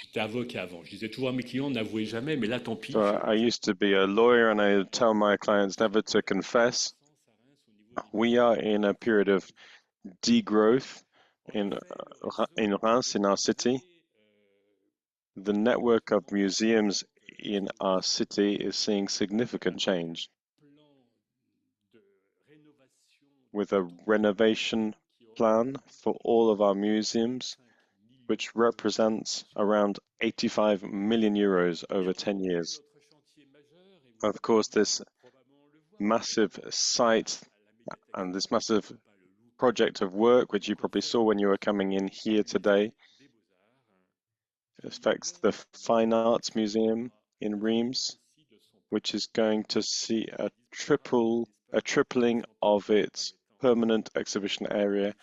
J'étais avocat avant. Je disais toujours à mes clients, n'avouez jamais, mais là, tant pis. So I used to be a lawyer and I tell my clients never to confess. We are in a period of degrowth in Reims, in our city. The network of museums in our city is seeing significant change with a renovation plan for all of our museums, which represents around 85 million euros over 10 years. Of course, this massive site and this massive project of work, which you probably saw when you were coming in here today, affects the Fine Arts Museum in Reims, which is going to see a tripling of its permanent exhibition area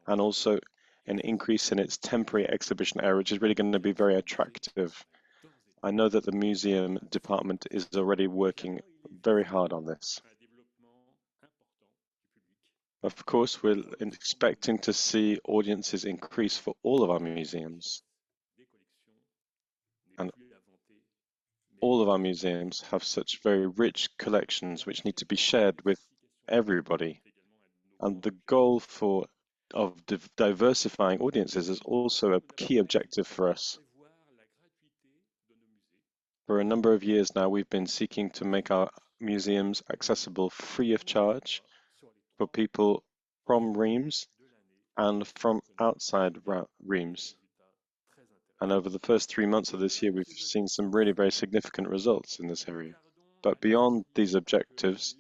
and also an increase in its temporary exhibition area, which is really going to be very attractive. I know that the museum department is already working very hard on this. Of course, we're expecting to see audiences increase for all of our museums. And all of our museums have such very rich collections which need to be shared with everybody. And the goal of diversifying audiences is also a key objective for us. For a number of years now, we've been seeking to make our museums accessible free of charge for people from Reims and from outside Reims. And over the first 3 months of this year, we've seen some really very significant results in this area. But beyond these objectives,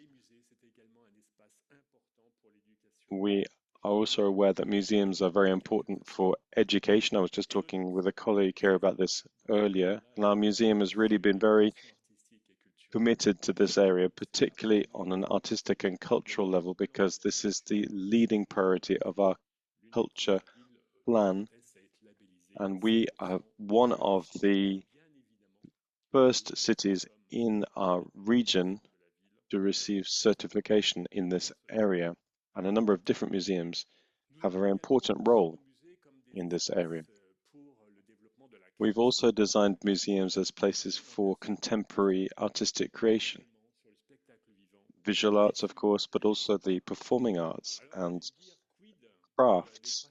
we are also aware that museums are very important for education. I was just talking with a colleague here about this earlier, and our museum has really been very committed to this area, particularly on an artistic and cultural level, because this is the leading priority of our culture plan. And we are one of the first cities in our region to receive certification in this area. And a number of different museums have a very important role in this area. We've also designed museums as places for contemporary artistic creation. Visual arts, of course, but also the performing arts and crafts.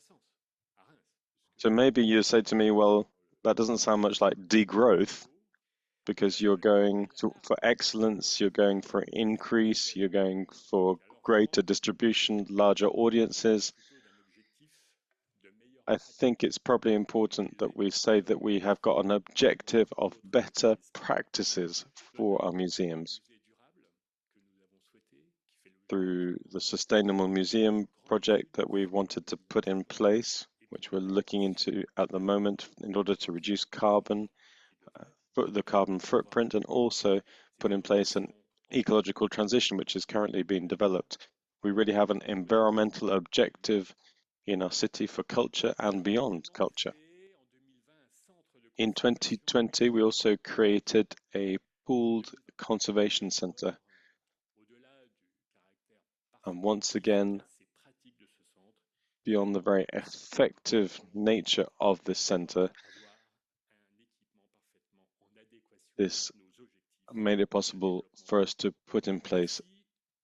So maybe you say to me, well, that doesn't sound much like degrowth, because you're going for excellence, you're going for increase, you're going for greater distribution, larger audiences. I think it's probably important that we say that we have got an objective of better practices for our museums through the Sustainable Museum project that we've wanted to put in place, which we're looking into at the moment in order to reduce the carbon footprint, and also put in place an ecological transition, which is currently being developed. We really have an environmental objective in our city for culture and beyond culture. In 2020, we also created a pooled conservation center. And once again, beyond the very effective nature of this center, this made it possible for us to put in place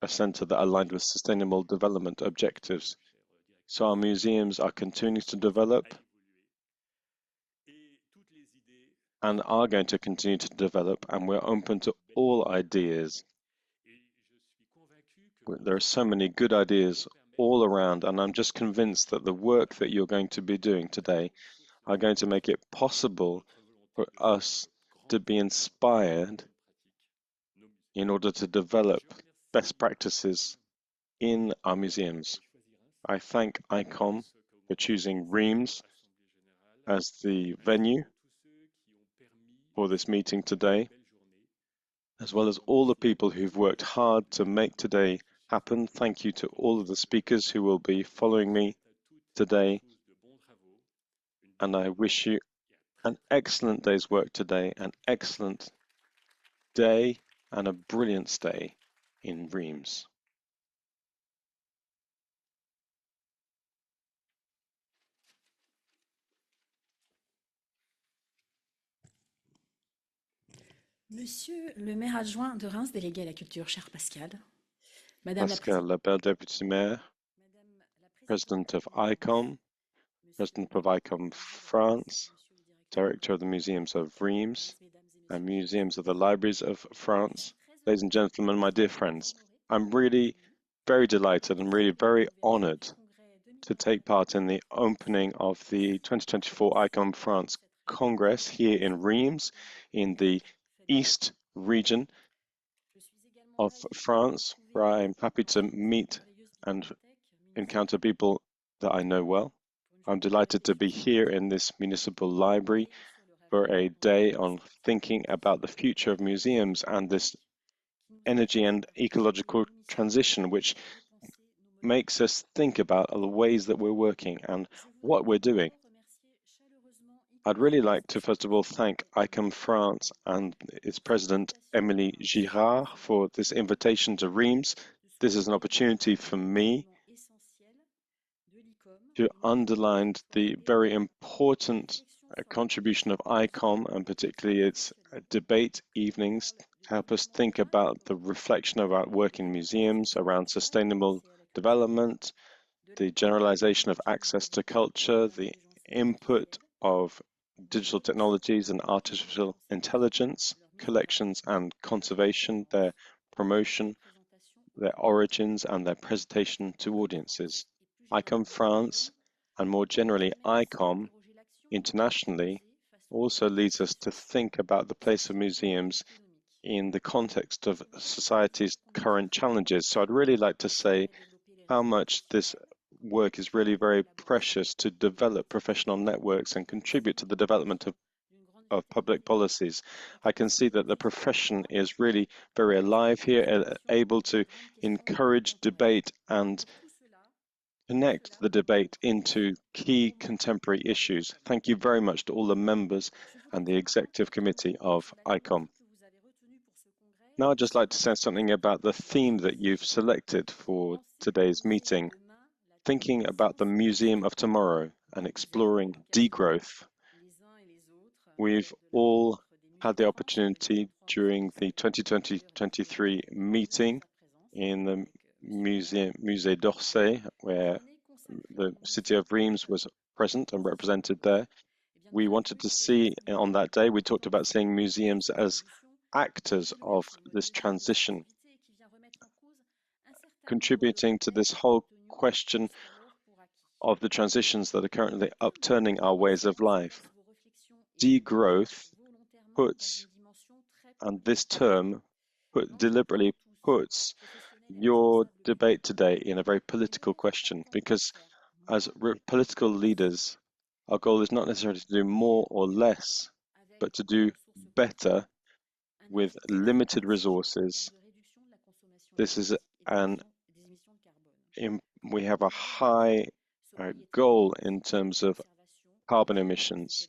a center that aligned with sustainable development objectives. So our museums are continuing to develop and are going to continue to develop, and we're open to all ideas. There are so many good ideas all around, and I'm just convinced that the work that you're going to be doing today are going to make it possible for us to be inspired in order to develop best practices in our museums. I thank ICOM for choosing Reims as the venue for this meeting today, as well as all the people who've worked hard to make today happen. Thank you to all of the speakers who will be following me today, and I wish you an excellent day's work today, an excellent day, and a brilliant stay in Reims. Monsieur le maire adjoint de Reims, délégué à la culture, cher Pascal. Madame la Pascal, présidente, Labelle, Deputy Mayor, Madame la President of présidente du musée ICOM, de Reims, Monsieur President le of directeur ICOM du musée de Reims, France, Monsieur le directeur Director of the Museums of de Reims, Reims, Mesdames et and Messieurs les Museums of invités, the Libraries of je France. suis très Ladies and heureuse gentlemen, my dear et très friends, honorée I'm really very delighted and really célébrer very l'ouverture honored du congrès to 2020 take part in the opening of the 2024 ICOM France Congress here in Reims, in the East region Je suis également of ravie de France, where retrouver I'm happy dans to cette meet merveilleuse and bibliothèque encounter municipale people that I know well. pour une I'm journée delighted to be d'études here in this municipal library et sur le for a rationalising day et on sur la thinking about the future of museums and this qui nous energy invite and à réfléchir ecological nos missions transition, which et repenser nos modes de makes us think about the ways that we're working and Je voudrais what we're doing. d'abord remercier chaleureusement I'd ICOM really France like et to, son first of all, président thank ICOM Emilie France and its pour son president, invitation à Emilie Reims. Girard, C'est une for this opportunité invitation to Reims. de This is an souligner opportunity for les me éléments essentiels de l'ICOM, to notamment underline son the débat, very la important réflexion sur la contribution of politique ICOM, and particularly its institutionnelle, debate qui evenings, parle to de help us développement think durable, about the reflection of our work in museums d'accessibilité around digitale de sustainable l'accès à la culture, development, de the l'impact des generalization of technologies access to numériques et culture, de the l'intelligence input artificielle, of de digital collection technologies and et de artificial conservation, intelligence, leur mise en valeur, collections and leur mise en conservation, their évidence et leur promotion, présentation au their public. origins, and their presentation to ICOM audiences. France et plus ICOM généralement France, ICOM and more generally permet aussi ICOM, d'interroger l'action des internationally, musées face aux also différents leads us défis to think about the place of sociaux et museums économiques. in the context of Je voudrais souligner society's combien ce current travail challenges. So I'd really like to destiné say à développer les how réseaux much this professionnels work is contribue really à la very l'élaboration precious to de develop politiques professional publiques networks and et aussi contribute to à the la development promotion d'une grande of public fraternité policies. et I can see capacité that the d'expression profession libre is really very et alive here, d'interpellation able des to grandes questions encourage contemporaines. debate and Et tout connect cela the debate grâce into key aux membres contemporary de issues. l'ICOM. Thank you very much to all the members Je and voudrais the maintenant executive quelques committee mots of sur la ICOM. thématique que vous avez retenue pour ce congrès Now I'd et just sur like le to say thème something about the theme that you've vigilant. selected for Penser le today's musée de meeting, demain, la thinking about the conscience museum of collective. tomorrow and Nous avons eu exploring l'occasion, degrowth. les uns et les autres, We've lors de la all rencontre des musées had de the France et du opportunity 23 during the mobilisation, d'ailleurs il était 2023 heureux de meeting sa présence in the avec Monsieur le maire, Musée d'Orsay, une where journée consacrée the aux city missions of Reims culturelles was present and et represented sociétales. there. Eh bien, nous We avons wanted eu to l'occasion see on ensemble that day, we de talked about penser seeing museums cette as évolution et actors of soumettre en mode this de vie nos transition, activités qui vient remettre en cause un certain nombre de contributing to this repères whole obtenus question jusqu'alors pour acquis. of the transitions that are currently upturning our ways of Décroissance life. place vos réflexions et actions Degrowth volontairement dans puts, une dimension très and this politique. term deliberately Enseignants tous, puts professionnels et your responsables debate publics, today in a very quel est political notre question, attente pour because faire as moins political et plus leaders, our goal is not necessarily to do more faire or less, avec but to des do ressources better coûteuses. Un with objectif limited exigeant en termes resources. de réduction de la consommation This is énergétique et an des émissions de carbone. we have a Développer des high musées, sobriété goal in énergétique, terms of conservation, carbon préservation des emissions, collections.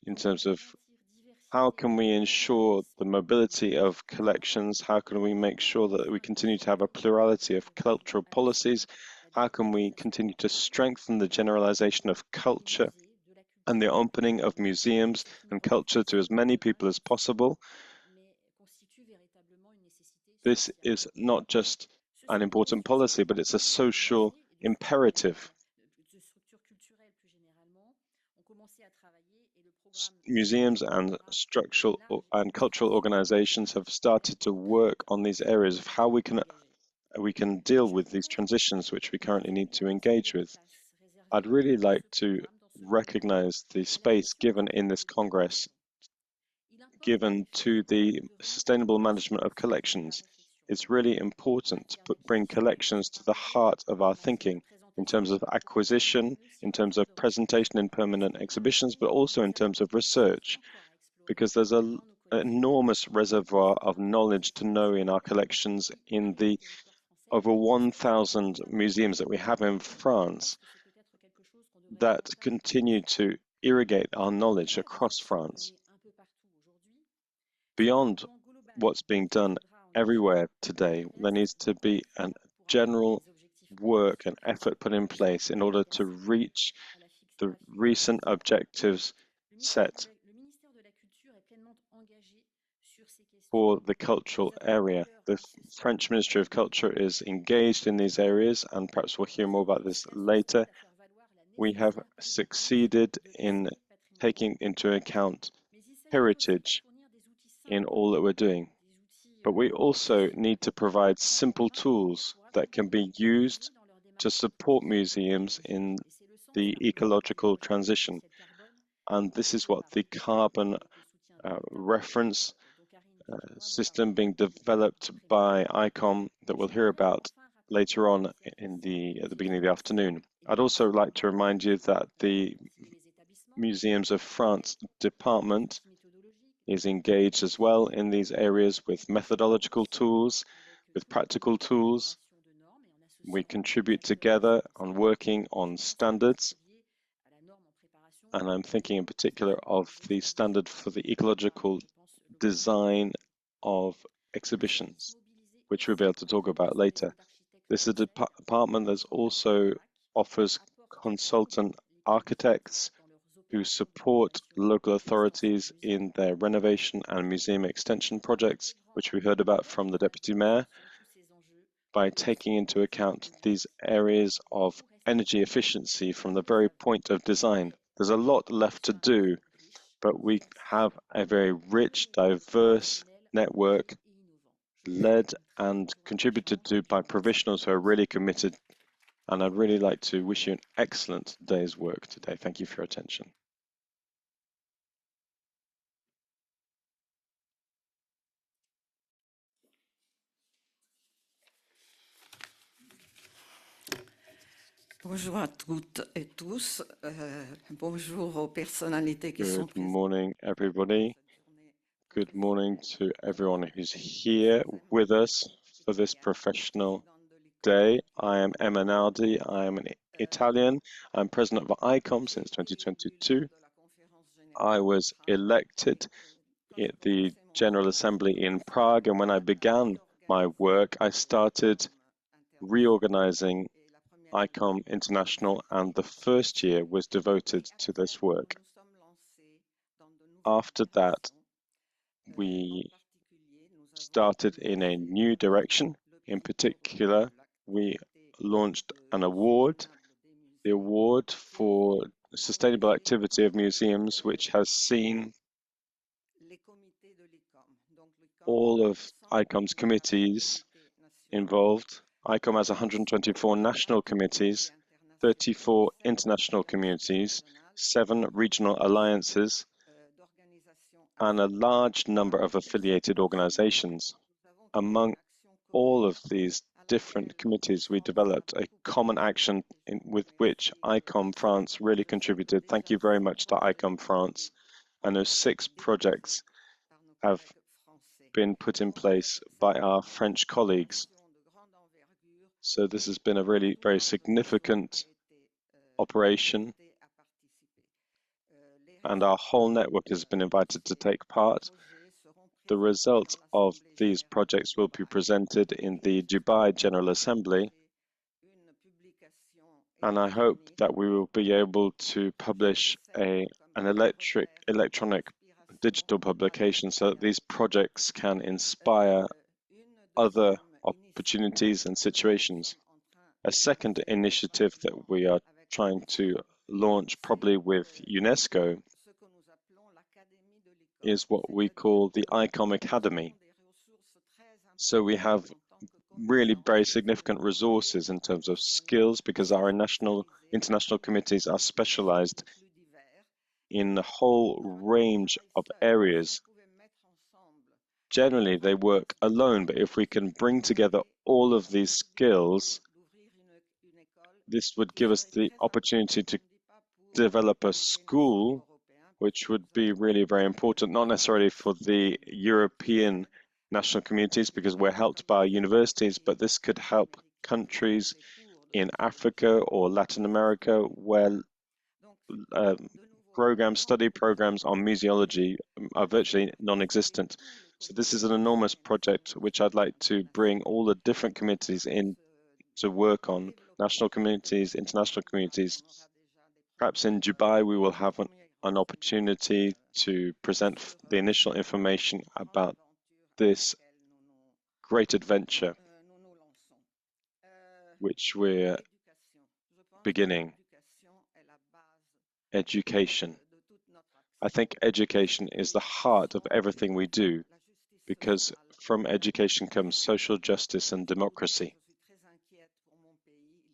in Comment terms of garantir how diversité can we et ensure the pluralisme des mobility of politiques culturelles. collections? How can we make Comment sure that we enfin continue to have a défendre plurality of et veiller cultural à la fois policies? la How can we démocratisation continue to culturelle strengthen the et generalization of l'ouverture des culture musées, de la and the culture opening à of tous? museums C'est une and grande culture to réflexion as de many terrain, people as effectivement, possible? mais constitue véritablement une nécessité This sociale. is not just Ce an sont des important réflexions policy, but que it's a les membres du social musée et de imperative. structures culturelles plus généralement ont commencé à travailler et le programme Museums and aura un structural large and cultural espace organizations have started to work on these areas of how engagé. we can deal Je with these voudrais transitions which we currently need to également saluer engage la with. place I'd réservée really dans like ce to programme, dans ce congrès, recognize the à la space gestion given in durable this des biens Congress, collectés. Il importe en given effet to the de sustainable réapproprier management of sens de la collections. réflexion, It's really important to bring alternative collections to the apparue heart of our en matière de thinking in terms présentation of temporaire, acquisition, mais aussi in en terms termes of de recherche. presentation in Ce permanent programme exhibitions, crée but une also in réserve terms de of connaissances research, encore à explorer because there's dans nos an collections. enormous Nous reservoir avons of rencontré knowledge des to know in our spécialistes collections qui, in avec le the territoire français, over cherchent à 1,000 approfondir leurs museums that we connaissances. have in Je pense France que c'est peut-être quelque chose qu'on devrait that davantage continue encourager. to irrigate our Au-delà knowledge de la across réflexion France. menée un peu partout aujourd'hui, c'est un Beyond mouvement global what's being qui done devra engager everywhere la today, there needs création to be a pour atteindre general les objectifs work and climatiques effort put in qui sont place in order to bouleversés reach à la the à la recent figure. objectives set. Le ministère de la Culture est pleinement engagé sur for the cultural area. The French Ministry of Culture is engaged in these areas, and perhaps we'll hear more about this later. We have succeeded in taking into account heritage in all that we're doing. But we also need to provide simple tools that can be used to support museums in the ecological transition. And this is what the carbon reference system being developed by ICOM that we'll hear about later on at the beginning of the afternoon. I'd also like to remind you that the Museums of France department is engaged as well in these areas with methodological tools, with practical tools. We contribute together on working on standards, and I'm thinking in particular of the standard for the ecological design of exhibitions, which we'll be able to talk about later. This is a department that also offers consultant architects who support local authorities in their renovation and museum extension projects, which we heard about from the Deputy Mayor, by taking into account these areas of energy efficiency from the very point of design. There's a lot left to do, but we have a very rich, diverse network led and contributed to by professionals who are really committed. And I'd really like to wish you an excellent day's work today. Thank you for your attention. Bonjour à toutes et tous. Bonjour aux personnalités qui sont Good morning, everybody. Good morning to everyone who's here with us for this professional day. I am Nardi. I am an Italian. I'm president of ICOM since 2022. I was elected at the General Assembly in Prague, and when I began my work, I started reorganizing ICOM International, and the first year was devoted to this work. After that, we started in a new direction. In particular, we launched an award, the Award for Sustainable Activity of Museums, which has seen all of ICOM's committees involved. ICOM has 124 national committees, 34 international communities, 7 regional alliances, and a large number of affiliated organizations. Among all of these different committees, we developed a common action with which ICOM France really contributed. Thank you very much to ICOM France. And those 6 projects have been put in place by our French colleagues. So this has been a really very significant operation, and our whole network has been invited to take part. The results of these projects will be presented in the Dubai General Assembly, and I hope that we will be able to publish an electronic digital publication so that these projects can inspire other opportunities and situations. A second initiative that we are trying to launch, probably with UNESCO, is what we call the ICOM Academy. So we have really very significant resources in terms of skills, because our international committees are specialized in a whole range of areas. Generally, they work alone, but if we can bring together all of these skills, this would give us the opportunity to develop a school, which would be really very important, not necessarily for the European national communities, because we're helped by universities, but this could help countries in Africa or Latin America where study programs on museology are virtually non-existent. So this is an enormous project which I'd like to bring all the different committees in to work on, national communities, international communities. Perhaps in Dubai we will have an opportunity to present the initial information about this great adventure which we're beginning, education. I think education is the heart of everything we do, because from education comes social justice and democracy.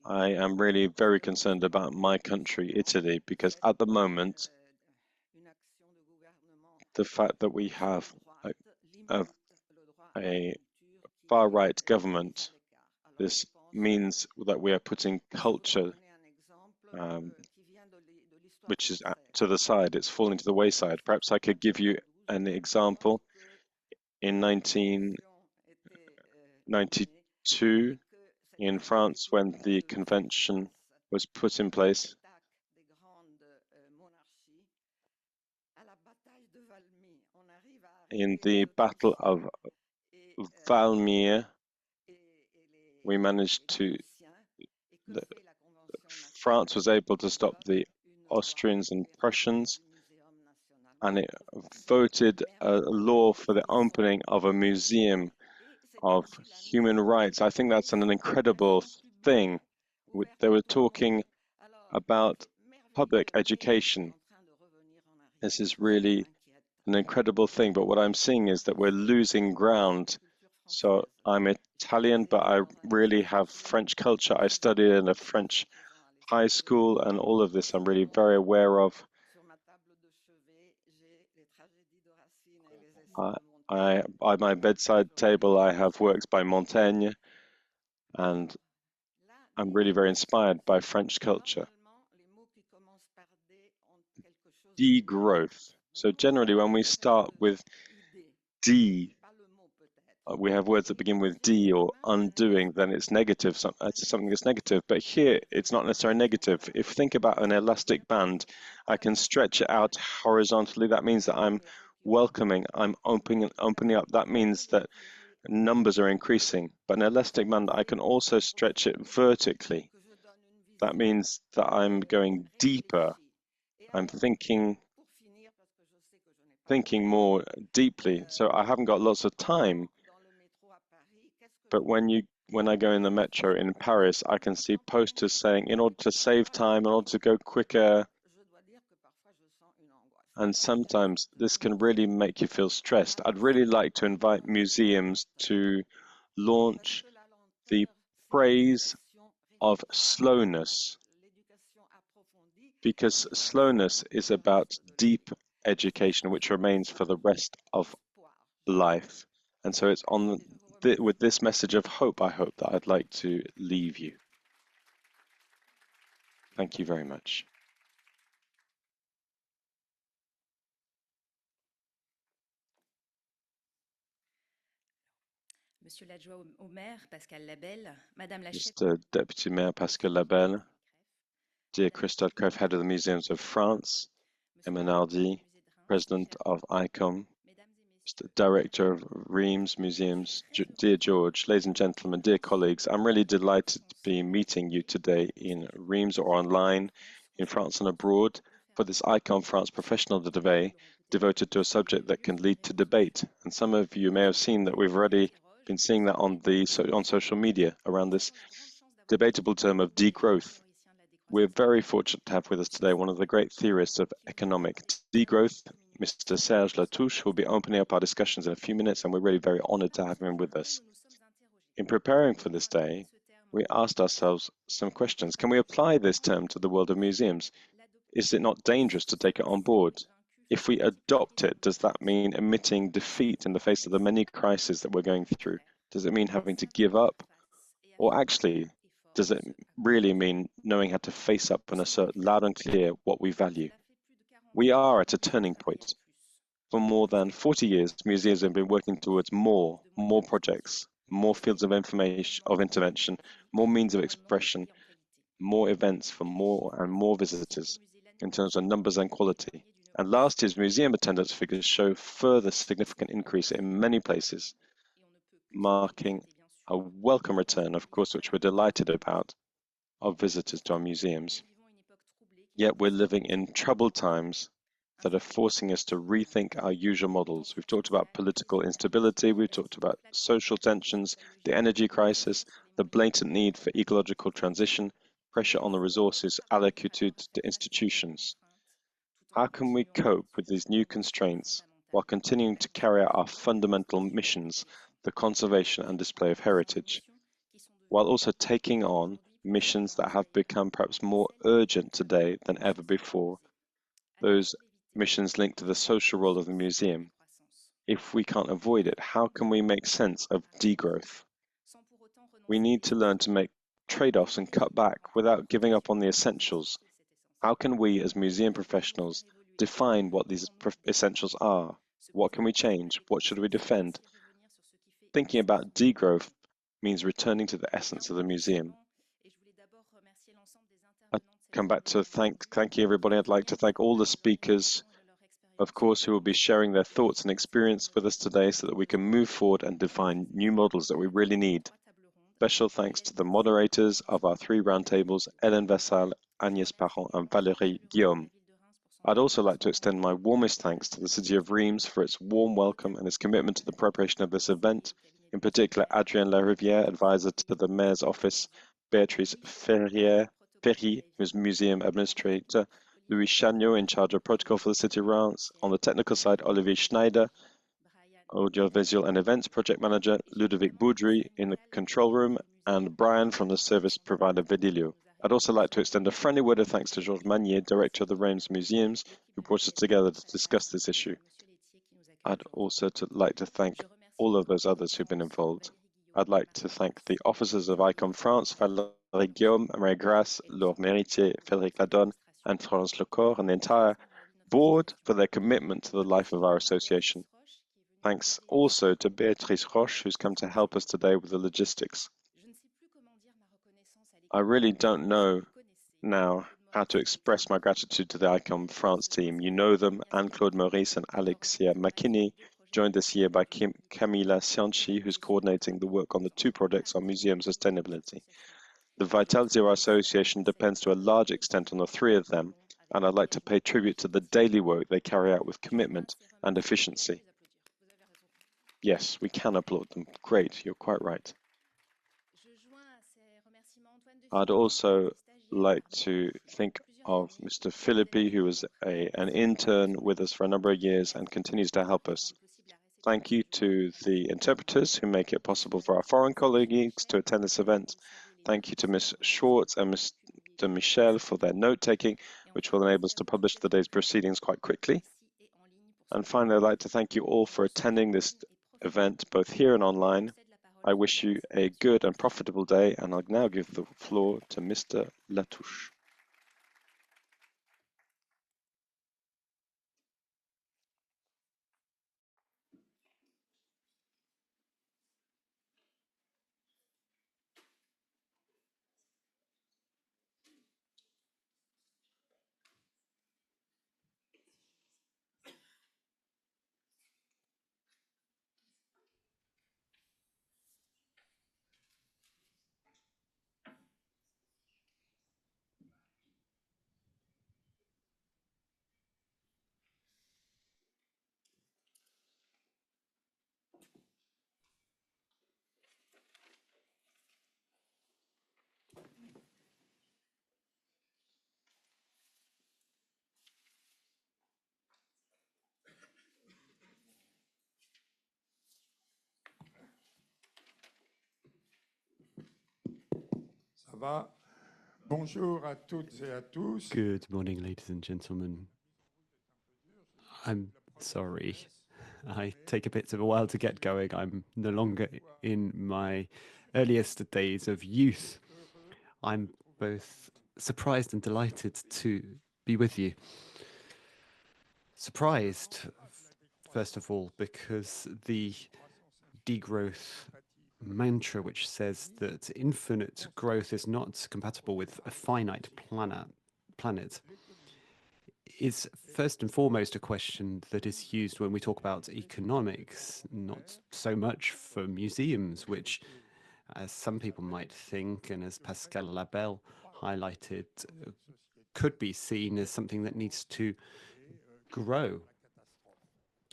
I am really very concerned about my country, Italy, because at the moment, the fact that we have a far-right government, this means that we are putting culture, which is to the side, it's falling to the wayside. Perhaps I could give you an example. In 1992, in France, when the convention was put in place, in the Battle of Valmy, we managed to, France was able to stop the Austrians and Prussians, and it voted a law for the opening of a museum of human rights. I think that's an incredible thing. They were talking about public education. This is really an incredible thing, but what I'm seeing is that we're losing ground. So I'm Italian, but I really have French culture. I studied in a French high school, and all of this I'm really very aware of. At my bedside table, I have works by Montaigne, and I'm really very inspired by French culture. Degrowth. So generally, when we start with D, we have words that begin with D or undoing, then it's negative, something that's negative. But here, it's not necessarily negative. If you think about an elastic band, I can stretch it out horizontally. That means that I'm welcoming, I'm opening up. That means that numbers are increasing. But an elastic band, I can also stretch it vertically. That means that I'm going deeper. I'm thinking more deeply. So I haven't got lots of time. But when I go in the metro in Paris, I can see posters saying, in order to save time, in order to go quicker. And sometimes this can really make you feel stressed. I'd really like to invite museums to launch the praise of slowness, because slowness is about deep education, which remains for the rest of life. And so it's with this message of hope, I hope that I'd like to leave you. Thank you very much. Monsieur l'adjoint au maire, Pascal Labelle, Madame la chef. Mr. Deputy Mayor Pascal Labelle, dear Christelle, Creff, Head of the Museums of France, Emilie, Nardi, President of ICOM, Mr. Director of Reims Museums, dear George, ladies and gentlemen, dear colleagues, I'm really delighted to be meeting you today in Reims or online, in France and abroad, for this ICOM France Professional Day devoted to a subject that can lead to debate. And some of you may have seen that we've already been seeing that on social media around this debatable term of degrowth. We're very fortunate to have with us today one of the great theorists of economic degrowth, Mr. Serge Latouche, who will be opening up our discussions in a few minutes, and we're really very honored to have him with us. In preparing for this day, we asked ourselves some questions. Can we apply this term to the world of museums? Is it not dangerous to take it on board? If we adopt it, does that mean admitting defeat in the face of the many crises that we're going through? Does it mean having to give up? Or actually, does it really mean knowing how to face up and assert loud and clear what we value? We are at a turning point. For more than 40 years, museums have been working towards more projects, more fields of information, of intervention, more means of expression, more events for more and more visitors in terms of numbers and quality. And last year's museum attendance figures show further significant increase in many places, marking a welcome return, of course, which we're delighted about, of visitors to our museums. Yet we're living in troubled times, that are forcing us to rethink our usual models. We've talked about political instability, we've talked about social tensions, the energy crisis, the blatant need for ecological transition, pressure on the resources allocated to institutions. How can we cope with these new constraints while continuing to carry out our fundamental missions, the conservation and display of heritage, while also taking on missions that have become perhaps more urgent today than ever before, those missions linked to the social role of the museum? If we can't avoid it, how can we make sense of degrowth? We need to learn to make trade-offs and cut back without giving up on the essentials. How can we as museum professionals define what these essentials are? What can we change? What should we defend? Thinking about degrowth means returning to the essence of the museum. I'd come back to thank you everybody. I'd like to thank all the speakers, of course, who will be sharing their thoughts and experience with us today so that we can move forward and define new models that we really need. Special thanks to the moderators of our 3 roundtables, Hélène Vassal, Agnès Parent and Valérie Guillaume. I'd also like to extend my warmest thanks to the city of Reims for its warm welcome and its commitment to the preparation of this event, in particular Adrien Larivière, advisor to the mayor's office, Béatrice Ferry, who's museum administrator, Louis Chagnot, in charge of protocol for the city of Reims, on the technical side, Olivier Schneider, audiovisual and events project manager, Ludovic Boudry in the control room, and Brian from the service provider Vedilio. I'd also like to extend a friendly word of thanks to Georges Magnier, director of the Reims Museums, who brought us together to discuss this issue. I'd also like to thank all of those others who've been involved. I'd like to thank the officers of ICOM France, Valérie Guillaume, Marie Grasse, Laure Méritier, Frédéric Ladonne, and Florence Lecor, and the entire board for their commitment to the life of our association. Thanks also to Béatrice Roche, who's come to help us today with the logistics. I really don't know now how to express my gratitude to the ICOM France team. You know them, Anne-Claude Maurice and Alexia McKinney, joined this year by Camila Cianci, who's coordinating the work on the 2 projects on museum sustainability. The Vitality of our association depends to a large extent on the 3 of them, and I'd like to pay tribute to the daily work they carry out with commitment and efficiency. Yes, we can applaud them. Great, you're quite right. I'd also like to think of Mr. Philippi, who was an intern with us for a number of years and continues to help us. Thank you to the interpreters who make it possible for our foreign colleagues to attend this event. Thank you to Ms. Schwartz and Mr. Michel for their note-taking, which will enable us to publish today's proceedings quite quickly. And finally, I'd like to thank you all for attending this event, both here and online. I wish you a good and profitable day, and I'll now give the floor to Mr. Latouche. Bonjour à toutes et à tous. Good morning, ladies and gentlemen. I'm sorry. I take a bit of a while to get going. I'm no longer in my earliest days of youth. I'm both surprised and delighted to be with you. Surprised, first of all, because the degrowth mantra, which says that infinite growth is not compatible with a finite planet, is first and foremost a question that is used when we talk about economics, not so much for museums, which, as some people might think, and as Pascal Labelle highlighted, could be seen as something that needs to grow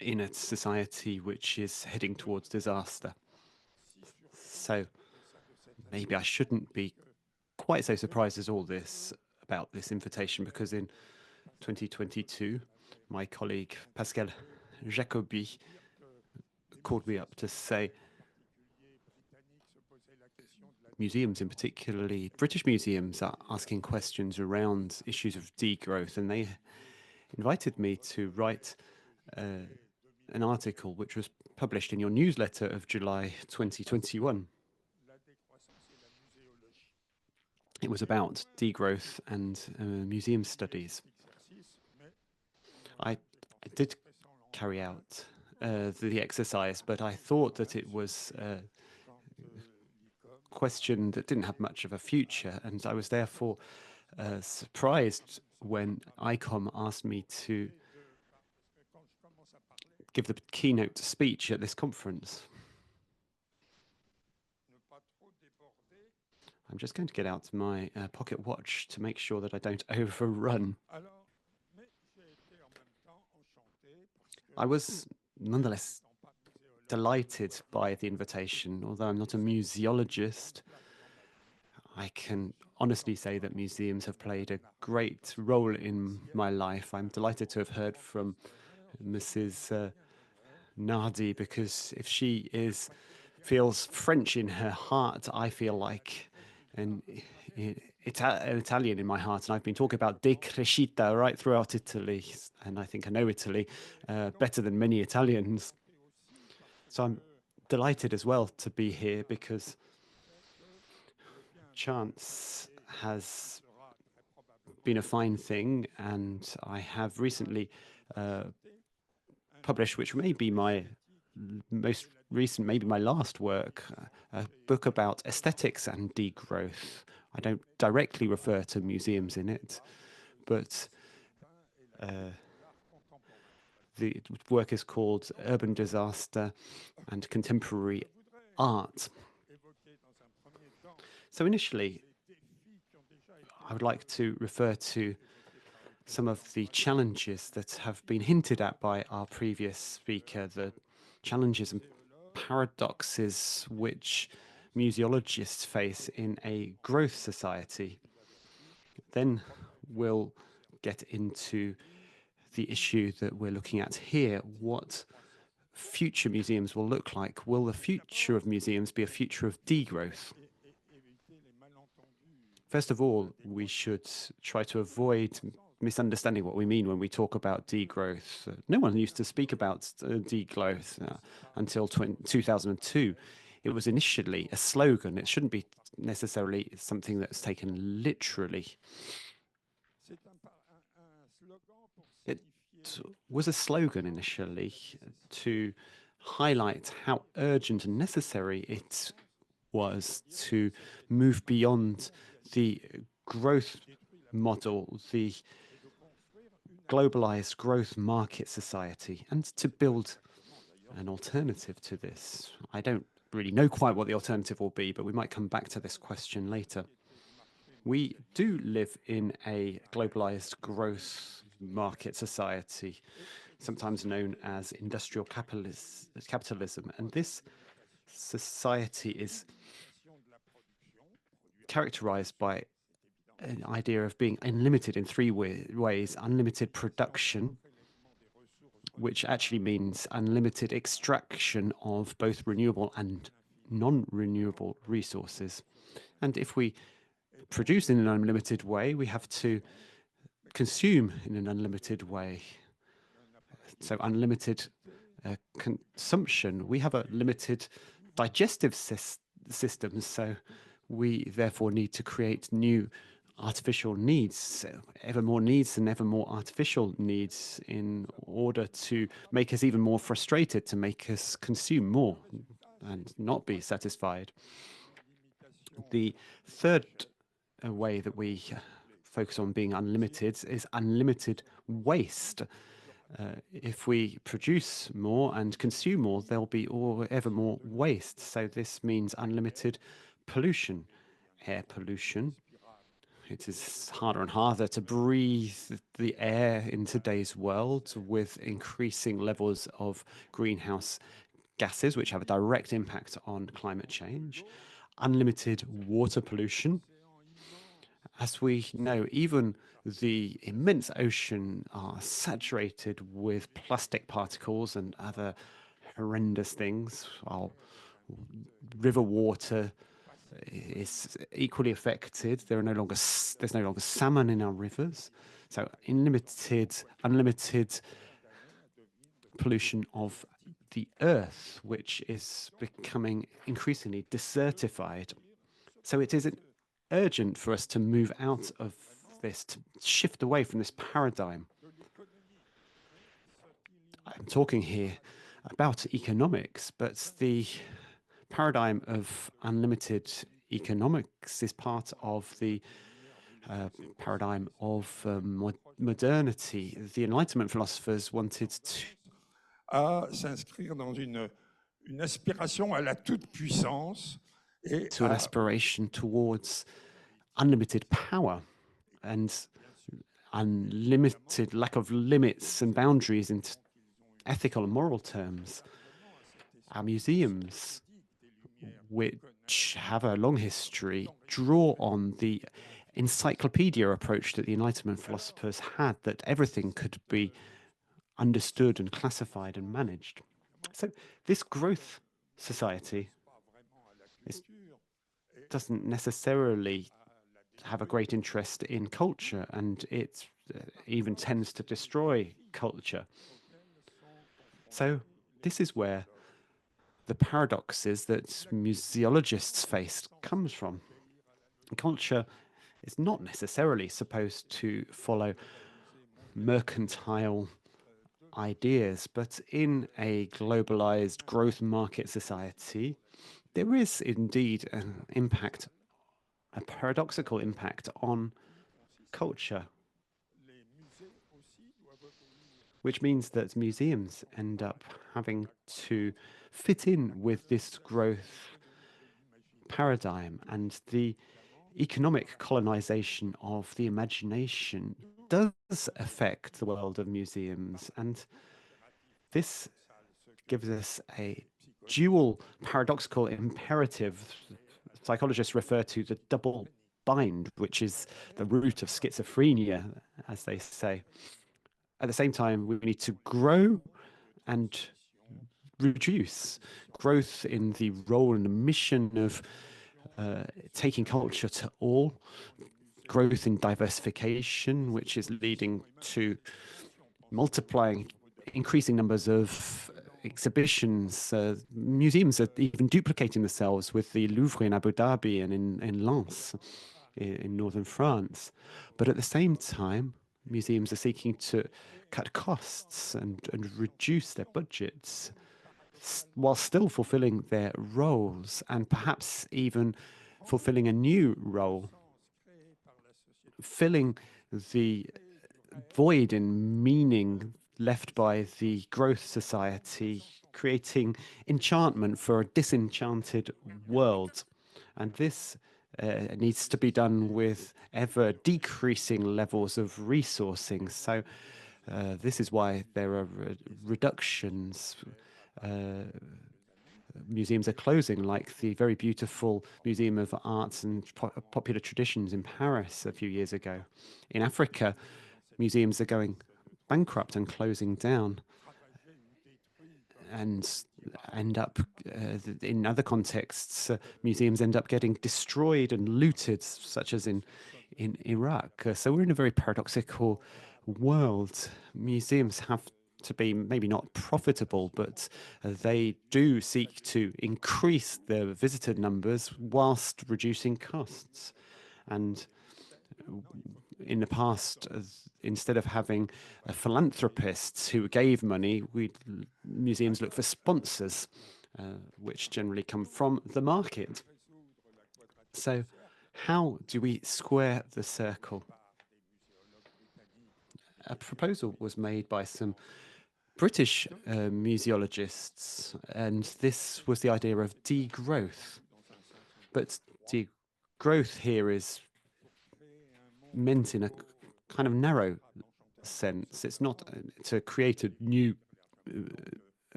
in a society which is heading towards disaster. So maybe I shouldn't be quite so surprised as all this about this invitation, because in 2022, my colleague Pascal Jacobi called me up to say museums, in particularly British museums, are asking questions around issues of degrowth, and they invited me to write an article which was published in your newsletter of July 2021. It was about degrowth and museum studies. I did carry out the exercise, but I thought that it was a question that didn't have much of a future, and I was therefore surprised when ICOM asked me to give the keynote speech at this conference. I'm just going to get out my pocket watch to make sure that I don't overrun. I was nonetheless delighted by the invitation. Although I'm not a museologist, I can honestly say that museums have played a great role in my life. I'm delighted to have heard from Mrs. Nardi, because if she feels French in her heart, I feel like an Italian in my heart, and I've been talking about decrescita right throughout Italy, and I think I know Italy better than many Italians. So I'm delighted as well to be here, because chance has been a fine thing, and I have recently published, which may be my most recent, maybe my last work, a book about aesthetics and degrowth. I don't directly refer to museums in it, but the work is called Urban Disaster and Contemporary Art. So initially, I would like to refer to some of the challenges that have been hinted at by our previous speaker, the challenges and paradoxes which museologists face in a growth society. Then we'll get into the issue that we're looking at here, what future museums will look like. Will the future of museums be a future of degrowth? First of all, we should try to avoid misunderstanding what we mean when we talk about degrowth. No one used to speak about degrowth until 2002. It was initially a slogan. It shouldn't be necessarily something that's taken literally. It was a slogan initially to highlight how urgent and necessary it was to move beyond the growth model, the globalized growth market society, and to build an alternative to this. I don't really know quite what the alternative will be, but we might come back to this question later. We do live in a globalized growth market society, sometimes known as industrial capitalism, and this society is characterized by an idea of being unlimited in three ways: unlimited production, which actually means unlimited extraction of both renewable and non-renewable resources. And if we produce in an unlimited way, we have to consume in an unlimited way. So unlimited consumption. We have a limited digestive system, so we therefore need to create new artificial needs, ever more needs and ever more artificial needs, in order to make us even more frustrated, to make us consume more and not be satisfied. The third way that we focus on being unlimited is unlimited waste. If we produce more and consume more, there'll be ever more waste. So this means unlimited pollution, air pollution, It is harder and harder to breathe the air in today's world with increasing levels of greenhouse gases, which have a direct impact on climate change, unlimited water pollution. As we know, even the immense ocean are saturated with plastic particles and other horrendous things, while river water is equally affected. There's no longer salmon in our rivers. So unlimited pollution of the earth, which is becoming increasingly desertified. So it is urgent for us to move out of this, to shift away from this paradigm. I'm talking here about economics, but the paradigm of unlimited economics is part of the paradigm of modernity. The Enlightenment philosophers wanted à s'inscrire dans une aspiration à la toute-puissance et to an aspiration towards unlimited power and unlimited lack of limits and boundaries in ethical and moral terms. Our museums, which have a long history, draw on the encyclopedia approach that the Enlightenment philosophers had, that everything could be understood and classified and managed. So this growth society doesn't necessarily have a great interest in culture, and it even tends to destroy culture. So this is where the paradoxes that museologists face comes from. Culture is not necessarily supposed to follow mercantile ideas, but in a globalized growth market society, there is indeed an impact, a paradoxical impact on culture, which means that museums end up having to fit in with this growth paradigm, and the economic colonization of the imagination does affect the world of museums, and this gives us a dual paradoxical imperative. Psychologists refer to the double bind, which is the root of schizophrenia, as they say. At the same time, we need to grow and reduce. Growth in the role and the mission of taking culture to all, growth in diversification, which is leading to multiplying increasing numbers of exhibitions. Museums are even duplicating themselves with the Louvre in Abu Dhabi and in Lens in northern France. But at the same time, museums are seeking to cut costs and reduce their budgets while still fulfilling their roles, and perhaps even fulfilling a new role, filling the void in meaning left by the growth society, creating enchantment for a disenchanted world. And this needs to be done with ever decreasing levels of resourcing. So this is why there are reductions. Museums are closing, like the very beautiful Museum of Arts and Popular Traditions in Paris a few years ago. In Africa, museums are going bankrupt and closing down, and end up, in other contexts, museums end up getting destroyed and looted, such as in Iraq. So we're in a very paradoxical world. Museums have to be maybe not profitable, but they do seek to increase their visitor numbers whilst reducing costs. And in the past, instead of having philanthropists who gave money, museums look for sponsors, which generally come from the market. So how do we square the circle? A proposal was made by some British museologists, and this was the idea of degrowth. But degrowth here is meant in a kind of narrow sense. It's not to create a new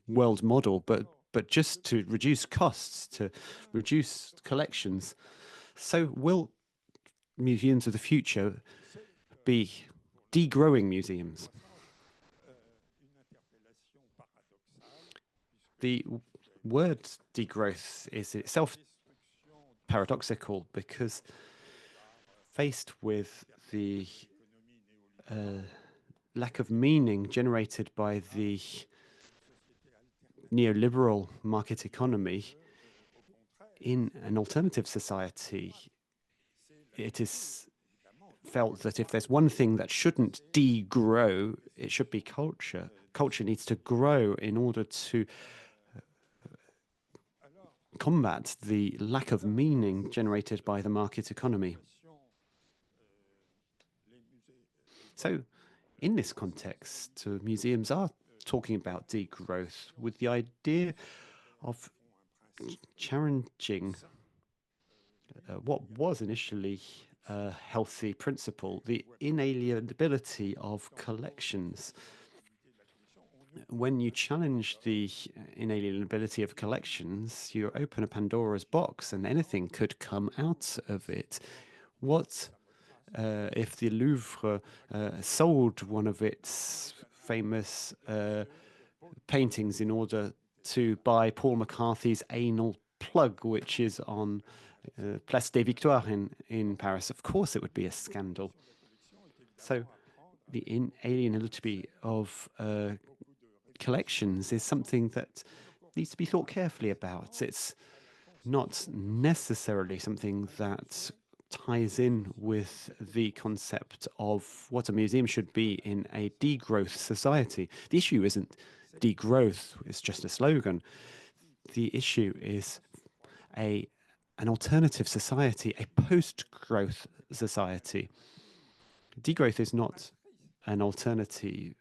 world model, but just to reduce costs, to reduce collections. So will museums of the future be degrowing museums? The word degrowth is itself paradoxical because faced with the lack of meaning generated by the neoliberal market economy, in an alternative society, it is felt that if there's one thing that shouldn't degrow, it should be culture. Culture needs to grow in order to combat the lack of meaning generated by the market economy. So, in this context, museums are talking about degrowth with the idea of challenging what was initially a healthy principle, the inalienability of collections. When you challenge the inalienability of collections, you open a Pandora's box and anything could come out of it. What if the Louvre sold one of its famous paintings in order to buy Paul McCarthy's anal plug, which is on Place des Victoires in Paris? Of course it would be a scandal. So the inalienability of collections is something that needs to be thought carefully about. It's not necessarily something that ties in with the concept of what a museum should be in a degrowth society. The issue isn't degrowth, it's just a slogan. The issue is an alternative society, a post-growth society. Degrowth is not an alternative,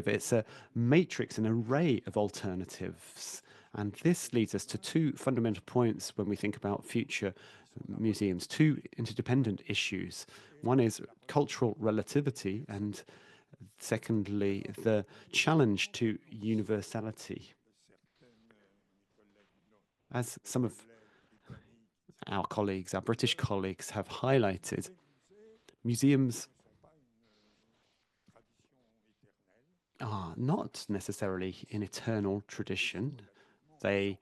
it's a matrix, an array of alternatives. And this leads us to two fundamental points when we think about future museums, two interdependent issues. One is cultural relativity, and secondly, the challenge to universality. As some of our colleagues, our British colleagues, have highlighted, museums are not necessarily an eternal tradition. They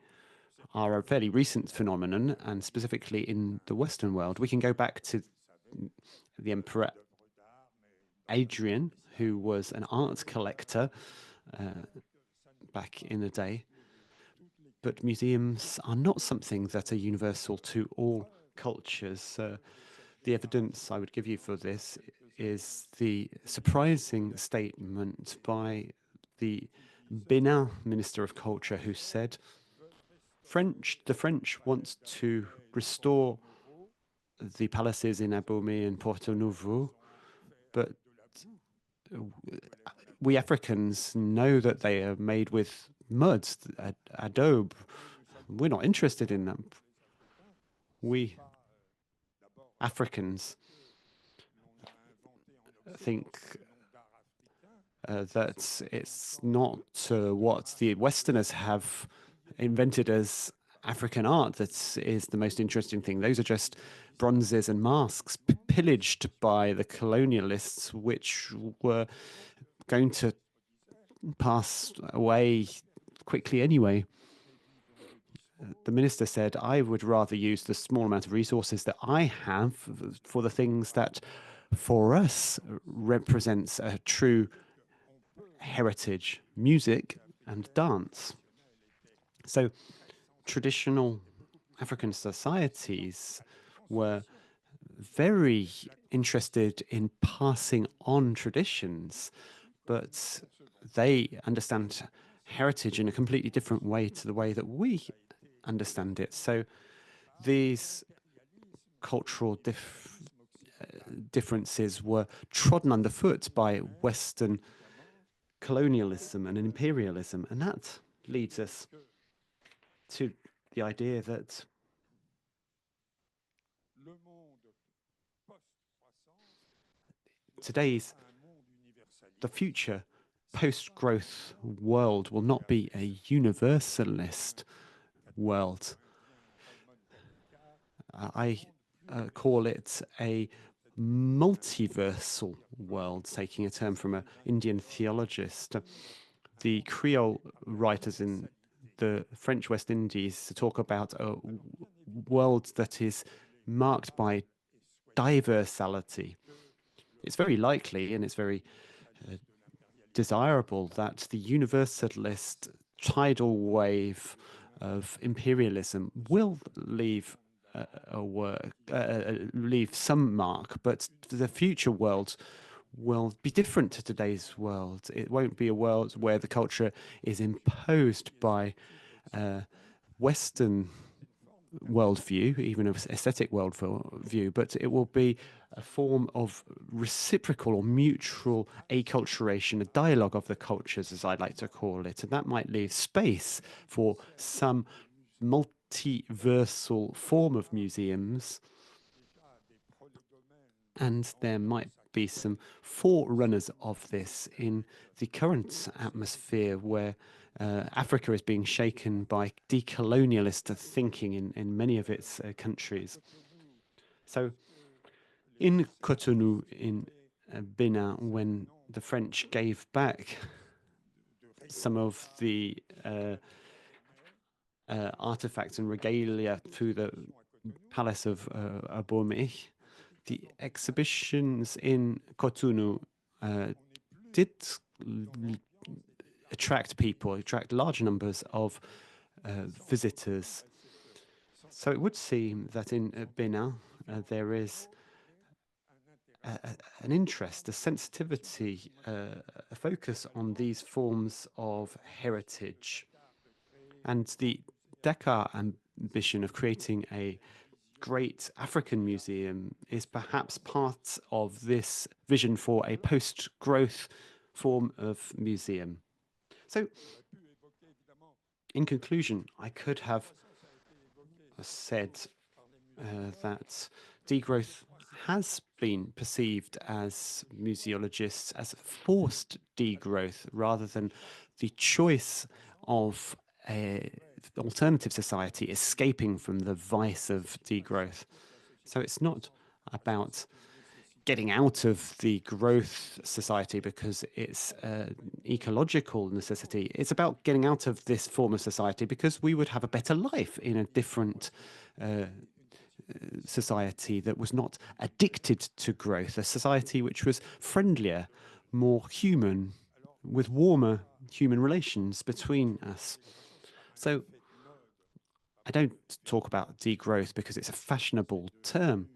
are a fairly recent phenomenon, and specifically in the Western world. We can go back to the Emperor Adrian, who was an art collector back in the day. But museums are not something that are universal to all cultures. The evidence I would give you for this is the surprising statement by the Benin Minister of Culture, who said, the French want to restore the palaces in Abomey and Porto Novo, but we Africans know that they are made with mud, adobe. We're not interested in them. We Africans think that it's not what the Westerners have invented as African art that is the most interesting thing. Those are just bronzes and masks pillaged by the colonialists, which were going to pass away quickly anyway. The minister said, I would rather use the small amount of resources that I have for the things that for us represents a true heritage, music and dance. So traditional African societies were very interested in passing on traditions, but they understand heritage in a completely different way to the way that we understand it. So these cultural differences were trodden underfoot by Western colonialism and imperialism, and that leads us to the idea that the future post-growth world will not be a universalist world. I call it a multiversal world, taking a term from an Indian theologist. The Creole writers in the French West Indies talk about a world that is marked by diversality. It's very likely, and it's very desirable, that the universalist tidal wave of imperialism will leave leave some mark, but the future world will be different to today's world. It won't be a world where the culture is imposed by Western worldview, even an aesthetic worldview, but it will be a form of reciprocal or mutual acculturation, a dialogue of the cultures, as I like to call it, and that might leave space for some multiversal form of museums, and there might be some forerunners of this in the current atmosphere where Africa is being shaken by decolonialist thinking in many of its countries. So in Cotonou, in Benin, when the French gave back some of the artifacts and regalia to the Palace of Abomey, the exhibitions in Cotonou did attract large numbers of visitors. So it would seem that in Benin there is an interest, a sensitivity, a focus on these forms of heritage. And the Dakar ambition of creating a great African museum is perhaps part of this vision for a post-growth form of museum. So, in conclusion, I could have said that degrowth has been perceived as museologists as forced degrowth rather than the choice of an alternative society escaping from the vice of degrowth. So it's not about getting out of the growth society because it's an ecological necessity. It's about getting out of this form of society because we would have a better life in a different society that was not addicted to growth, a society which was friendlier, more human, with warmer human relations between us. So I don't talk about degrowth because it's a fashionable term.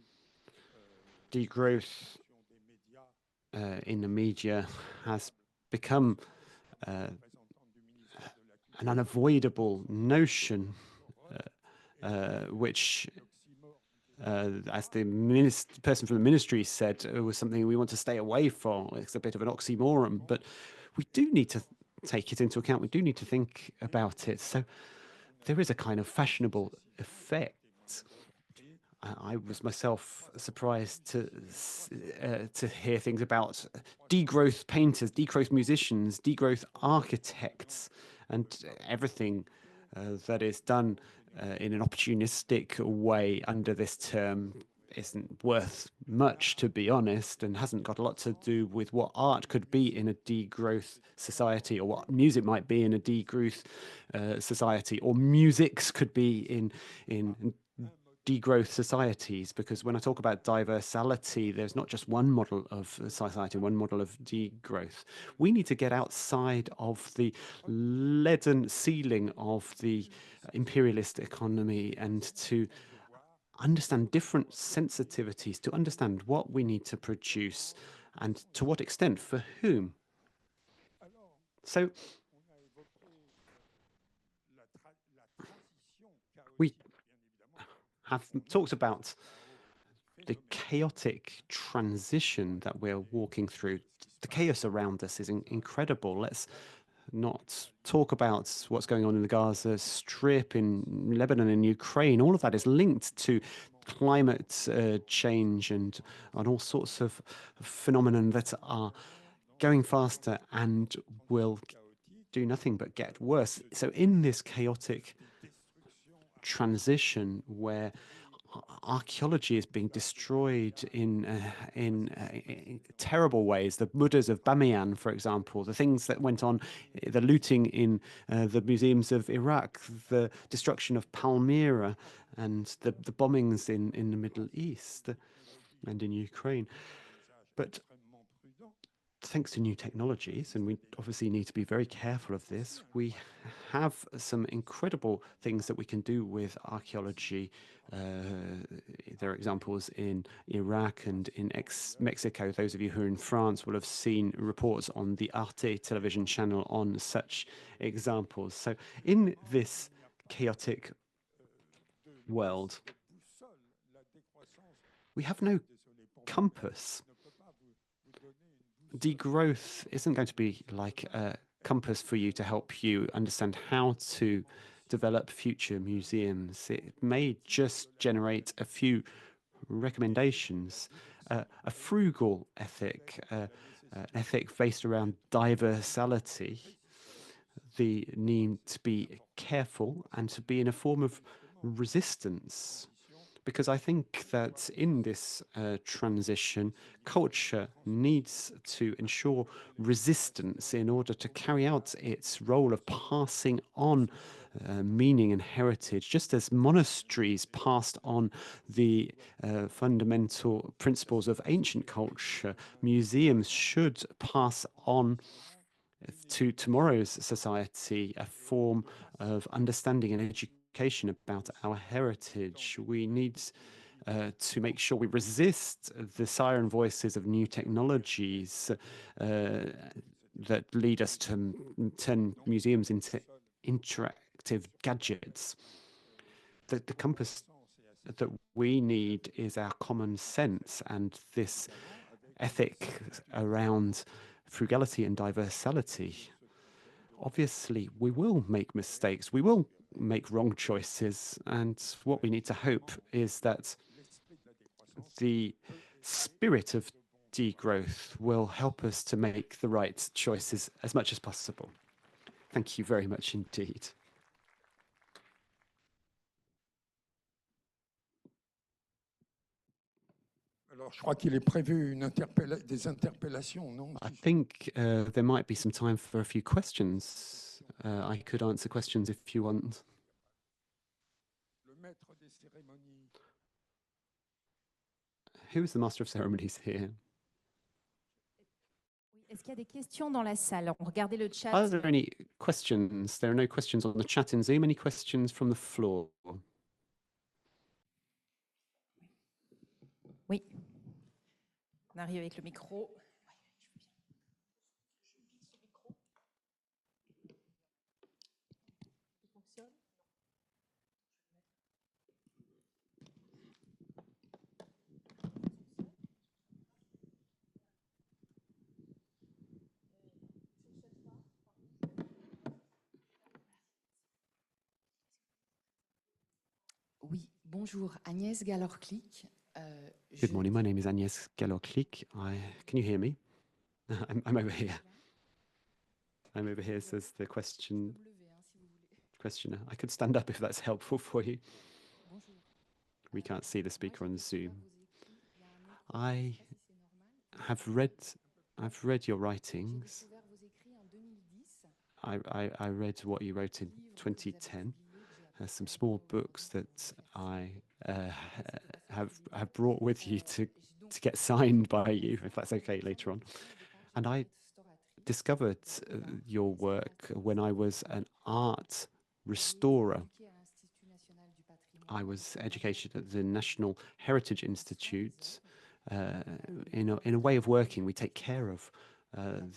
Degrowth in the media has become an unavoidable notion, which, as the person from the ministry said, was something we want to stay away from. It's a bit of an oxymoron, but we do need to take it into account. We do need to think about it. So there is a kind of fashionable effect. I was myself surprised to hear things about degrowth painters, degrowth musicians, degrowth architects, and everything that is done in an opportunistic way under this term isn't worth much, to be honest, and hasn't got a lot to do with what art could be in a degrowth society, or what music might be in a degrowth society, or musics could be in degrowth societies. Because when I talk about diversality, there's not just one model of society, one model of degrowth. We need to get outside of the leaden ceiling of the imperialist economy and to understand different sensitivities, to understand what we need to produce and to what extent, for whom. So we have talked about the chaotic transition that we're walking through. The chaos around us is incredible. Let's not talk about what's going on in the Gaza Strip, in Lebanon, in Ukraine. All of that is linked to climate change and on all sorts of phenomenon that are going faster and will do nothing but get worse. So in this chaotic transition where archaeology is being destroyed in terrible ways. The Buddhas of Bamiyan, for example, the things that went on, the looting in the museums of Iraq, the destruction of Palmyra, and the bombings in the Middle East and in Ukraine. But thanks to new technologies, and we obviously need to be very careful of this, we have some incredible things that we can do with archaeology. There are examples in Iraq and in Mexico. Those of you who are in France will have seen reports on the Arte television channel on such examples. So in this chaotic world, we have no compass. Degrowth isn't going to be like a compass for you to help you understand how to develop future museums. It may just generate a few recommendations, a frugal ethic, an ethic based around diversality, the need to be careful and to be in a form of resistance. Because I think that in this transition, culture needs to ensure resistance in order to carry out its role of passing on meaning and heritage, just as monasteries passed on the fundamental principles of ancient culture. Museums should pass on to tomorrow's society a form of understanding and education about our heritage. We need to make sure we resist the siren voices of new technologies that lead us to turn museums into interactive gadgets. The compass that we need is our common sense and this ethic around frugality and diversality. Obviously, we will make mistakes. We will make wrong choices. And what we need to hope is that the spirit of degrowth will help us to make the right choices as much as possible. Thank you very much indeed. Alors, je crois qu'il est prévu des interpellations, non? I think there might be some time for a few questions. I could answer questions if you want. Le maître des cérémonies. Who is the master of ceremonies here? Est-ce qu'il y a des questions dans la salle? Regardez le chat. Are there any questions? There are no questions on the chat in Zoom. Any questions from the floor? Oui. On arrive avec le micro. Oui, bonjour, Agnès Galorclic. Good morning, my name is Agnès Galorclic. Can you hear me? I'm over here. I'm over here, says the questioner. I could stand up if that's helpful for you. We can't see the speaker on Zoom. I've read your writings. I read what you wrote in 2010. Some small books that I have brought with you to get signed by you, if that's okay, later on. And I discovered your work when I was an art restorer. I was educated at the National Heritage Institute. In a way of working, we take care of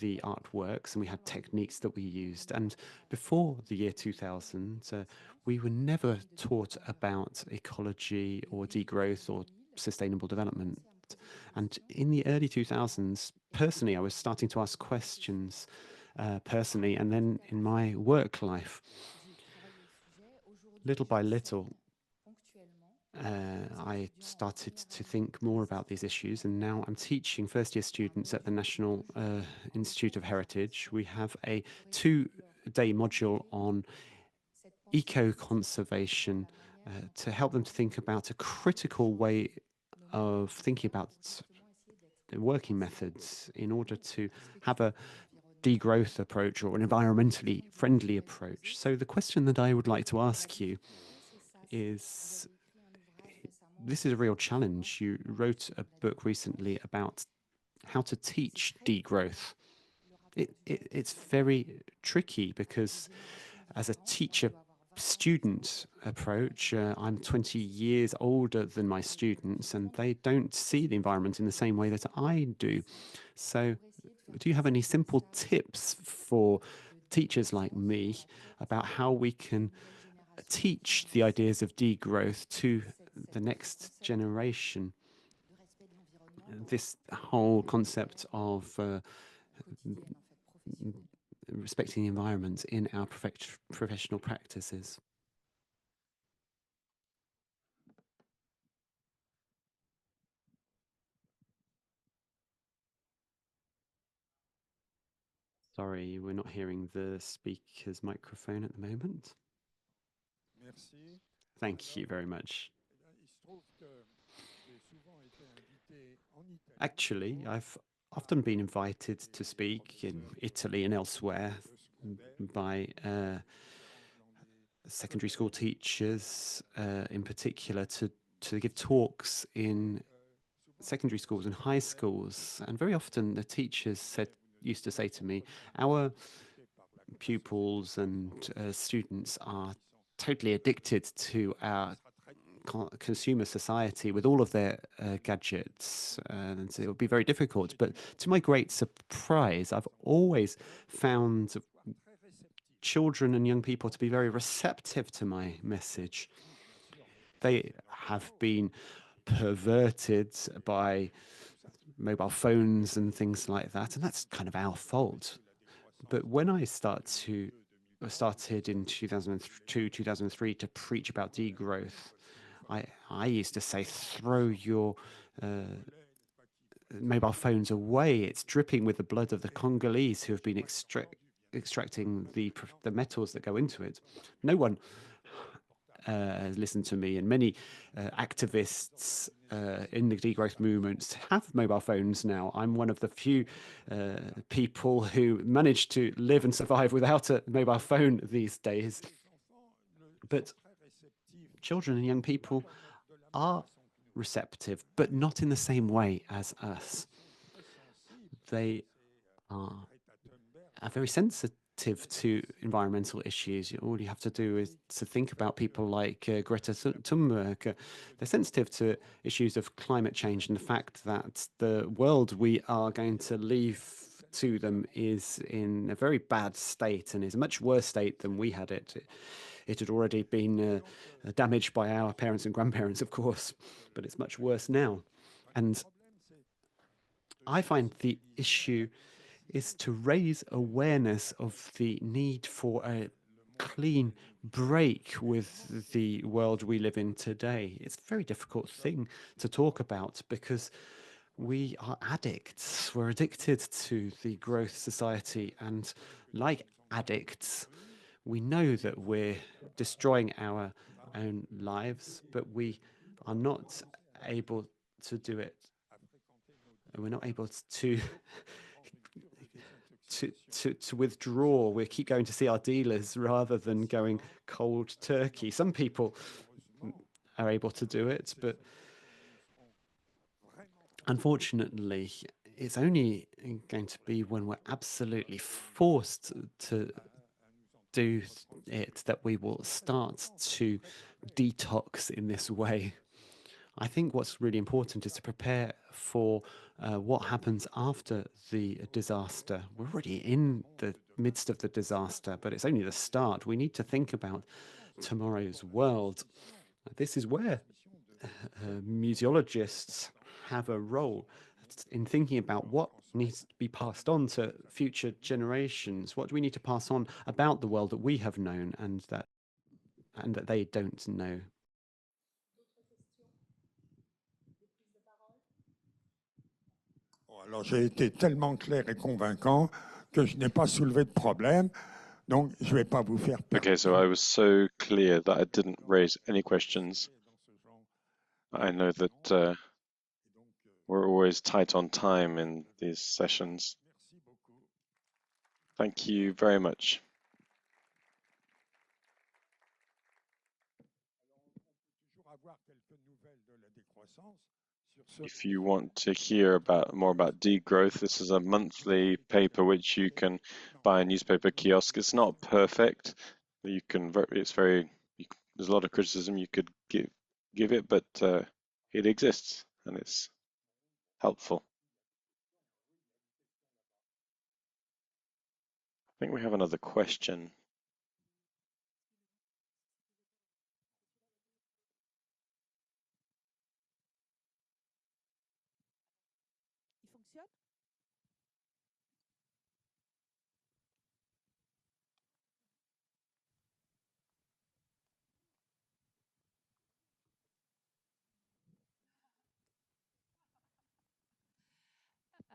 the artworks, and we had techniques that we used. And before the year 2000, we were never taught about ecology or degrowth or sustainable development. And in the early 2000s, personally, I was starting to ask questions personally, and then in my work life, little by little, I started to think more about these issues, and now I'm teaching first-year students at the National Institute of Heritage. We have a 2-day module on eco-conservation to help them to think about a critical way of thinking about the working methods in order to have a degrowth approach or an environmentally friendly approach. So the question that I would like to ask you is, this is a real challenge. You wrote a book recently about how to teach degrowth. It's very tricky because as a teacher-student approach, I'm 20 years older than my students, and they don't see the environment in the same way that I do. So do you have any simple tips for teachers like me about how we can teach the ideas of degrowth to the next generation? This whole concept of respecting the environment in our professional practices. Sorry, we're not hearing the speaker's microphone at the moment. Thank you very much. Actually, I've often been invited to speak in Italy and elsewhere by secondary school teachers in particular to give talks in secondary schools and high schools. And very often the teachers used to say to me, our pupils and students are totally addicted to our consumer society with all of their gadgets, and so it would be very difficult. But to my great surprise, I've always found children and young people to be very receptive to my message. They have been perverted by mobile phones and things like that, and that's kind of our fault. But when I started in 2002, 2003 to preach about degrowth, I used to say, throw your mobile phones away. It's dripping with the blood of the Congolese who have been extracting the metals that go into it. No one has listened to me, and many activists in the degrowth movements have mobile phones now. I'm one of the few people who managed to live and survive without a mobile phone these days. But children and young people are receptive, but not in the same way as us. They are very sensitive to environmental issues. All you have to do is to think about people like Greta Thunberg. They're sensitive to issues of climate change and the fact that the world we are going to leave to them is in a very bad state and is a much worse state than we had it. It had already been damaged by our parents and grandparents, of course, but it's much worse now. And I find the issue is to raise awareness of the need for a clean break with the world we live in today. It's a very difficult thing to talk about because we are addicts. We're addicted to the growth society, and like addicts, we know that we're destroying our own lives, but we are not able to do it. We're not able to withdraw. We keep going to see our dealers rather than going cold turkey. Some people are able to do it, but unfortunately, it's only going to be when we're absolutely forced to do it that we will start to detox in this way. I think what's really important is to prepare for what happens after the disaster. We're already in the midst of the disaster, but it's only the start. We need to think about tomorrow's world. This is where museologists have a role in thinking about what needs to be passed on to future generations. What do we need to pass on about the world that we have known and that they don't know? Alors j'ai été tellement clair et convaincant que je n'ai pas soulevé de problème, donc je ne vais pas vous faire perdre. Okay, so I was so clear that I didn't raise any questions. I know that we're always tight on time in these sessions. Thank you very much. If you want to hear more about degrowth, this is a monthly paper which you can buy in newspaper kiosk. It's not perfect. There's a lot of criticism you could give it, but it exists and it's helpful. I think we have another question.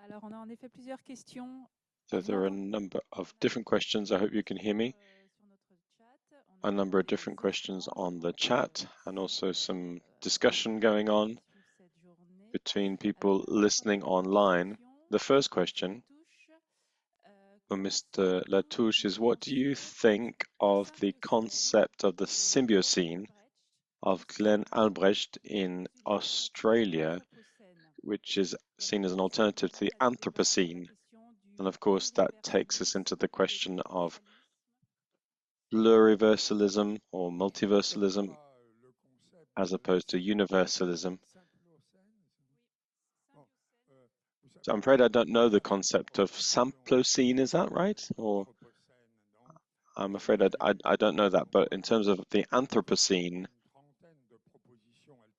Alors, on a en effet plusieurs questions. So there are a number of different questions. I hope you can hear me. A number of different questions on the chat and also some discussion going on between people listening online. The first question for Mr. Latouche is, what do you think of the concept of the symbiocene of Glenn Albrecht in Australia, which is seen as an alternative to the Anthropocene? And of course, that takes us into the question of pluriversalism or multiversalism as opposed to universalism. So I'm afraid I don't know the concept of Samplocene, is that right? Or I'm afraid I don't know that, but in terms of the Anthropocene,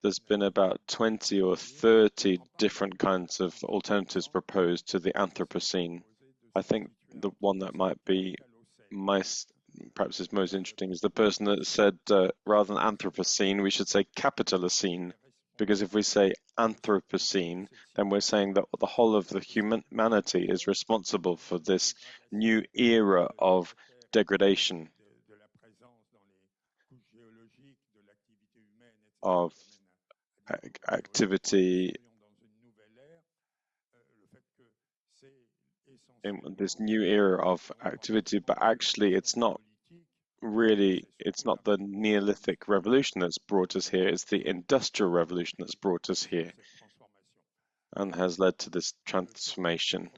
there's been about 20 or 30 different kinds of alternatives proposed to the Anthropocene. I think the one that might be perhaps is most interesting is the person that said rather than Anthropocene, we should say Capitalocene, because if we say Anthropocene, then we're saying that the whole of the humanity is responsible for this new era of degradation, of activity in this new era of activity, but actually it's not the Neolithic revolution that's brought us here, it's the Industrial Revolution that's brought us here and has led to this transformation.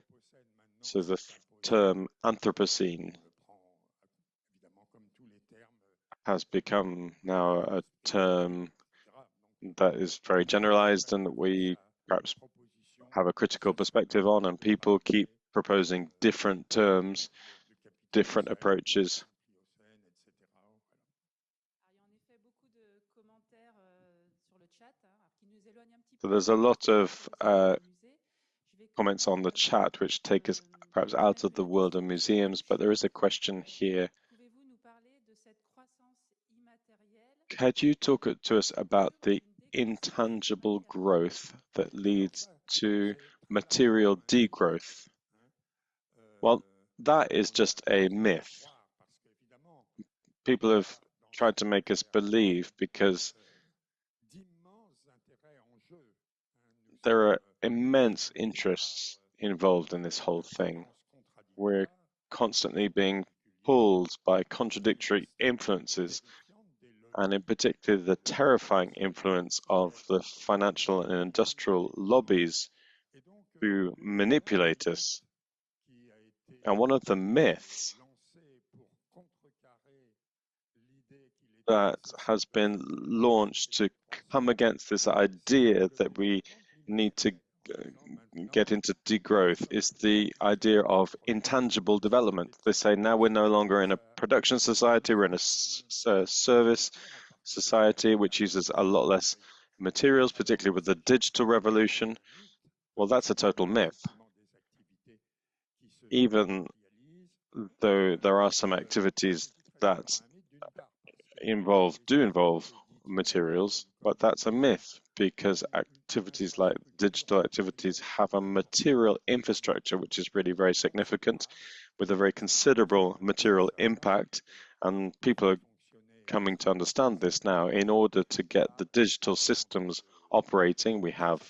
So the term Anthropocene has become now a term that is very generalized and that we perhaps have a critical perspective on, and people keep proposing different terms, different approaches. So there's a lot of comments on the chat which take us perhaps out of the world of museums, but there is a question here. Could you talk to us about the intangible growth that leads to material degrowth? Well, that is just a myth. People have tried to make us believe because there are immense interests involved in this whole thing. We're constantly being pulled by contradictory influences, and in particular the terrifying influence of the financial and industrial lobbies who manipulate us. And one of the myths that has been launched to come against this idea that we need to get into degrowth is the idea of intangible development. They say now we're no longer in a production society, we're in a service society which uses a lot less materials, particularly with the digital revolution. Well, that's a total myth. Even though there are some activities that do involve materials, but that's a myth because activities like digital activities have a material infrastructure which is really very significant with a very considerable material impact, and people are coming to understand this now. In order to get the digital systems operating, we have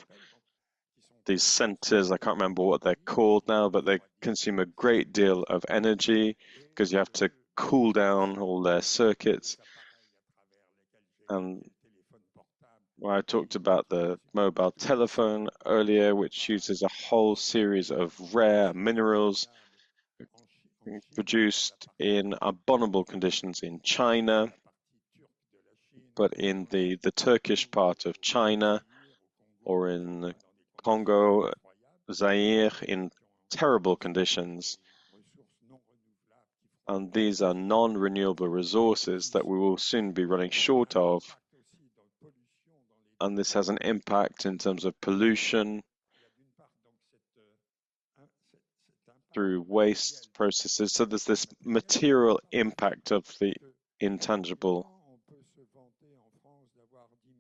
these centers, I can't remember what they're called now, but they consume a great deal of energy because you have to cool down all their circuits. And I talked about the mobile telephone earlier, which uses a whole series of rare minerals produced in abominable conditions in China, but in the Turkish part of China or in Congo, Zaire, in terrible conditions. And these are non-renewable resources that we will soon be running short of. And this has an impact in terms of pollution through waste processes. So there's this material impact of the intangible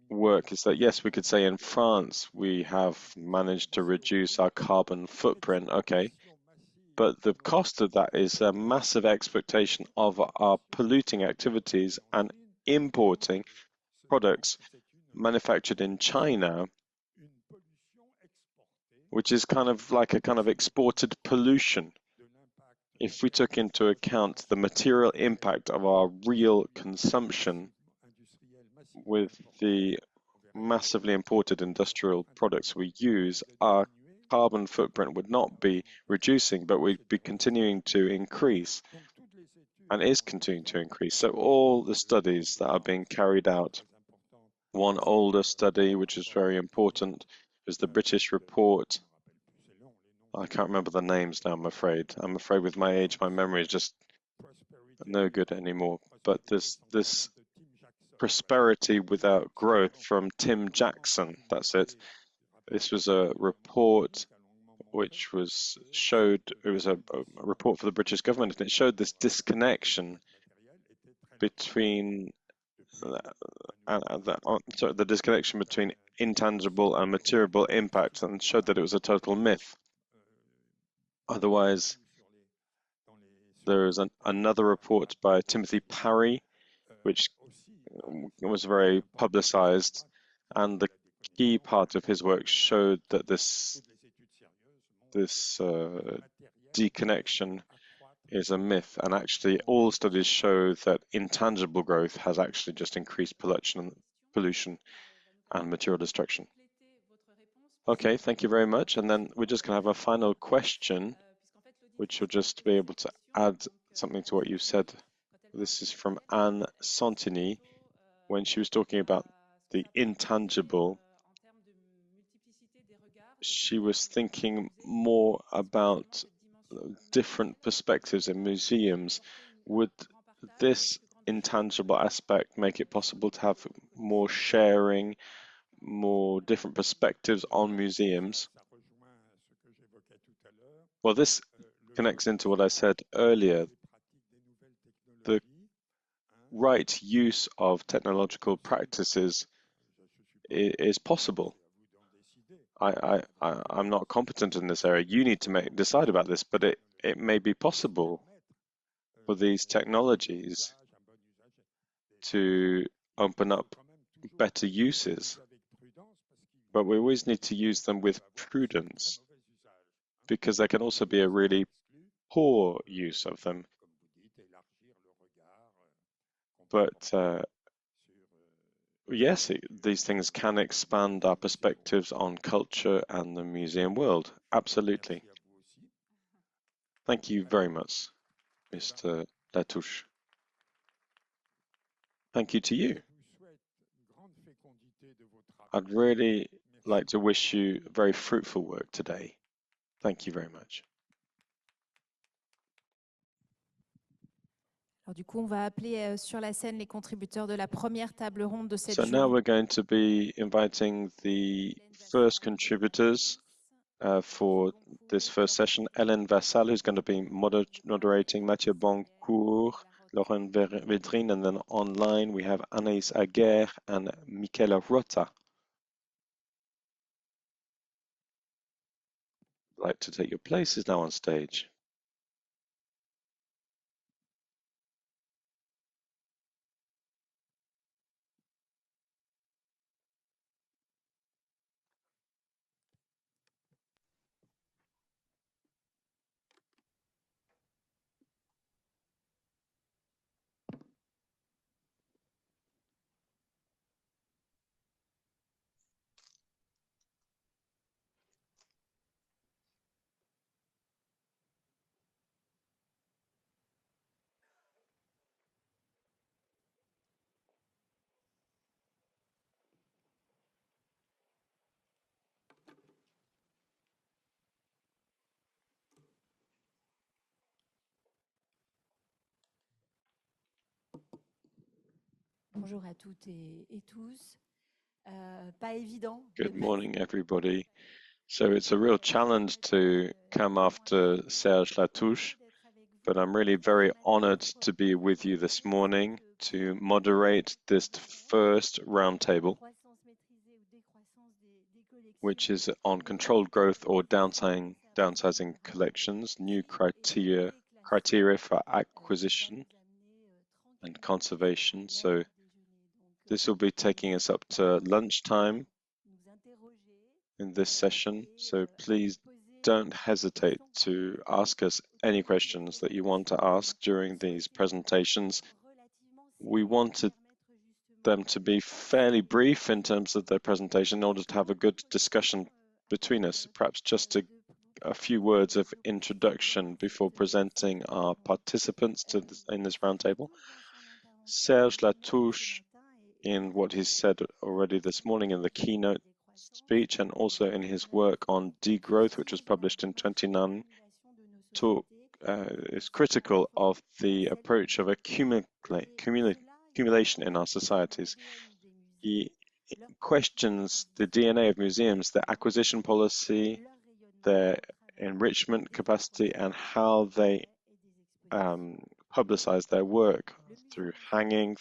work. Is that, yes, we could say in France we have managed to reduce our carbon footprint, okay, but the cost of that is a massive exploitation of our polluting activities and importing products manufactured in China, which is kind of like a kind of exported pollution. If we took into account the material impact of our real consumption with the massively imported industrial products we use, our carbon footprint would not be reducing, but we'd be continuing to increase, and is continuing to increase. So all the studies that are being carried out, one older study which is very important is the British report. I can't remember the names now, I'm afraid. I'm afraid with my age, my memory is just no good anymore. But this prosperity without growth from Tim Jackson, that's it. This was a report which was showed, it was a report for the British government, and it showed this disconnection between the disconnection between intangible and material impact, and showed that it was a total myth. Otherwise, there is another report by Timothy Parry, which was very publicized, and the key part of his work showed that this deconnection is a myth, and actually all studies show that intangible growth has actually just increased pollution and material destruction. Okay, thank you very much. And then we're just going to have a final question, which will just be able to add something to what you said. This is from Anne Santini, when she was talking about the intangible. She was thinking more about different perspectives in museums. Would this intangible aspect make it possible to have more sharing, more different perspectives on museums? Well, this connects into what I said earlier. The right use of technological practices is possible. I'm not competent in this area. You need to decide about this, but it may be possible for these technologies to open up better uses. But we always need to use them with prudence, because there can also be a really poor use of them. But yes, these things can expand our perspectives on culture and the museum world. Absolutely. Thank you very much, Mr. Latouche. Thank you to you. I'd really like to wish you very fruitful work today. Thank you very much. Alors, du coup, on va appeler sur la scène les contributeurs de la première table ronde de cette So now we're going to be inviting the first contributors for this first session. Hélène Vassal, who's going to be moderating, Mathieu Boncourt, Lauren Vedrine, and then online we have Anaïs Aguerre and Michela Rota. I'd like to take your places now on stage. Bonjour à toutes et tous. Pas évident. Good morning, everybody. So it's a real challenge to come after Serge Latouche, but I'm really very honored to be with you this morning to moderate this first roundtable, which is on controlled growth or downsizing collections, new criteria for acquisition and conservation. So this will be taking us up to lunchtime in this session. So please don't hesitate to ask us any questions that you want to ask during these presentations. We wanted them to be fairly brief in terms of their presentation in order to have a good discussion between us. Perhaps just a few words of introduction before presenting our participants in this roundtable. Serge Latouche, in what he said already this morning in the keynote speech and also in his work on degrowth, which was published in 2009, is critical of the approach of accumulation in our societies. He questions the DNA of museums, their acquisition policy, their enrichment capacity, and how they publicize their work through hanging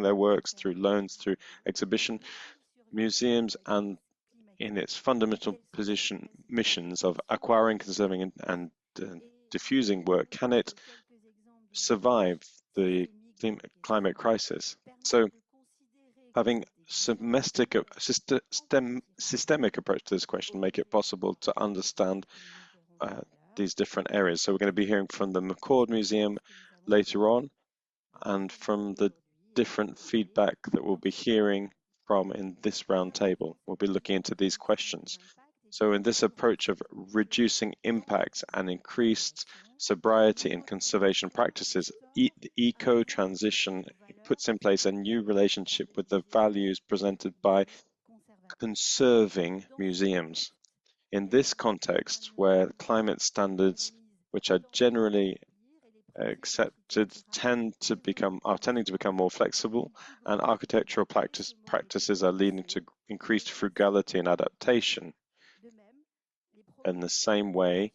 their works, through loans, through exhibition. Museums and in its fundamental missions of acquiring, conserving, and diffusing work, can it survive the climate crisis? So having systemic approach to this question make it possible to understand these different areas. So we're going to be hearing from the McCord Museum later on and from the different feedback that we'll be hearing from in this roundtable. We'll be looking into these questions. So in this approach of reducing impacts and increased sobriety in conservation practices, the eco-transition puts in place a new relationship with the values presented by conserving museums. In this context, where climate standards, which are generally accepted, tending to become more flexible, and architectural practices are leading to increased frugality and adaptation. In the same way,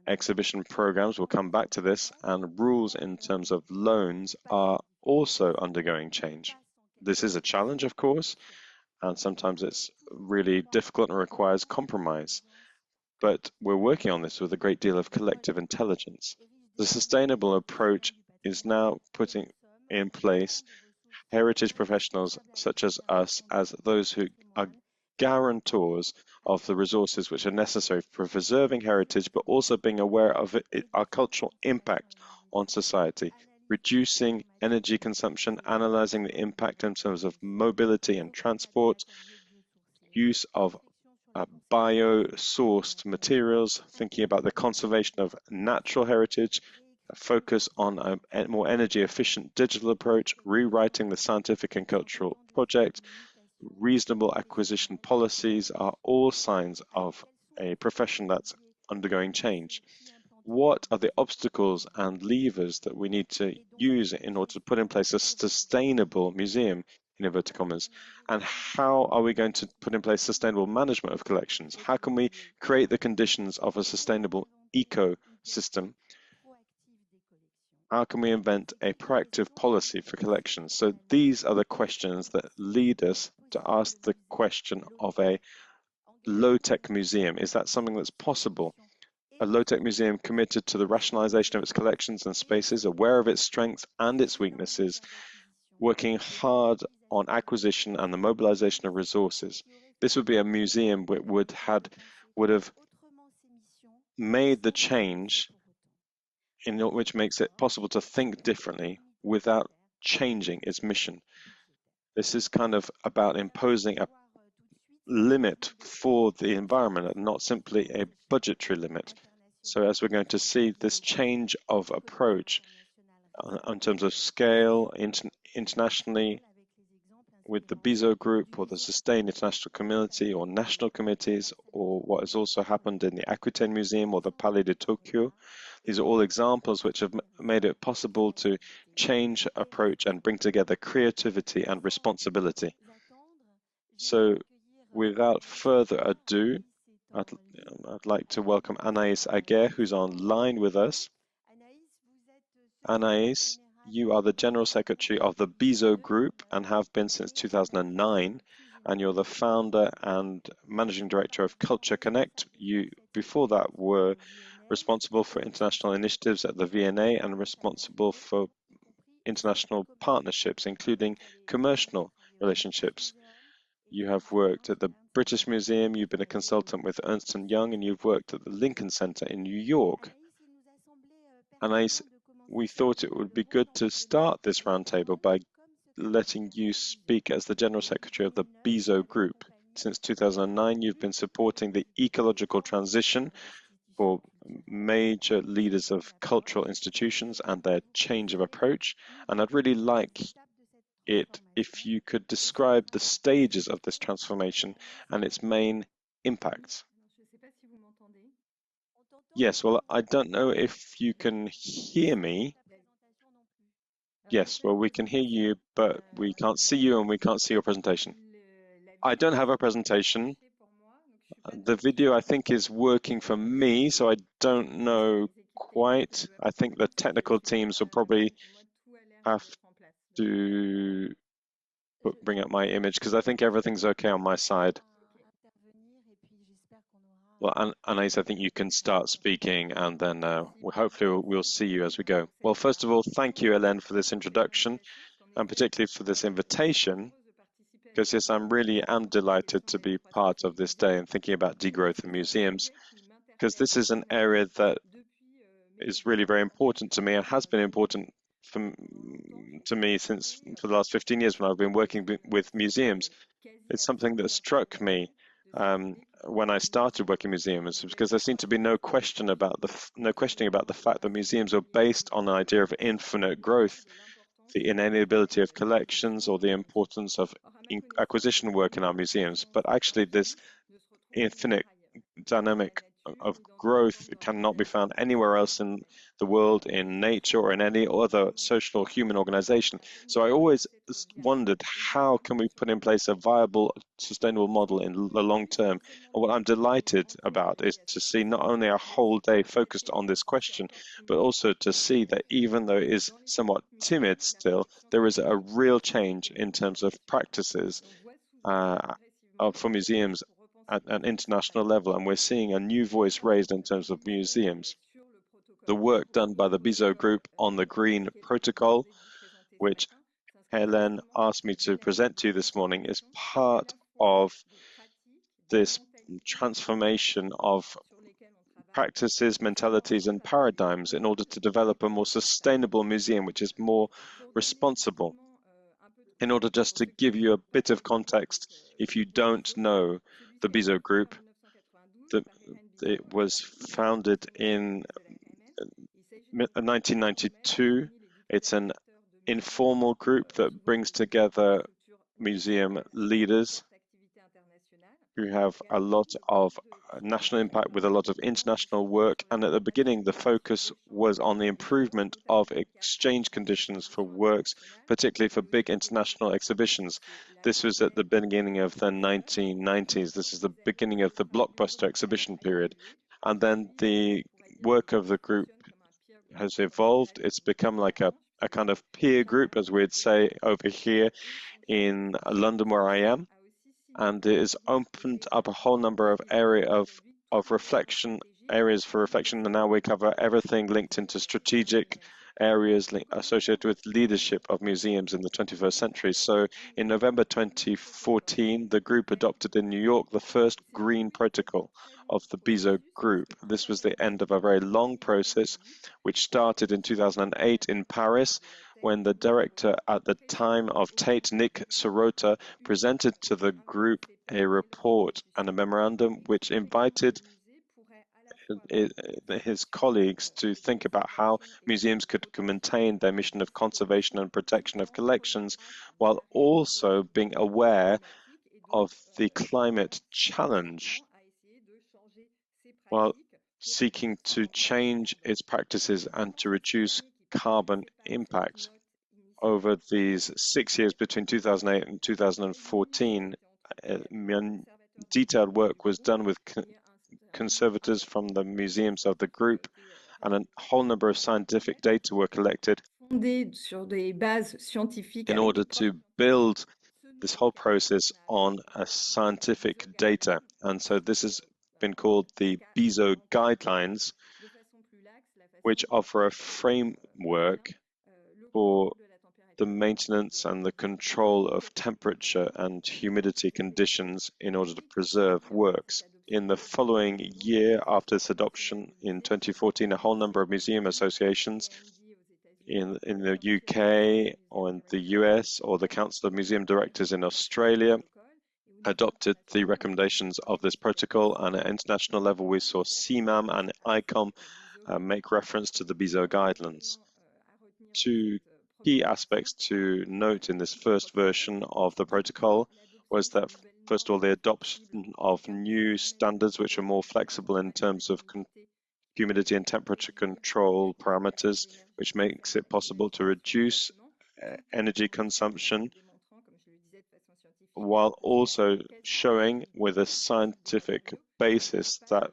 exhibition programs, will come back to this, and rules in terms of loans are also undergoing change. This is a challenge, of course, and sometimes it's really difficult and requires compromise. But we're working on this with a great deal of collective intelligence. The sustainable approach is now putting in place heritage professionals such as us as those who are guarantors of the resources which are necessary for preserving heritage, but also being aware of our cultural impact on society, reducing energy consumption, analyzing the impact in terms of mobility and transport, use of bio-sourced materials, thinking about the conservation of natural heritage, a focus on a more energy-efficient digital approach, rewriting the scientific and cultural project, reasonable acquisition policies are all signs of a profession that's undergoing change. What are the obstacles and levers that we need to use in order to put in place a sustainable museum, in inverted commas, and how are we going to put in place sustainable management of collections? How can we create the conditions of a sustainable ecosystem How can we invent a proactive policy for collections? So these are the questions that lead us to ask the question of a low-tech museum. Is that something that's possible? A low-tech museum committed to the rationalization of its collections and spaces, aware of its strengths and its weaknesses, working hard on acquisition and the mobilization of resources. This would be a museum that would have made the change which makes it possible to think differently without changing its mission. This is kind of about imposing a limit for the environment and not simply a budgetary limit. So as we're going to see, this change of approach in terms of scale internationally with the BISO group or the Sustained International Community or national committees, or what has also happened in the Aquitaine Museum or the Palais de Tokyo. These are all examples which have made it possible to change approach and bring together creativity and responsibility. So without further ado, I'd like to welcome Anaïs Aguerre, who's online with us. Anaïs, you are the General Secretary of the BISO Group and have been since 2009, and you're the founder and Managing Director of Culture Connect. You, before that, were responsible for international initiatives at the V&A and responsible for international partnerships, including commercial relationships. You have worked at the British Museum, you've been a consultant with Ernst & Young, and you've worked at the Lincoln Center in New York. Anaïs, we thought it would be good to start this roundtable by letting you speak as the General Secretary of the BISO Group. Since 2009, you've been supporting the ecological transition for major leaders of cultural institutions and their change of approach. And I'd really like it if you could describe the stages of this transformation and its main impacts. Yes, well, I don't know if you can hear me. Yes, well, we can hear you, but we can't see you and we can't see your presentation. I don't have a presentation. The video, I think, is working for me, so I don't know quite. I think the technical teams will probably have to bring up my image because I think everything's okay on my side. Well, Anaïs, I think you can start speaking and then hopefully we'll see you as we go. Well, first of all, thank you, Hélène, for this introduction and particularly for this invitation, because yes, I really am delighted to be part of this day and thinking about degrowth in museums, because this is an area that is really very important to me and has been important to me for the last 15 years when I've been working with museums. It's something that struck me when I started working in museums, because there seemed to be no questioning about the fact that museums are based on the idea of infinite growth, the inalienability of collections, or the importance of acquisition work in our museums. But actually, this infinite dynamic of growth cannot be found anywhere else in the world, in nature, or in any other social or human organization. So I always wondered, how can we put in place a viable, sustainable model in the long term? And what I'm delighted about is to see not only a whole day focused on this question, but also to see that even though it is somewhat timid still, there is a real change in terms of practices for museums at an international level, and we're seeing a new voice raised in terms of museums. The work done by the BISO Group on the Green Protocol, which Hélène asked me to present to you this morning, is part of this transformation of practices, mentalities, and paradigms in order to develop a more sustainable museum, which is more responsible. In order just to give you a bit of context, if you don't know the BISO Group, it was founded in 1992. It's an informal group that brings together museum leaders who have a lot of national impact with a lot of international work. And at the beginning, the focus was on the improvement of exchange conditions for works, particularly for big international exhibitions. This was at the beginning of the 1990s. This is the beginning of the blockbuster exhibition period. And then the work of the group has evolved. It's become like a kind of peer group, as we'd say over here in London, where I am. And it has opened up a whole number of areas for reflection, and now we cover everything linked into strategic areas associated with leadership of museums in the 21st century. So in November 2014, the group adopted in New York the first green protocol of the BIZO group. This was the end of a very long process, which started in 2008 in Paris, when the director at the time of Tate, Nick Sirota, presented to the group a report and a memorandum which invited his colleagues to think about how museums could maintain their mission of conservation and protection of collections while also being aware of the climate challenge, while seeking to change its practices and to reduce carbon impact. Over these 6 years between 2008 and 2014, detailed work was done with conservators from the museums of the group, and a whole number of scientific data were collected in order to build this whole process on a scientific data. And so this has been called the BIZO guidelines, which offer a framework for the maintenance and the control of temperature and humidity conditions in order to preserve works. In the following year after its adoption in 2014, a whole number of museum associations in the UK or in the US or the Council of Museum Directors in Australia adopted the recommendations of this protocol, and at international level we saw CMAM and ICOM make reference to the BIZO guidelines. Two key aspects to note in this first version of the protocol was that, first of all, the adoption of new standards which are more flexible in terms of humidity and temperature control parameters, which makes it possible to reduce energy consumption while also showing with a scientific basis that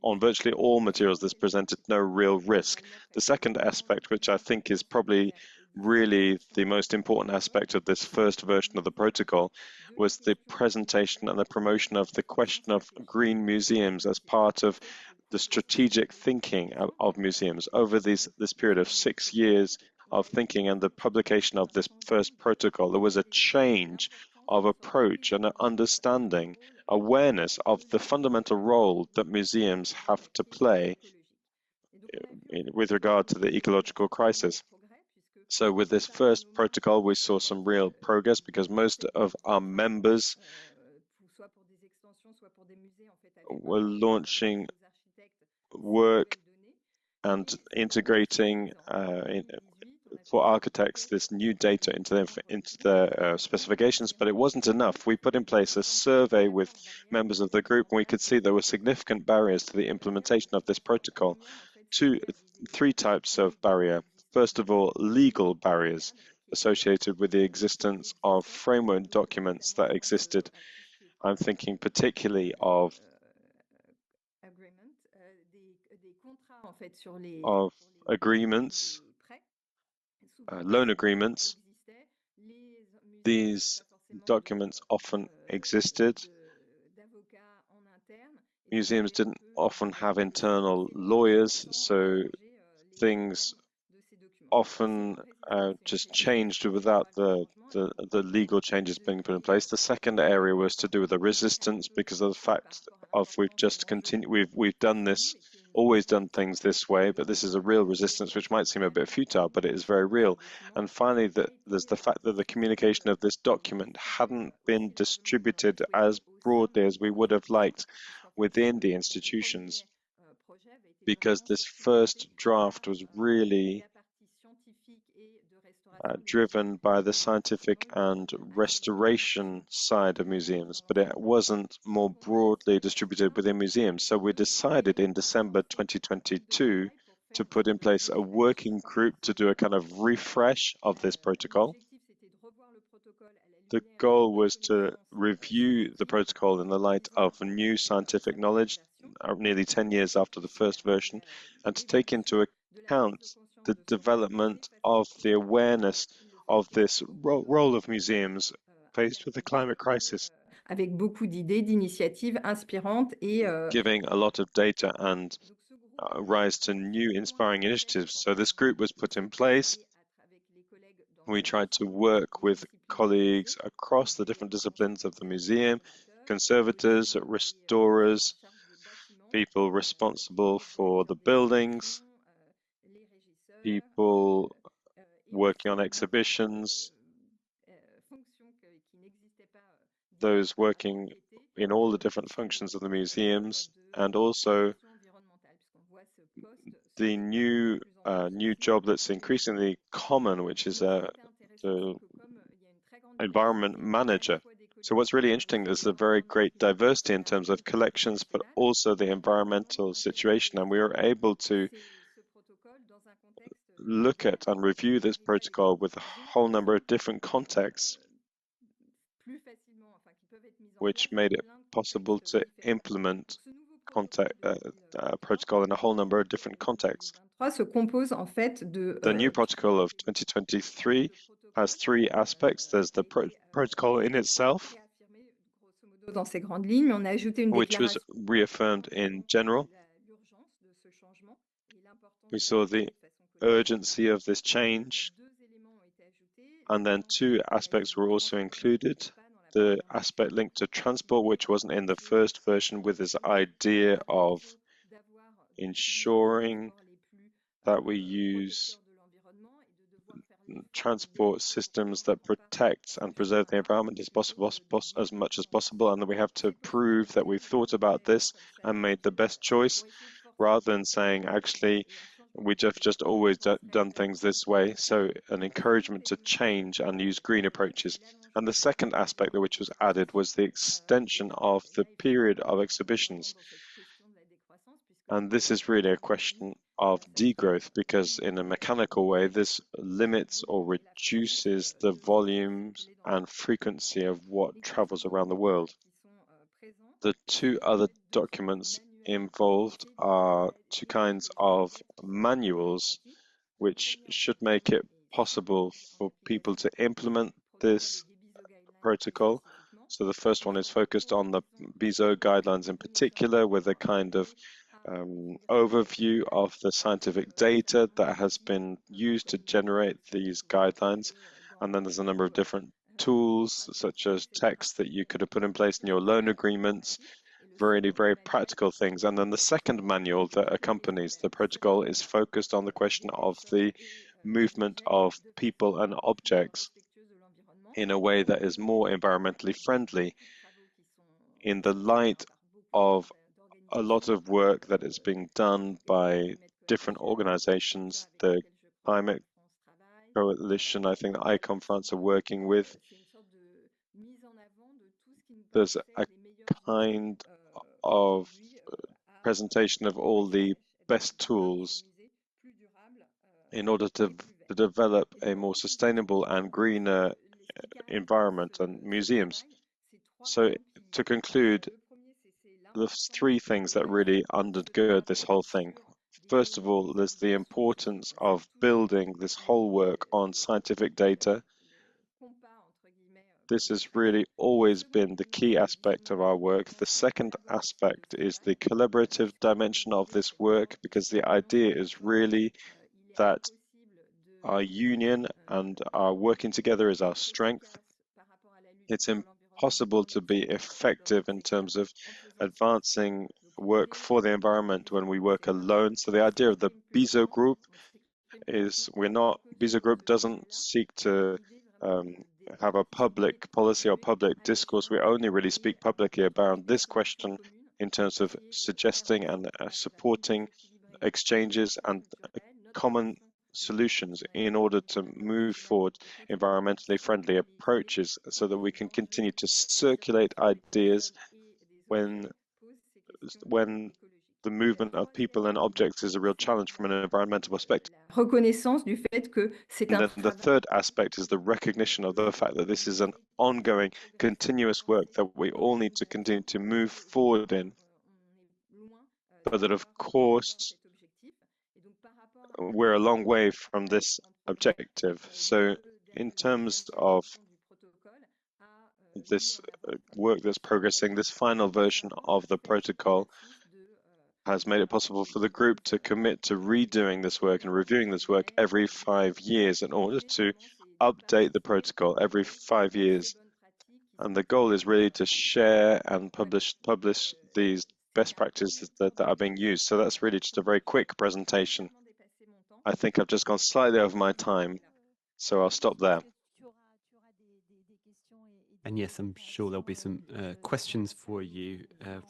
on virtually all materials this presented no real risk. The second aspect, which I think is probably really the most important aspect of this first version of the protocol, was the presentation and the promotion of the question of green museums as part of the strategic thinking of museums. Over this period of 6 years of thinking and the publication of this first protocol, there was a change of approach and an understanding, awareness of the fundamental role that museums have to play with regard to the ecological crisis. So with this first protocol, we saw some real progress because most of our members were launching work and integrating for architects this new data into their specifications, but it wasn't enough. We put in place a survey with members of the group, and we could see there were significant barriers to the implementation of this protocol. Three types of barrier. First of all, legal barriers associated with the existence of framework documents that existed. I'm thinking particularly of agreements, loan agreements. These documents often existed. Museums didn't often have internal lawyers, so things often just changed without the legal changes being put in place. The second area was to do with the resistance, because of the fact of we've done this, always done things this way, but this is a real resistance which might seem a bit futile, but it is very real. And finally, there's the fact that the communication of this document hadn't been distributed as broadly as we would have liked within the institutions, because this first draft was really driven by the scientific and restoration side of museums, but it wasn't more broadly distributed within museums. So we decided in December 2022 to put in place a working group to do a kind of refresh of this protocol. The goal was to review the protocol in the light of new scientific knowledge, nearly 10 years after the first version, and to take into count the development of the awareness of this role of museums faced with the climate crisis, avec beaucoup d'idées, d'initiatives inspirantes et giving a lot of data and rise to new inspiring initiatives. So this group was put in place. We tried to work with colleagues across the different disciplines of the museum, conservators, restorers, people responsible for the buildings, people working on exhibitions, those working in all the different functions of the museums, and also the new job that's increasingly common, which is the environment manager. So what's really interesting is the very great diversity in terms of collections, but also the environmental situation. And we were able to look at and review this protocol with a whole number of different contexts, which made it possible to implement protocol in a whole number of different contexts. The new protocol of 2023 has three aspects. There's the protocol in itself, which was reaffirmed in general. We saw the urgency of this change, and then two aspects were also included. The aspect linked to transport, which wasn't in the first version, with this idea of ensuring that we use transport systems that protect and preserve the environment as much as possible, and that we have to prove that we've thought about this and made the best choice, rather than saying, actually, we just always done things this way. So an encouragement to change and use green approaches. And the second aspect which was added was the extension of the period of exhibitions. And this is really a question of degrowth, because in a mechanical way, this limits or reduces the volumes and frequency of what travels around the world. The two other documents involved are two kinds of manuals, which should make it possible for people to implement this protocol. So the first one is focused on the BISO guidelines in particular, with a kind of overview of the scientific data that has been used to generate these guidelines. And then there's a number of different tools, such as text that you could have put in place in your loan agreements, very practical things. And then the second manual that accompanies the protocol is focused on the question of the movement of people and objects in a way that is more environmentally friendly, in the light of a lot of work that is being done by different organizations. The Climate Coalition, I think ICOM France are working with. There's a kind of presentation of all the best tools in order to develop a more sustainable and greener environment and museums. So to conclude, there's three things that really undergird this whole thing. First of all, there's the importance of building this whole work on scientific data. This has really always been the key aspect of our work. The second aspect is the collaborative dimension of this work, because the idea is really that our union and our working together is our strength. It's impossible to be effective in terms of advancing work for the environment when we work alone. So the idea of the BISO group is BISO group doesn't seek to have a public policy or public discourse. We only really speak publicly about this question in terms of suggesting and supporting exchanges and common solutions in order to move forward environmentally friendly approaches, so that we can continue to circulate ideas when the movement of people and objects is a real challenge from an environmental perspective. And then the third aspect is the recognition of the fact that this is an ongoing, continuous work that we all need to continue to move forward in, but that of course we're a long way from this objective. So in terms of this work that's progressing, this final version of the protocol has made it possible for the group to commit to redoing this work and reviewing this work every 5 years in order to update the protocol every 5 years. And the goal is really to share and publish these best practices that are being used. So that's really just a very quick presentation. I think I've just gone slightly over my time, so I'll stop there. And yes, I'm sure there'll be some questions for you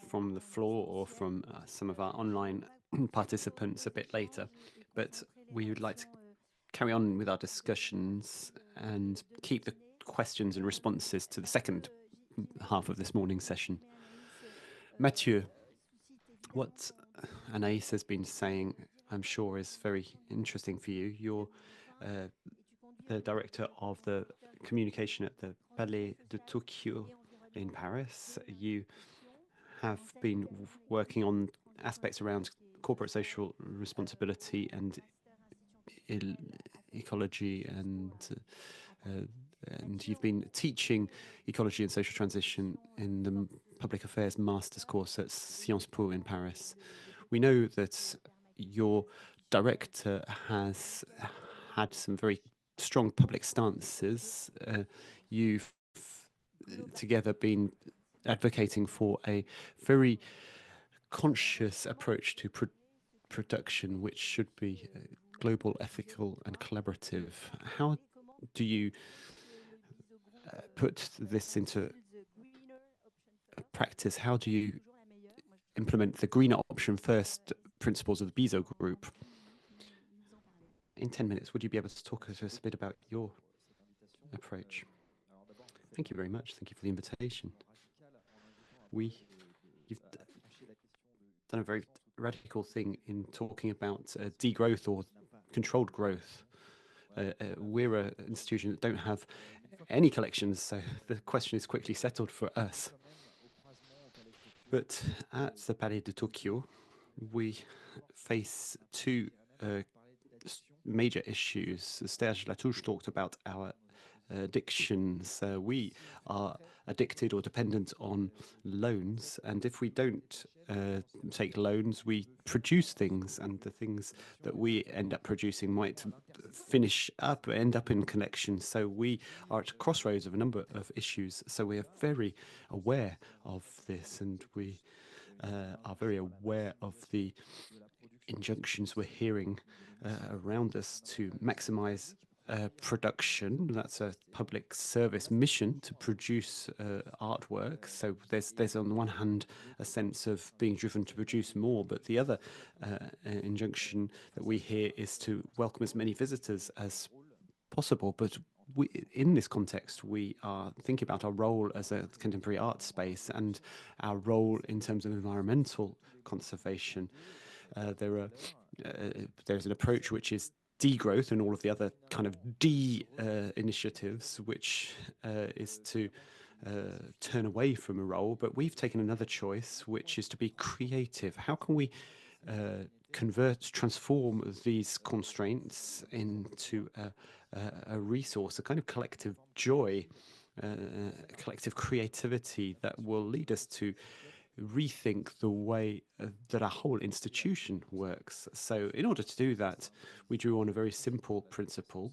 from the floor or from some of our online participants a bit later. But we would like to carry on with our discussions and keep the questions and responses to the second half of this morning's session. Mathieu, what Anaïs has been saying, I'm sure is very interesting for you. You're the director of the communication at the Palais de Tokyo in Paris. You have been working on aspects around corporate social responsibility and ecology, and you've been teaching ecology and social transition in the public affairs master's course at Sciences Po in Paris. We know that your director has had some very strong public stances. You've together been advocating for a very conscious approach to production, which should be global, ethical, and collaborative. How do you put this into practice? How do you implement the greener option first principles of the BISO group? In 10 minutes, would you be able to talk to us a bit about your approach? Thank you very much. Thank you for the invitation. You've done a very radical thing in talking about degrowth or controlled growth. We're an institution that don't have any collections, so the question is quickly settled for us. But at the Palais de Tokyo, we face two major issues. Serge Latouche talked about our addictions. We are addicted or dependent on loans, and if we don't take loans, we produce things, and the things that we end up producing might end up in connections. So we are at a crossroads of a number of issues. So we are very aware of this, and we are very aware of the injunctions we're hearing around us to maximize production. That's a public service mission to produce artwork. So there's on the one hand a sense of being driven to produce more, but the other injunction that we hear is to welcome as many visitors as possible. But in this context, we are thinking about our role as a contemporary art space and our role in terms of environmental conservation. There's an approach which is degrowth and all of the other kind of initiatives, which is to turn away from a role. But we've taken another choice, which is to be creative. How can we transform these constraints into a resource, a kind of collective joy, collective creativity that will lead us to rethink the way that our whole institution works. So in order to do that, we drew on a very simple principle,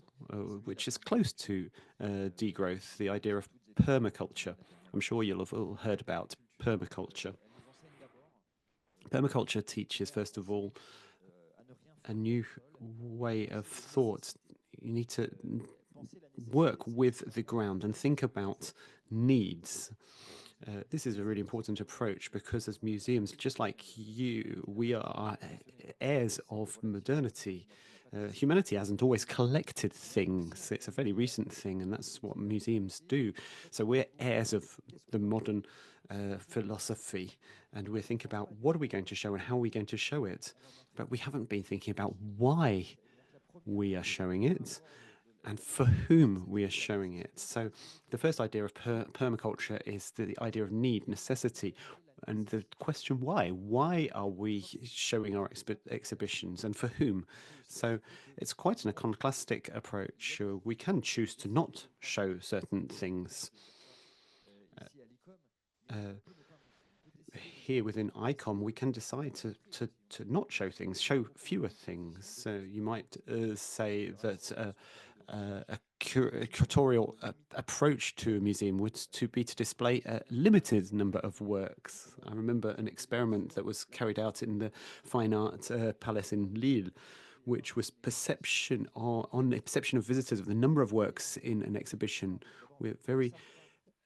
which is close to degrowth, the idea of permaculture. I'm sure you'll have all heard about permaculture. Permaculture teaches, first of all, a new way of thought. You need to work with the ground and think about needs. This is a really important approach because as museums, just like you, we are heirs of modernity. Humanity hasn't always collected things. It's a very recent thing, and that's what museums do. So we're heirs of the modern philosophy, and we're thinking about what are we going to show and how are we going to show it. But we haven't been thinking about why we are showing it and for whom we are showing it. So the first idea of permaculture is the idea of need, necessity. And the question why are we showing our exhibitions and for whom? So it's quite an iconoclastic approach. We can choose to not show certain things. Here within ICOM, we can decide to not show things, show fewer things. So you might say that a curatorial approach to a museum would be to display a limited number of works. I remember an experiment that was carried out in the Fine Art Palace in Lille, which was on the perception of visitors of the number of works in an exhibition. We're very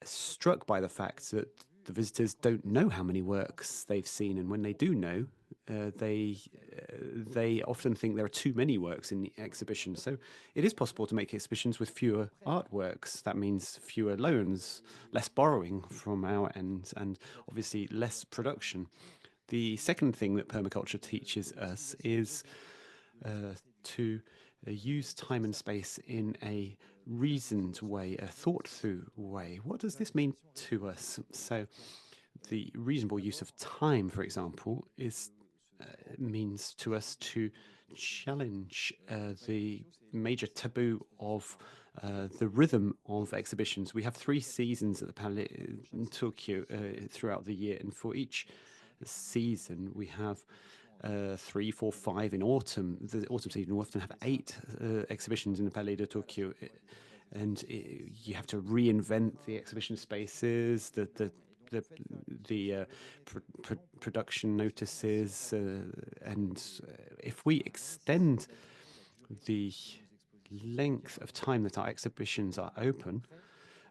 struck by the fact that the visitors don't know how many works they've seen, and when they do know, they often think there are too many works in the exhibition. So it is possible to make exhibitions with fewer artworks. That means fewer loans, less borrowing from our end, and obviously less production. The second thing that permaculture teaches us is to use time and space in a reasoned way, a thought-through way. What does this mean to us? So the reasonable use of time, for example, means to us to challenge the major taboo of the rhythm of exhibitions. We have 3 seasons at the Palais in Tokyo throughout the year, and for each season we have 3, 4, 5 in autumn. The autumn season we often have 8 exhibitions in the Palais de Tokyo, and you have to reinvent the exhibition spaces, the production notices, and if we extend the length of time that our exhibitions are open,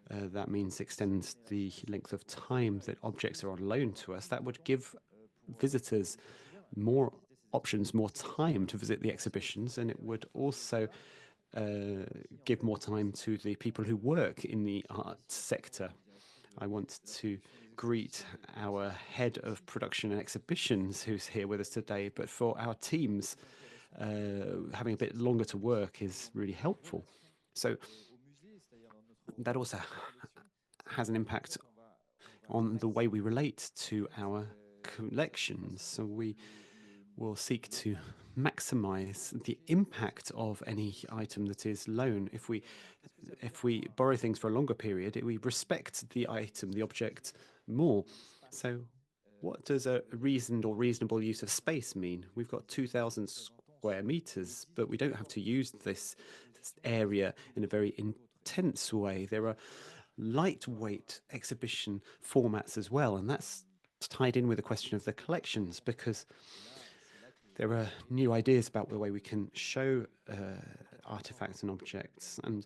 that means extends the length of time that objects are on loan to us. That would give visitors more options, more time to visit the exhibitions, and it would also give more time to the people who work in the art sector. I want to greet our head of production and exhibitions who's here with us today, but for our teams, having a bit longer to work is really helpful. So that also has an impact on the way we relate to our collections. So we will seek to maximize the impact of any item that is loan. If we borrow things for a longer period, we respect the item, the object, more. So what does a reasoned or reasonable use of space mean? We've got 2,000 square meters, but we don't have to use this area in a very intense way. There are lightweight exhibition formats as well, and that's tied in with the question of the collections, because there are new ideas about the way we can show artifacts and objects. And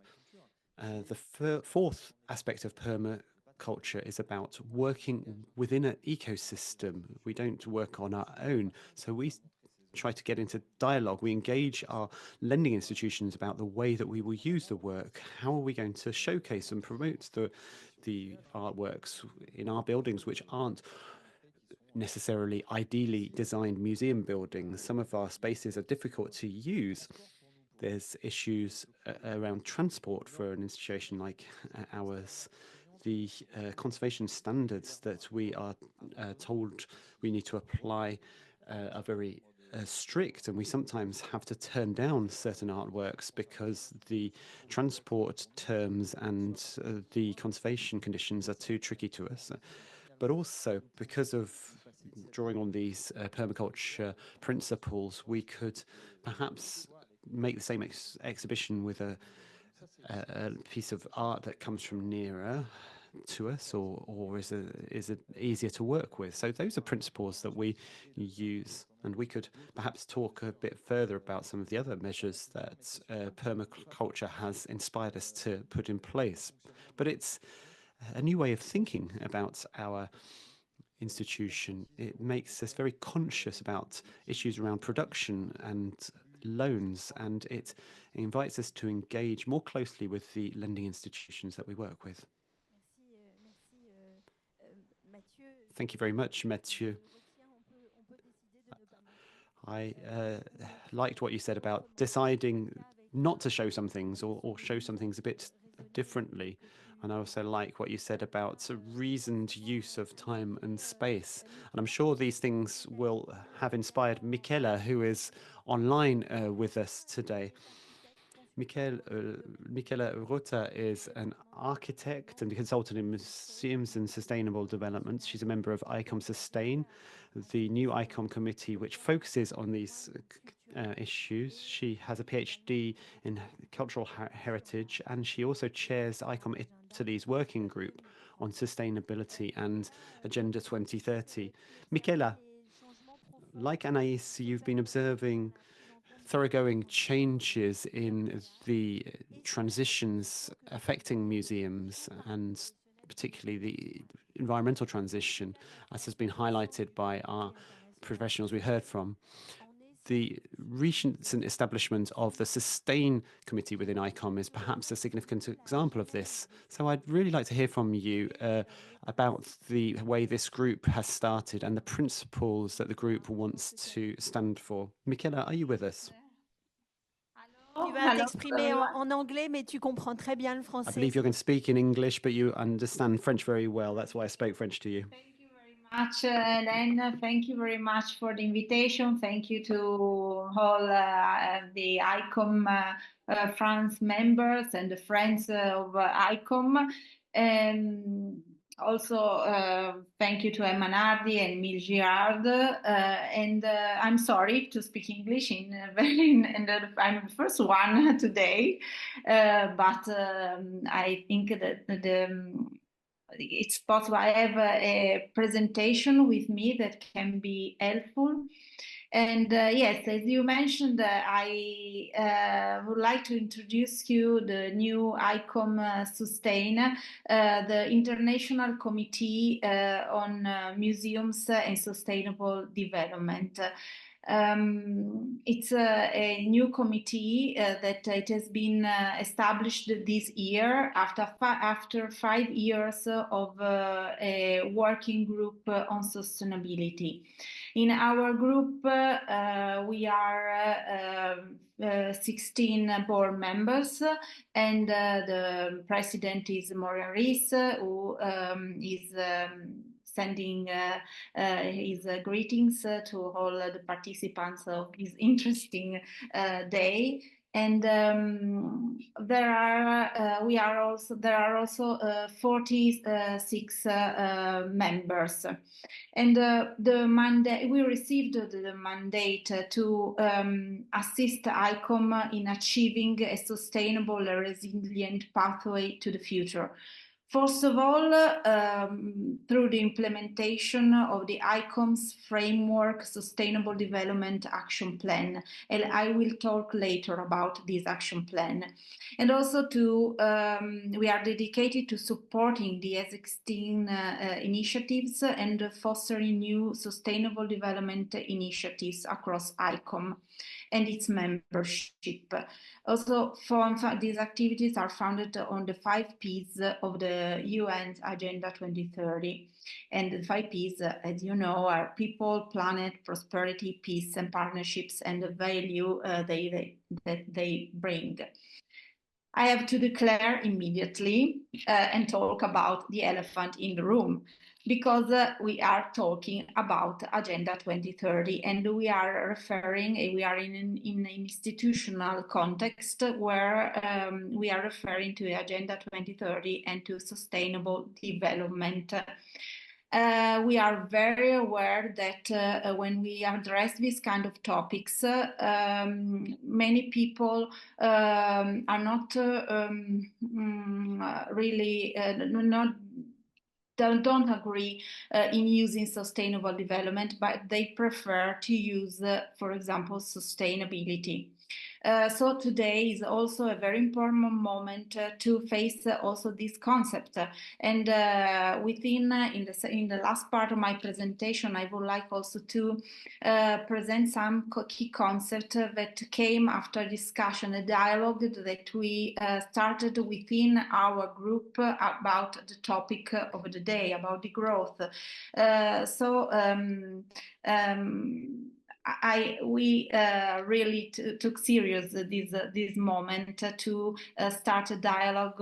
the fourth aspect of permaculture is about working within an ecosystem. We don't work on our own, so we try to get into dialogue. We engage our lending institutions about the way that we will use the work. How are we going to showcase and promote the artworks in our buildings, which aren't necessarily ideally designed museum buildings? Some of our spaces are difficult to use. There's issues around transport for an institution like ours. The conservation standards that we are told we need to apply are very strict, and we sometimes have to turn down certain artworks because the transport terms and the conservation conditions are too tricky to us. But also because of drawing on these permaculture principles, we could perhaps make the same exhibition with a piece of art that comes from nearer to us, or is it easier to work with. So those are principles that we use, and we could perhaps talk a bit further about some of the other measures that permaculture has inspired us to put in place. But it's a new way of thinking about our institution. It makes us very conscious about issues around production and loans, and it invites us to engage more closely with the lending institutions that we work with. Thank you very much, Mathieu. I liked what you said about deciding not to show some things or show some things a bit differently. And I also like what you said about a reasoned use of time and space. And I'm sure these things will have inspired Michela, who is online with us today. Michela Rota is an architect and consultant in museums and sustainable development. She's a member of ICOM Sustain, the new ICOM committee which focuses on these issues. She has a PhD in cultural heritage, and she also chairs ICOM Italy's working group on sustainability and Agenda 2030. Michela, like Anaïs, you've been observing thoroughgoing changes in the transitions affecting museums, and particularly the environmental transition, as has been highlighted by our professionals we heard from. The recent establishment of the Sustain Committee within ICOM is perhaps a significant example of this. So I'd really like to hear from you about the way this group has started and the principles that the group wants to stand for. Michela, are you with us? Tu vas t'exprimer en anglais, mais tu comprends très bien le français. I believe you're going to speak in English, but you understand French very well. That's why I spoke French to you. Much, Hélène. Thank you very much for the invitation. Thank you to all the ICOM France members and the friends of ICOM. Also, thank you to Emma Nardi and Emilie Girard. And I'm sorry to speak English I'm the first one today, but I think that it's possible. I have a presentation with me that can be helpful. And yes, as you mentioned, I would like to introduce you the new ICOM Sustain, the International Committee on Museums and Sustainable Development. It's a new committee that it has been established this year after 5 years of a working group on sustainability. In our group, we are 16 board members, and the president is Reims, who is sending his greetings to all the participants of this interesting day. And there are also 46 members. And the mandate, we received the mandate to assist ICOM in achieving a sustainable, resilient pathway to the future. First of all, through the implementation of the ICOM's framework Sustainable Development Action Plan, and I will talk later about this action plan. And also we are dedicated to supporting the existing initiatives and fostering new sustainable development initiatives across ICOM and its membership. Also, these activities are founded on the 5 Ps of the UN's Agenda 2030. And the 5 Ps, as you know, are people, planet, prosperity, peace, and partnerships, and the value that they bring. I have to declare immediately and talk about the elephant in the room, because we are talking about Agenda 2030, and we are in an institutional context where we are referring to Agenda 2030 and to sustainable development. We are very aware that when we address these kind of topics, many people are not really don't agree in using sustainable development, but they prefer to use, for example, sustainability. So today is also a very important moment to face also this concept. And in the last part of my presentation, I would like also to present some key concepts that came after discussion, a dialogue that we started within our group about the topic of the day, about degrowth. we really took serious this moment to start a dialogue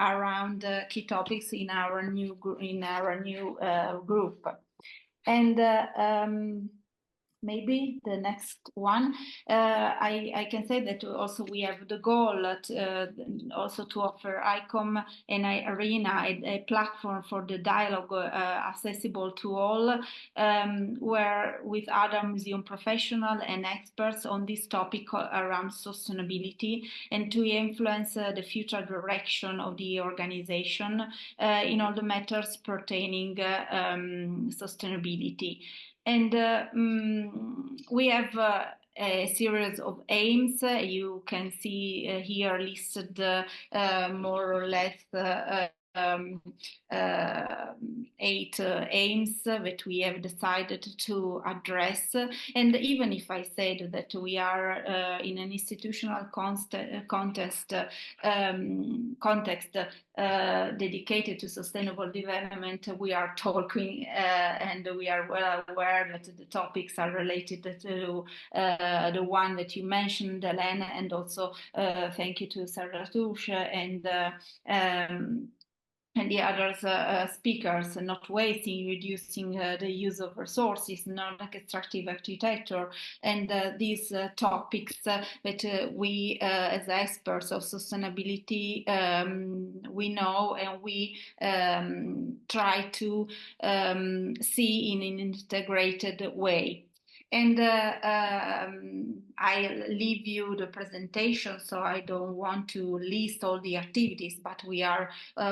around key topics in our new group. And maybe the next one, I can say that also we have the goal also to offer ICOM and arena a platform for the dialogue accessible to all, where with other museum professionals and experts on this topic around sustainability, and to influence the future direction of the organization in all the matters pertaining sustainability. And we have a series of aims. You can see here listed more or less 8 aims that we have decided to address. And even if I said that we are in an institutional context dedicated to sustainable development, we are talking and we are well aware that the topics are related to the one that you mentioned, Hélène, and also thank you to Serge Latouche and the other speakers, not wasting, reducing the use of resources, non-extractive architecture, and these topics that we, as experts of sustainability, we know and we try to see in an integrated way. And I leave you the presentation, so I don't want to list all the activities, but we are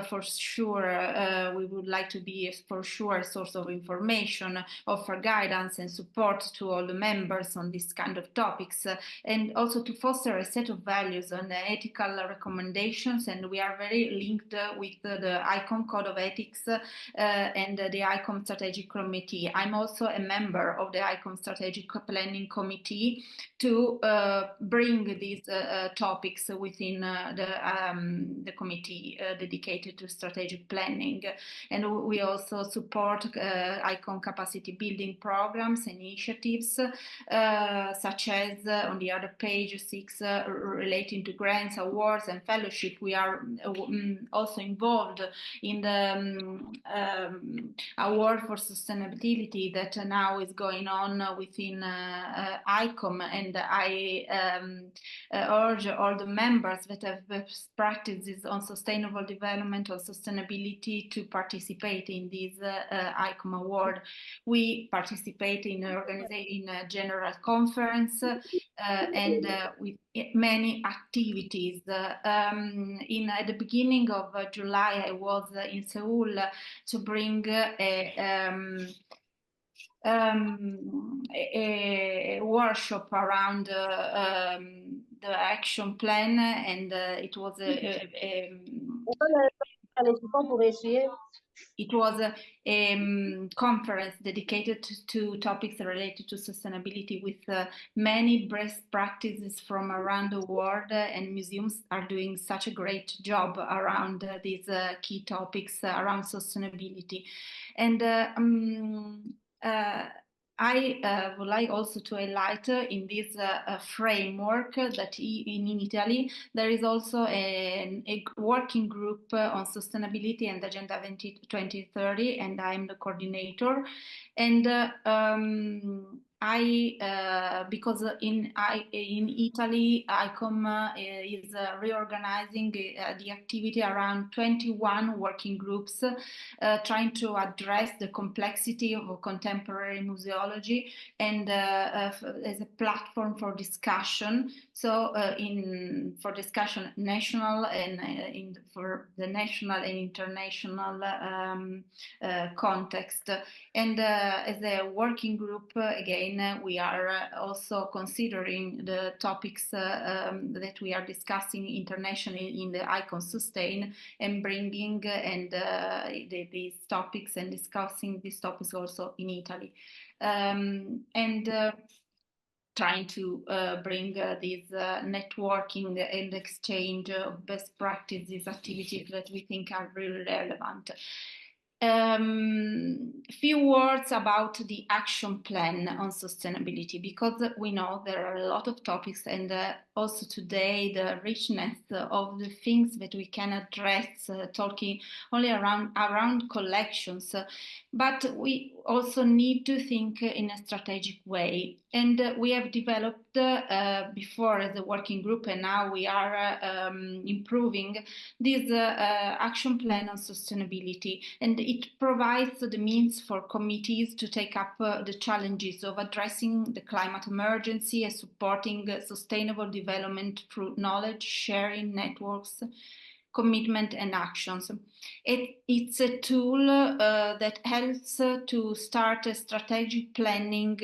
for sure, we would like to be for sure a source of information, offer guidance and support to all the members on this kind of topics, and also to foster a set of values and ethical recommendations. And we are very linked with the ICOM Code of Ethics and the ICOM Strategic Committee. I'm also a member of the ICOM Strategic Planning Committee to bring these topics within the committee dedicated to strategic planning. And we also support ICOM capacity building programs and initiatives, such as on the other page 6, relating to grants, awards, and fellowship. We are also involved in the award for sustainability that now is going on within ICOM, and I urge all the members that have best practices on sustainable development or sustainability to participate in this ICOM award. We participate in organizing a general conference and with many activities. At the beginning of July, I was in Seoul to bring a workshop around the action plan, and it was a conference dedicated to topics related to sustainability with many best practices from around the world, and museums are doing such a great job around these key topics around sustainability. And I would like also to highlight in this framework that in Italy there is also a working group on sustainability and Agenda 2030, and I'm the coordinator. And because in Italy, ICOM is reorganizing the activity around 21 working groups, trying to address the complexity of contemporary museology and as a platform for discussion. So for discussion national and for the national and international context. And as a working group, again, we are also considering the topics that we are discussing internationally in the ICOM Sustain, and bringing these topics and discussing these topics also in Italy. Trying to bring this networking and exchange of best practices activities that we think are really relevant. few words about the action plan on sustainability, because we know there are a lot of topics, and also today the richness of the things that we can address, talking only around collections, but we also need to think in a strategic way. And we have developed before as a working group, and now we are improving this action plan on sustainability, and it provides the means for committees to take up the challenges of addressing the climate emergency and supporting sustainable development through knowledge sharing networks, commitment and actions. It's a tool that helps to start a strategic planning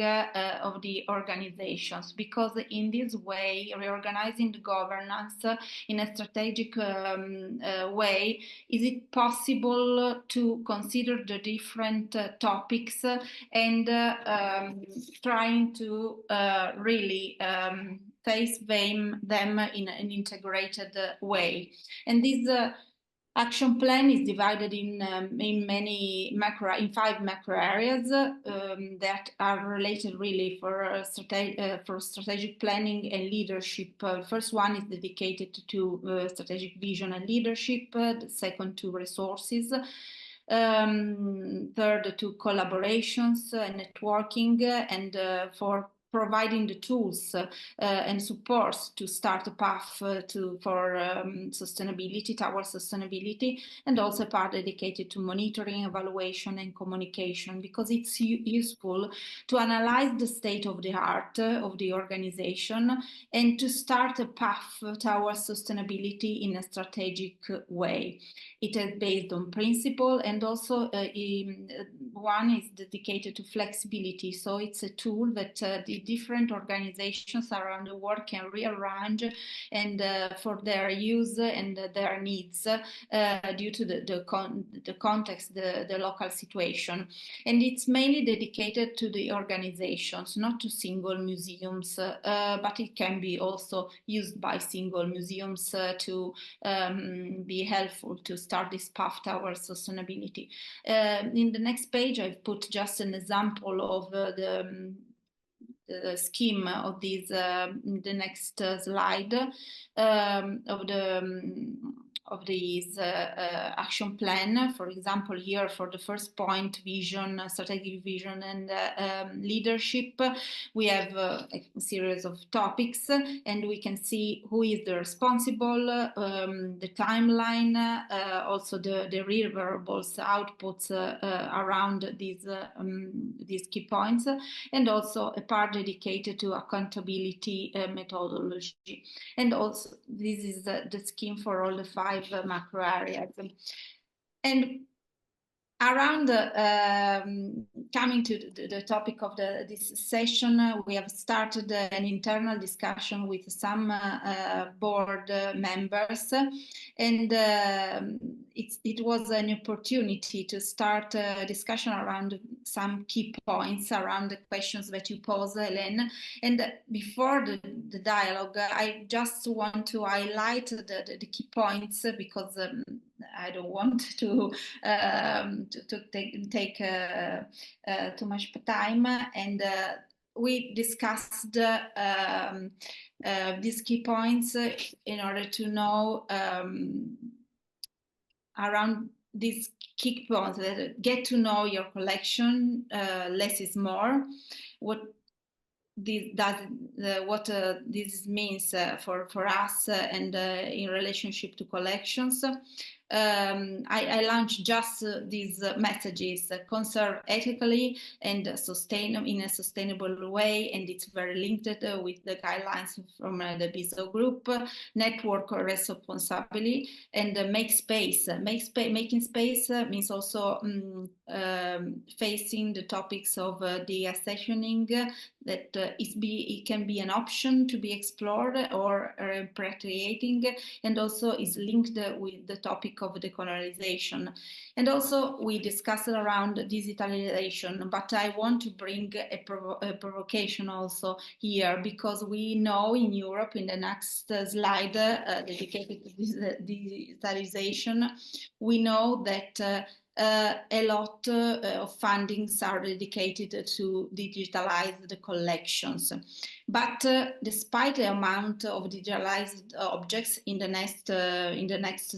of the organizations, because in this way, reorganizing the governance in a strategic way, is it possible to consider the different topics and trying to really face them in an integrated way. And this action plan is divided in five macro areas that are related really for strategic planning and leadership. First one is dedicated to strategic vision and leadership. The second to resources. Third to collaborations and networking, and for providing the tools and supports to start a path for sustainability, towards sustainability, and also a part dedicated to monitoring, evaluation, and communication, because it's useful to analyze the state of the art of the organization and to start a path towards sustainability in a strategic way. It is based on principle, and also one is dedicated to flexibility. So it's a tool that the different organizations around the world can rearrange and for their use and their needs due to the context, the local situation. And it's mainly dedicated to the organizations, not to single museums, but it can be also used by single museums to be helpful to start this path towards sustainability. In the next page, I've put just an example of the scheme of this, the next slide, of this action plan. For example, here for the first point, vision, strategic vision and leadership, we have a series of topics, and we can see who is the responsible, the timeline, also the deliverables, outputs around these key points, and also a part dedicated to accountability methodology. And also this is the scheme for all the five macro areas. And around coming to the topic of this session, we have started an internal discussion with some board members, and it was an opportunity to start a discussion around some key points around the questions that you pose, Hélène. And before the dialogue, I just want to highlight the key points, because I don't want to take too much time, and we discussed these key points in order to know around these key points, get to know your collection, less is more. What this means for us and in relationship to collections. I launched just these messages: conserve ethically and in a sustainable way, and it's very linked with the guidelines from the BISO group. Network responsibly and make space. Making space means also facing the topics of de-accessioning, that it can be an option to be explored or repatriating, and also is linked with the topic of decolonization. And also we discussed around digitalization, but I want to bring a provocation also here, because we know in Europe, in the next slide dedicated to digitalization, we know that a lot of fundings are dedicated to digitalize the collections. But despite the amount of digitalized objects in the next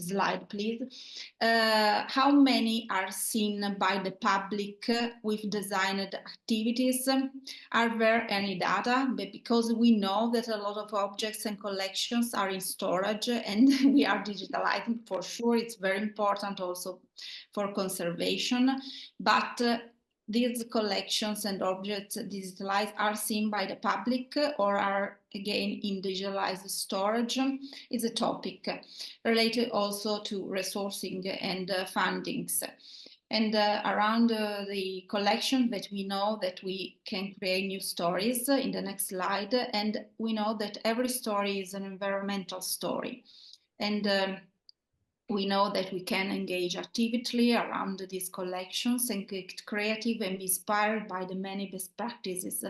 slide, please, how many are seen by the public with designed activities? Are there any data? But because we know that a lot of objects and collections are in storage and we are digitalizing, for sure, it's very important also for conservation, but these collections and objects digitalized are seen by the public or are again in digitalized storage is a topic related also to resourcing and fundings. And around the collection that we know that we can create new stories in the next slide, and we know that every story is an environmental story. And we know that we can engage actively around these collections and get creative and be inspired by the many best practices.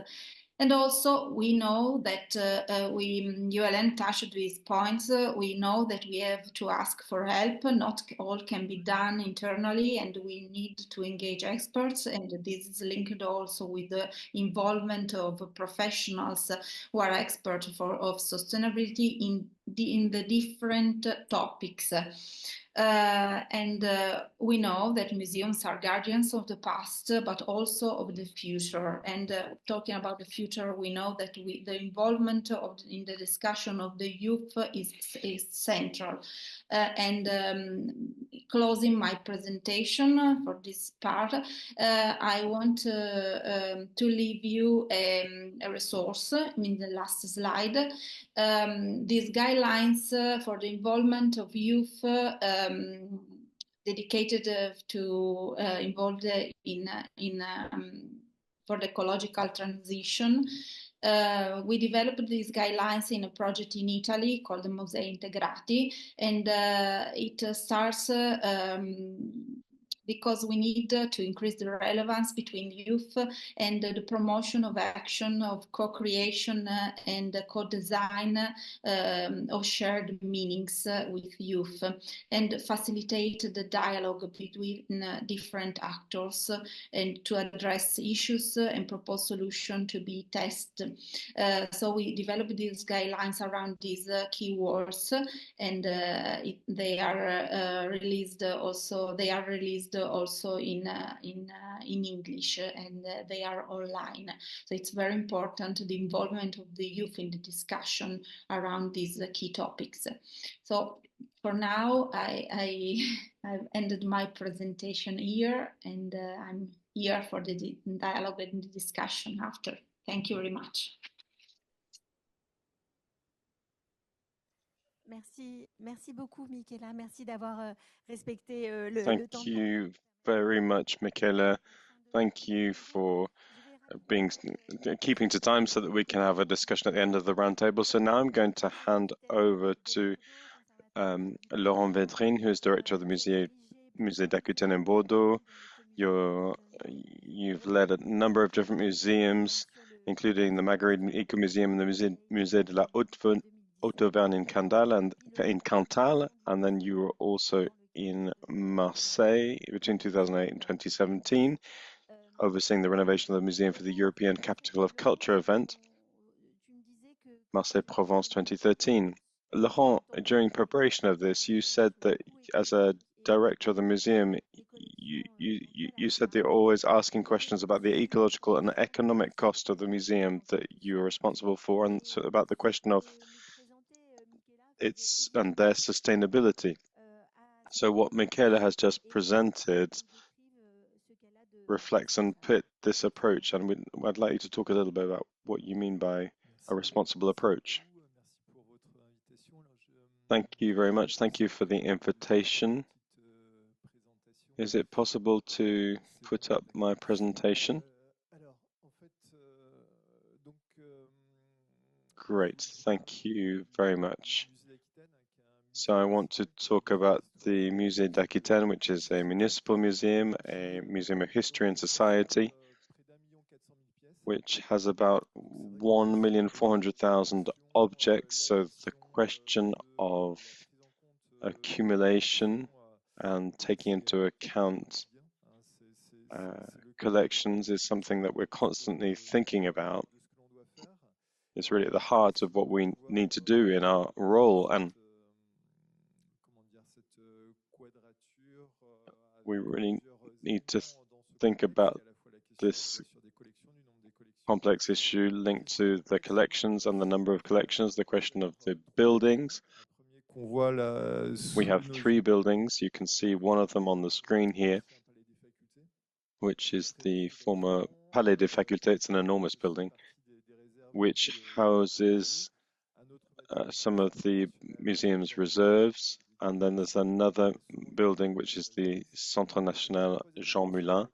And also we know that ULN touched these points. We know that we have to ask for help. Not all can be done internally, and we need to engage experts. And this is linked also with the involvement of professionals who are experts of sustainability in the different topics. We know that museums are guardians of the past, but also of the future. And talking about the future, we know that the involvement in the discussion of the youth is central. Closing my presentation for this part, I want to leave you a resource in the last slide. These guidelines for the involvement of youth dedicated to involved for the ecological transition. We developed these guidelines in a project in Italy called the Musei Integrati, and it starts because we need to increase the relevance between youth and the promotion of action of co-creation and co-design of shared meanings with youth, and facilitate the dialogue between different actors and to address issues and propose solutions to be tested. So we developed these guidelines around these keywords, and they are released also. They are released also in English, and they are online. So it's very important the involvement of the youth in the discussion around these key topics. So for now, I've ended my presentation here, and I'm here for the dialogue and the discussion after. Thank you very much. Merci beaucoup, Michela. Merci d'avoir respecté le temps. Thank you very much, Michela. Thank you for keeping to time so that we can have a discussion at the end of the roundtable. So now I'm going to hand over to Laurent Védrine, who is director of the Musée d'Aquitaine in Bordeaux. You've led a number of different museums, including the Marguerite Eco Museum and the Musée de la Haute-Auvergne in Cantal, and then you were also in Marseille between 2008 and 2017, overseeing the renovation of the Museum for the European Capital of Culture event, Marseille Provence 2013. Laurent, during preparation of this, you said that as a director of the museum, you said that you're always asking questions about the ecological and economic cost of the museum that you're responsible for, and so about the question of its and their sustainability. So what Michela has just presented reflects and put this approach, and I'd like you to talk a little bit about what you mean by a responsible approach. Thank you very much. Thank you for the invitation. Is it possible to put up my presentation? Great, thank you very much. So I want to talk about the Musée d'Aquitaine, which is a municipal museum, a museum of history and society, which has about 1,400,000 objects. So the question of accumulation and taking into account collections is something that we're constantly thinking about. It's really at the heart of what we need to do in our role, and we really need to think about this complex issue linked to the collections and the number of collections, the question of the buildings. We have 3 buildings. You can see one of them on the screen here, which is the former Palais des Facultés. It's an enormous building, which houses some of the museum's reserves. And then there's another building, which is the Centre National Jean Moulin.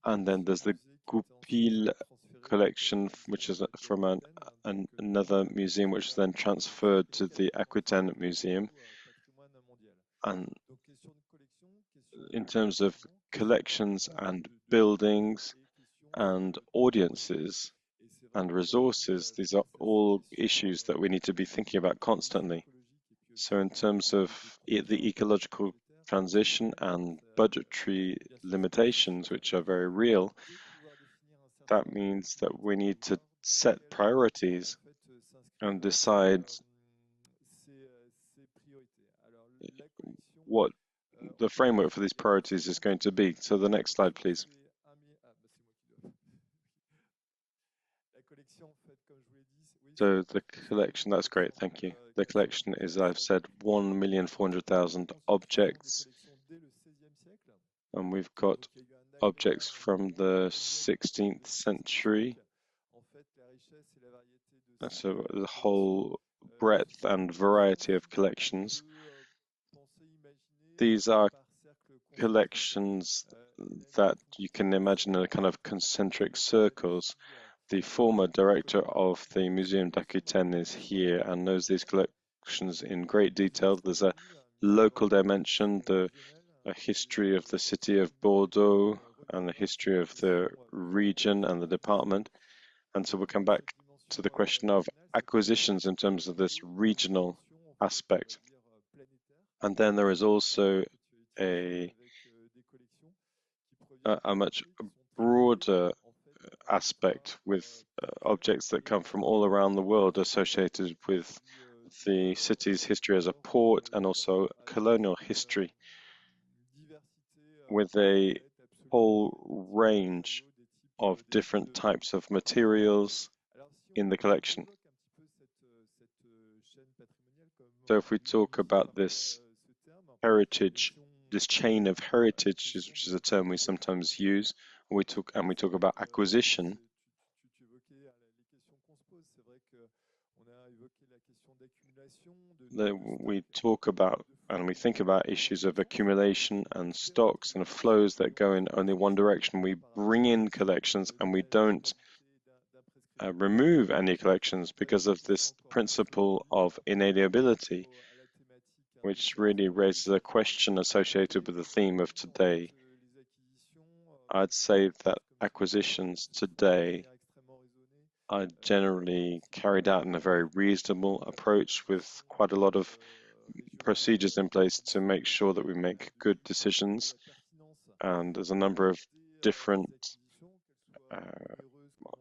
And then there's the Goupil collection, which is from another museum, which is then transferred to the Aquitaine Museum. And in terms of collections and buildings and audiences and resources, these are all issues that we need to be thinking about constantly. So in terms of the ecological transition and budgetary limitations, which are very real, that means that we need to set priorities and decide what the framework for these priorities is going to be. So the next slide, please. So the collection, that's great, thank you. The collection is, I've said, 1,400,000 objects. And we've got objects from the 16th century. So the whole breadth and variety of collections. These are collections that you can imagine in a kind of concentric circles. The former director of the Museum d'Aquitaine is here and knows these collections in great detail. There's a local dimension, a history of the city of Bordeaux and the history of the region and the department. And so we'll come back to the question of acquisitions in terms of this regional aspect. And then there is also a much broader aspect with objects that come from all around the world associated with the city's history as a port and also colonial history, with a whole range of different types of materials in the collection. So if we talk about this heritage, this chain of heritage, which is a term we sometimes use, we talk about acquisition. We talk about and we think about issues of accumulation and stocks and flows that go in only one direction. We bring in collections and we don't remove any collections because of this principle of inalienability, which really raises a question associated with the theme of today. I'd say that acquisitions today are generally carried out in a very reasonable approach with quite a lot of procedures in place to make sure that we make good decisions. And there's a number of different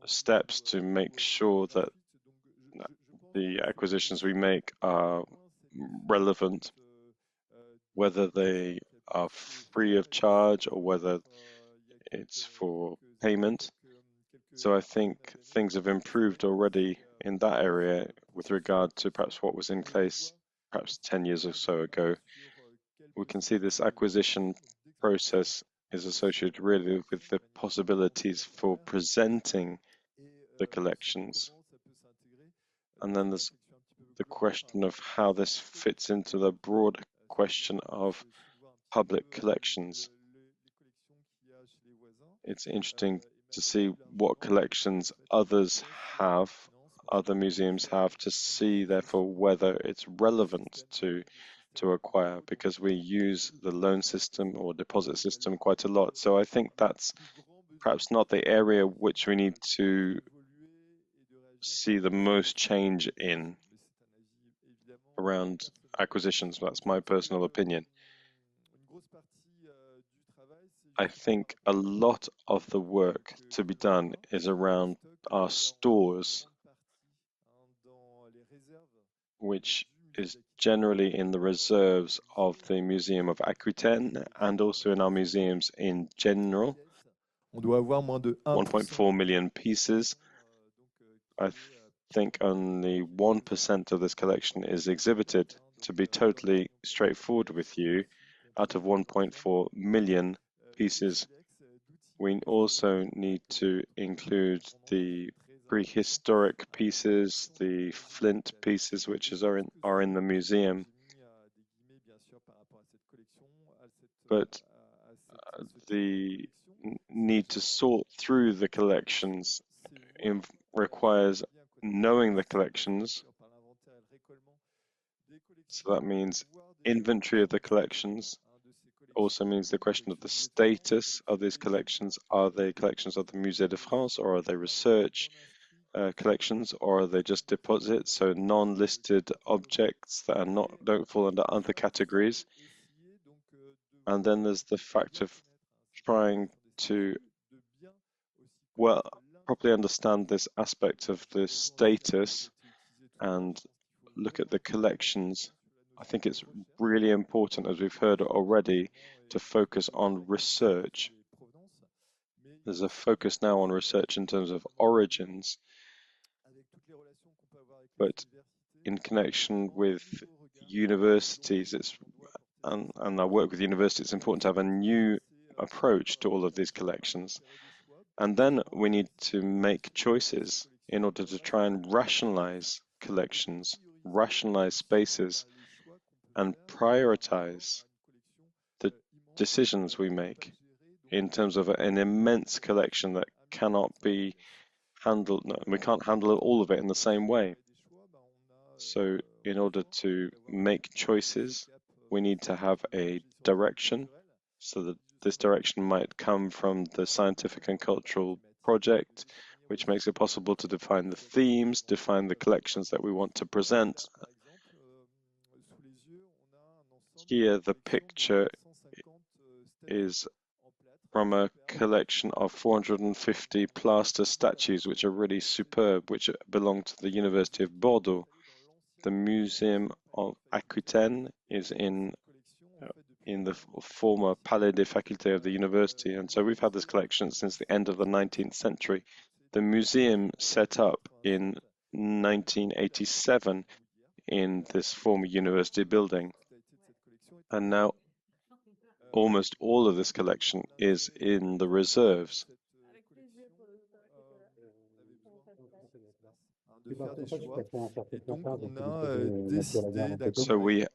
steps to make sure that the acquisitions we make are relevant, whether they are free of charge or whether it's for payment. So I think things have improved already in that area with regard to perhaps what was in place perhaps 10 years or so ago. We can see this acquisition process is associated really with the possibilities for presenting the collections. And then there's the question of how this fits into the broad question of public collections. It's interesting to see what collections others have, other museums have, to see therefore whether it's relevant to acquire, because we use the loan system or deposit system quite a lot. So I think that's perhaps not the area which we need to see the most change in around acquisitions. That's my personal opinion. I think a lot of the work to be done is around our stores, which is generally in the reserves of the Museum of Aquitaine and also in our museums in general. 1.4 million pieces. I think only 1% of this collection is exhibited. To be totally straightforward with you, out of 1.4 million pieces, we also need to include the prehistoric pieces, the flint pieces, which are in the museum. But the need to sort through the collections requires knowing the collections. So that means inventory of the collections. Also means the question of the status of these collections. Are they collections of the Musée de France, or are they research collections, or are they just deposits, so non-listed objects that are don't fall under other categories? And then there's the fact of trying to properly understand this aspect of the status and look at the collections. I think it's really important, as we've heard already, to focus on research. There's a focus now on research in terms of origins, but in connection with universities, and I work with universities, it's important to have a new approach to all of these collections. And then we need to make choices in order to try and rationalize collections, rationalize spaces, and prioritize the decisions we make in terms of an immense collection that cannot be handled. No, we can't handle all of it in the same way. So in order to make choices, we need to have a direction, so that this direction might come from the scientific and cultural project, which makes it possible to define the themes, define the collections that we want to present. Here, the picture is from a collection of 450 plaster statues, which are really superb, which belong to the University of Bordeaux. The Museum of Aquitaine is in the former Palais des Facultés of the university, and so we've had this collection since the end of the 19th century. The museum set up in 1987 in this former university building, and now almost all of this collection is in the reserves. So we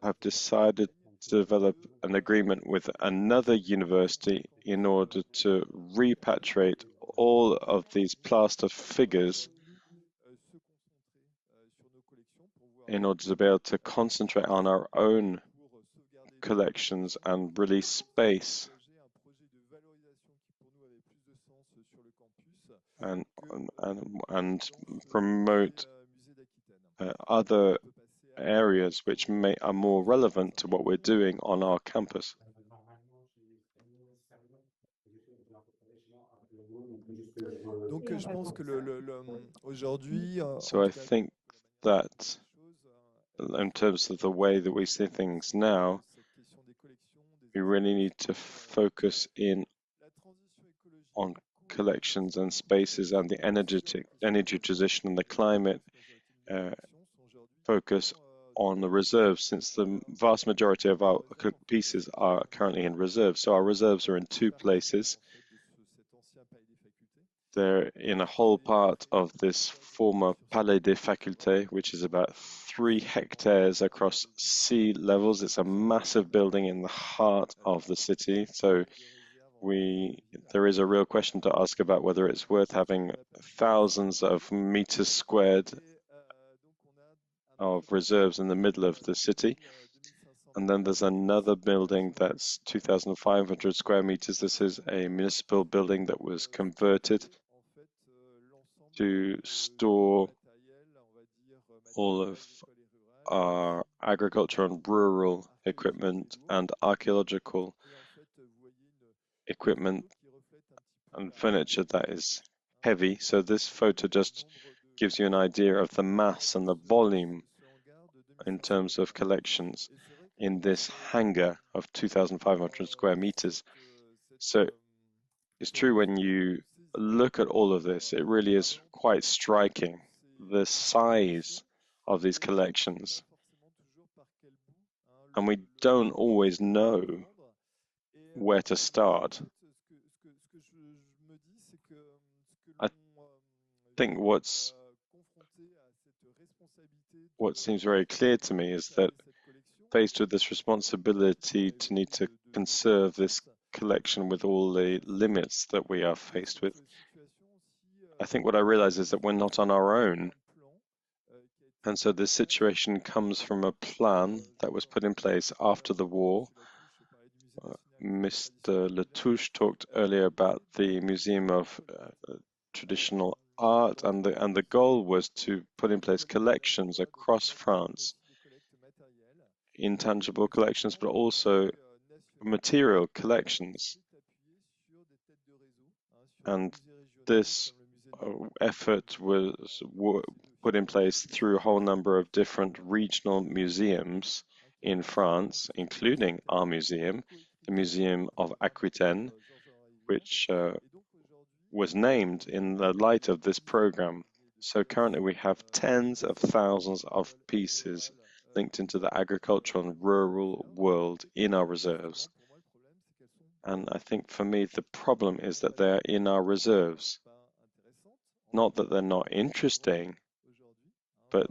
have decided to develop an agreement with another university in order to repatriate all of these plaster figures in order to be able to concentrate on our own collections and release space and promote other areas which are more relevant to what we're doing on our campus. So I think that in terms of the way that we see things now, we really need to focus in on collections and spaces and the energy transition and the climate focus on the reserves, since the vast majority of our pieces are currently in reserve. So our reserves are in two places. They're in a whole part of this former Palais des Facultés, which is about 3 hectares across sea levels. It's a massive building in the heart of the city. So there is a real question to ask about whether it's worth having thousands of meters squared of reserves in the middle of the city. And then there's another building that's 2,500 square meters. This is a municipal building that was converted to store all of our agriculture and rural equipment and archaeological equipment and furniture that is heavy. So this photo just gives you an idea of the mass and the volume in terms of collections in this hangar of 2,500 square meters. So it's true, when you look at all of this, it really is quite striking, the size of these collections. And we don't always know where to start. I think what seems very clear to me is that faced with this responsibility to need to conserve this collection with all the limits that we are faced with, I think what I realize is that we're not on our own. And so this situation comes from a plan that was put in place after the war. Mr. Latouche talked earlier about the Museum of Traditional Art, and the goal was to put in place collections across France, intangible collections, but also material collections. And this effort was put in place through a whole number of different regional museums in France, including our museum, the Museum of Aquitaine, which was named in the light of this program. So currently we have tens of thousands of pieces linked into the agricultural and rural world in our reserves. And I think for me, the problem is that they're in our reserves. Not that they're not interesting, but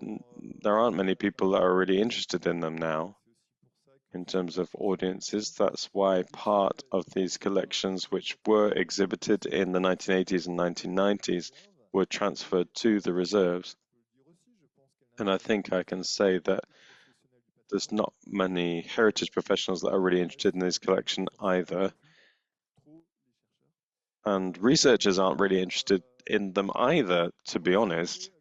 there aren't many people that are really interested in them now. In terms of audiences, that's why part of these collections, which were exhibited in the 1980s and 1990s, were transferred to the reserves. And I think I can say that there's not many heritage professionals that are really interested in this collection either. And researchers aren't really interested in them either, to be honest.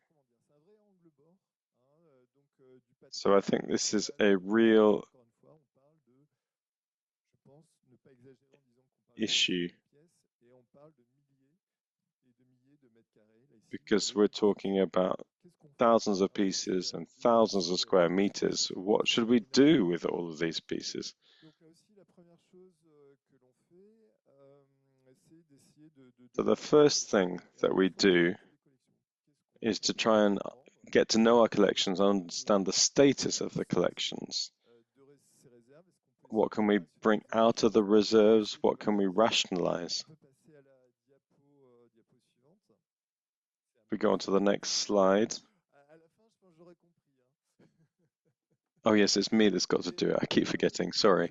So I think this is a real issue, because we're talking about thousands of pieces and thousands of square meters. What should we do with all of these pieces? So the first thing that we do is to try and get to know our collections, understand the status of the collections. What can we bring out of the reserves? What can we rationalize? If we go on to the next slide. Oh yes, it's me that's got to do it. I keep forgetting, sorry.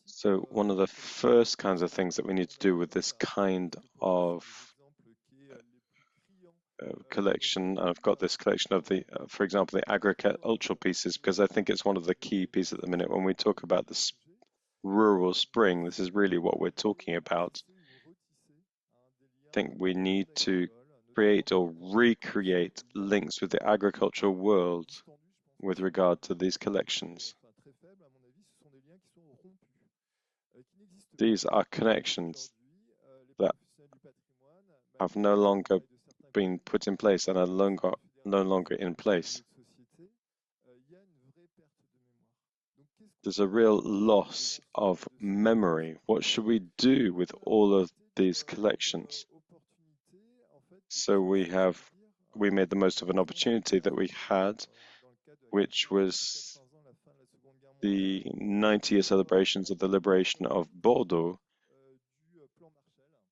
So one of the first kinds of things that we need to do with this kind of collection, and I've got this collection of the, for example, the agricultural pieces, because I think it's one of the key pieces at the minute when we talk about the rural spring. This is really what we're talking about. I think we need to create or recreate links with the agricultural world with regard to these collections. These are connections that have no longer been put in place and are no longer in place. There's a real loss of memory. What should we do with all of these collections? So we made the most of an opportunity that we had, which was the 90-year celebrations of the liberation of Bordeaux.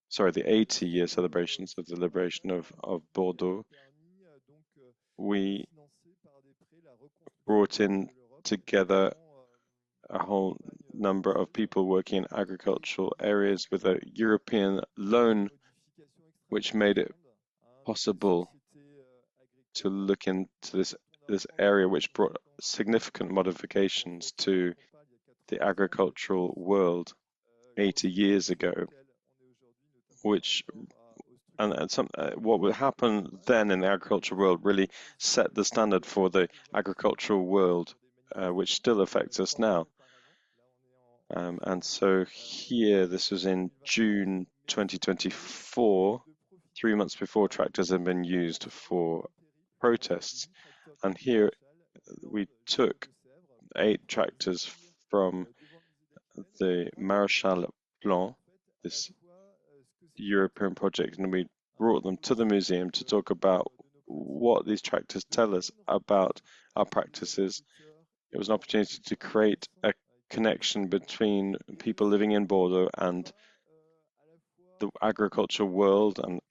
Sorry, the 80-year celebrations of the liberation of Bordeaux. We brought in together a whole number of people working in agricultural areas with a European loan, which made it possible to look into this area, which brought significant modifications to the agricultural world 80 years ago, what would happen then in the agricultural world really set the standard for the agricultural world, which still affects us now. And so here, this was in June 2024, 3 months before tractors had been used for protests. And here we took 8 tractors from the Maréchal Blanc, this European project, and we brought them to the museum to talk about what these tractors tell us about our practices. It was an opportunity to create a connection between people living in Bordeaux and the agriculture world and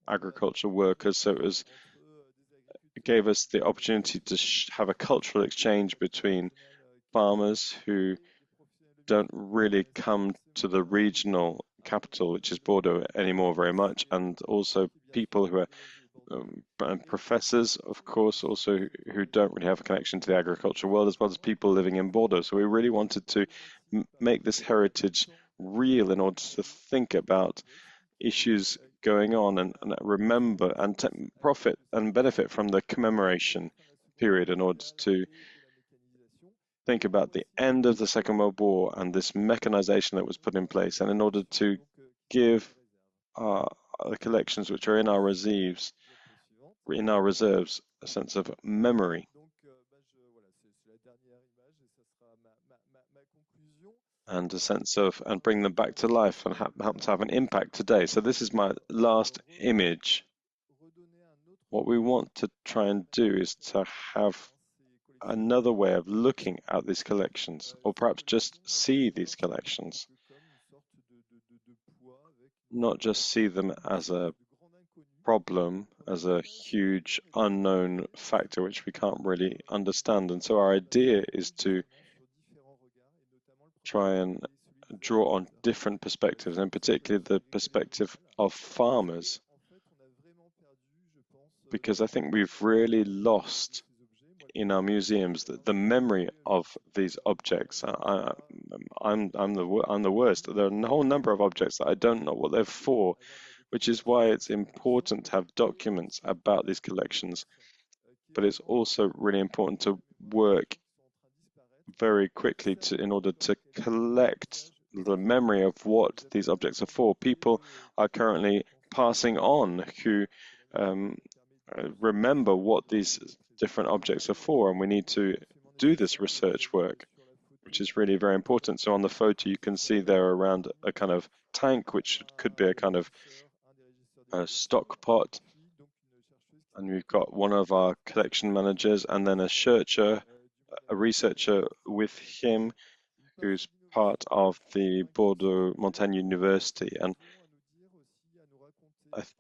agriculture workers. So it gave us the opportunity to have a cultural exchange between farmers who don't really come to the regional capital, which is Bordeaux, anymore very much, and also people who are and professors, of course, also who don't really have a connection to the agricultural world, as well as people living in Bordeaux. So we really wanted to make this heritage real in order to think about issues going on and remember and profit and benefit from the commemoration period in order to think about the end of the Second World War and this mechanization that was put in place, and in order to give the collections which are in our reserves, a sense of memory. And a sense of, and bring them back to life and help to have an impact today. So this is my last image. What we want to try and do is to have another way of looking at these collections, or perhaps just see these collections, not just see them as a problem, as a huge unknown factor which we can't really understand. And so our idea is to try and draw on different perspectives, and particularly the perspective of farmers, because I think we've really lost in our museums the memory of these objects. I'm the worst. There are a whole number of objects that I don't know what they're for, which is why it's important to have documents about these collections. But it's also really important to work very quickly in order to collect the memory of what these objects are for. People are currently passing on who remember what these different objects are for, and we need to do this research work, which is really very important. So on the photo you can see there around a kind of tank, which could be a kind of stock pot, and we've got one of our collection managers and then a researcher with him who's part of the Bordeaux Montaigne University. And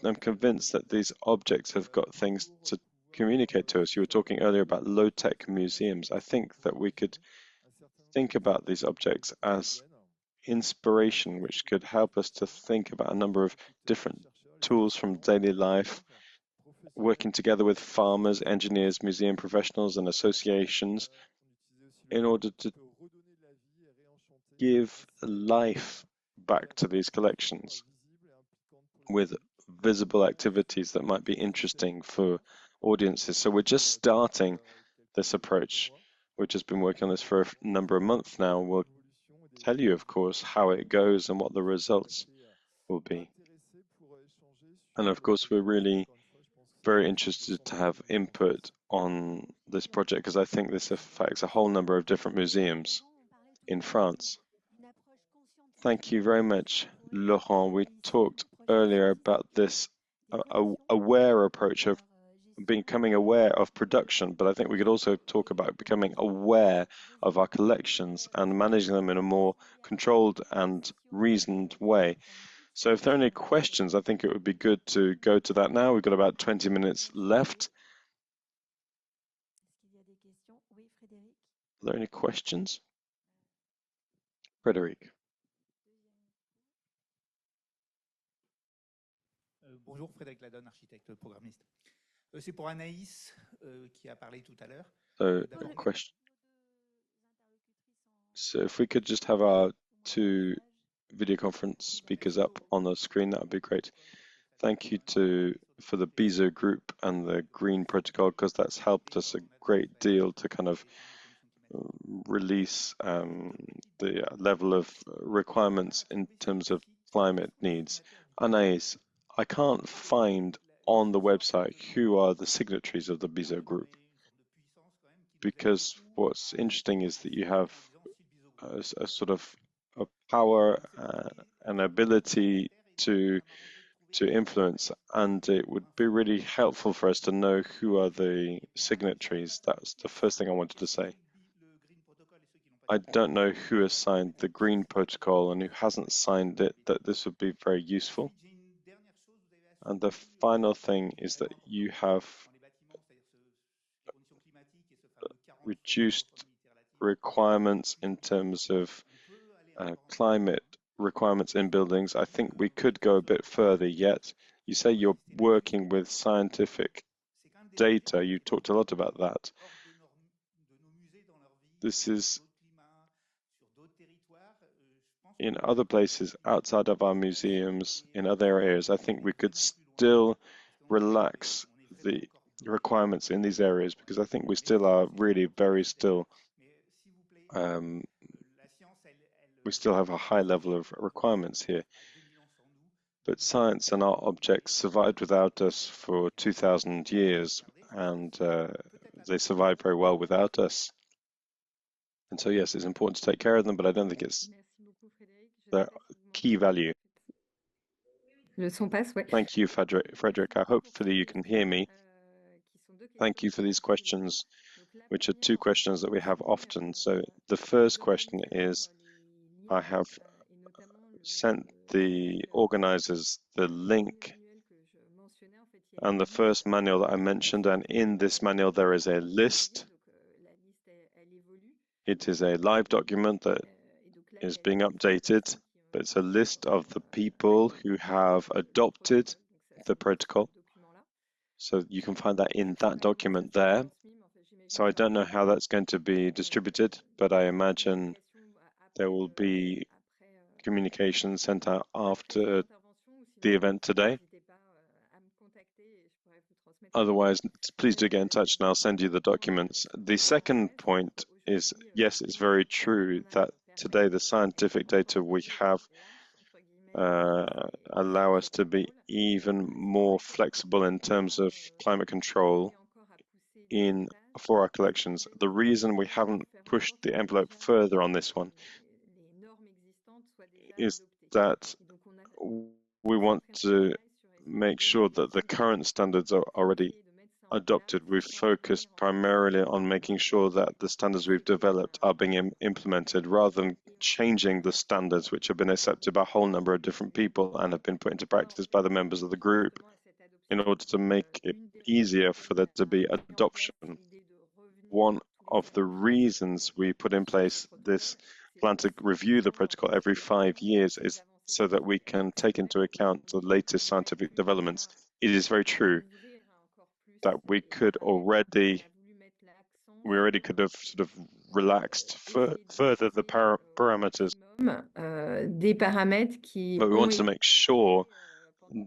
I'm convinced that these objects have got things to communicate to us. You were talking earlier about low-tech museums. I think that we could think about these objects as inspiration, which could help us to think about a number of different tools from daily life, working together with farmers, engineers, museum professionals, and associations in order to give life back to these collections with visible activities that might be interesting for audiences. So we're just starting this approach. We've just been working on this for a number of months now. We'll tell you, of course, how it goes and what the results will be. And of course, we're really very interested to have input on this project, because I think this affects a whole number of different museums in France. Thank you very much, Laurent. We talked earlier about this aware approach of becoming aware of production, but I think we could also talk about becoming aware of our collections and managing them in a more controlled and reasoned way. So if there are any questions, I think it would be good to go to that now. We've got about 20 minutes left. Are there any questions? Frédéric. Bonjour, Frédéric Ladonne, architecte programmiste. C'est pour Anaïs qui a parlé tout à l'heure. Question. So if we could just have our 2 video conference speakers up on the screen, that would be great. Thank you for the BISO group and the Green Protocol, because that's helped us a great deal to kind of release the level of requirements in terms of climate needs. Anaïs, I can't find on the website who are the signatories of the BISO group, because what's interesting is that you have a sort of a power and ability to influence, and it would be really helpful for us to know who are the signatories. That's the first thing I wanted to say. I don't know who has signed the Green Protocol and who hasn't signed it, that this would be very useful. And the final thing is that you have reduced requirements in terms of climate requirements in buildings. I think we could go a bit further yet. You say you're working with scientific data. You talked a lot about that. This is in other places outside of our museums, in other areas. I think we could still relax the requirements in these areas, because I think we still are really very still. We still have a high level of requirements here. But science and our objects survived without us for 2,000 years, and they survived very well without us. And so, yes, it's important to take care of them, but I don't think it's the key value. Le son passe, ouais. Thank you, Frederick. I hopefully you can hear me. Thank you for these questions, which are two questions that we have often. So the first question is, I have sent the organizers the link and the first manual that I mentioned, and in this manual there is a list. It is a live document that is being updated, but it's a list of the people who have adopted the protocol. So you can find that in that document there. So I don't know how that's going to be distributed, but I imagine there will be communication sent out after the event today. Otherwise, please do get in touch and I'll send you the documents. The second point is, yes, it's very true that today the scientific data we have allow us to be even more flexible in terms of climate control for our collections. The reason we haven't pushed the envelope further on this one is that we want to make sure that the current standards are already adopted. We've focused primarily on making sure that the standards we've developed are being implemented, rather than changing the standards which have been accepted by a whole number of different people and have been put into practice by the members of the group, in order to make it easier for there to be adoption. One of the reasons we put in place this plan to review the protocol every 5 years is so that we can take into account the latest scientific developments. It is very true that we already could have sort of relaxed further the parameters. Des paramètres qui But we want to make sure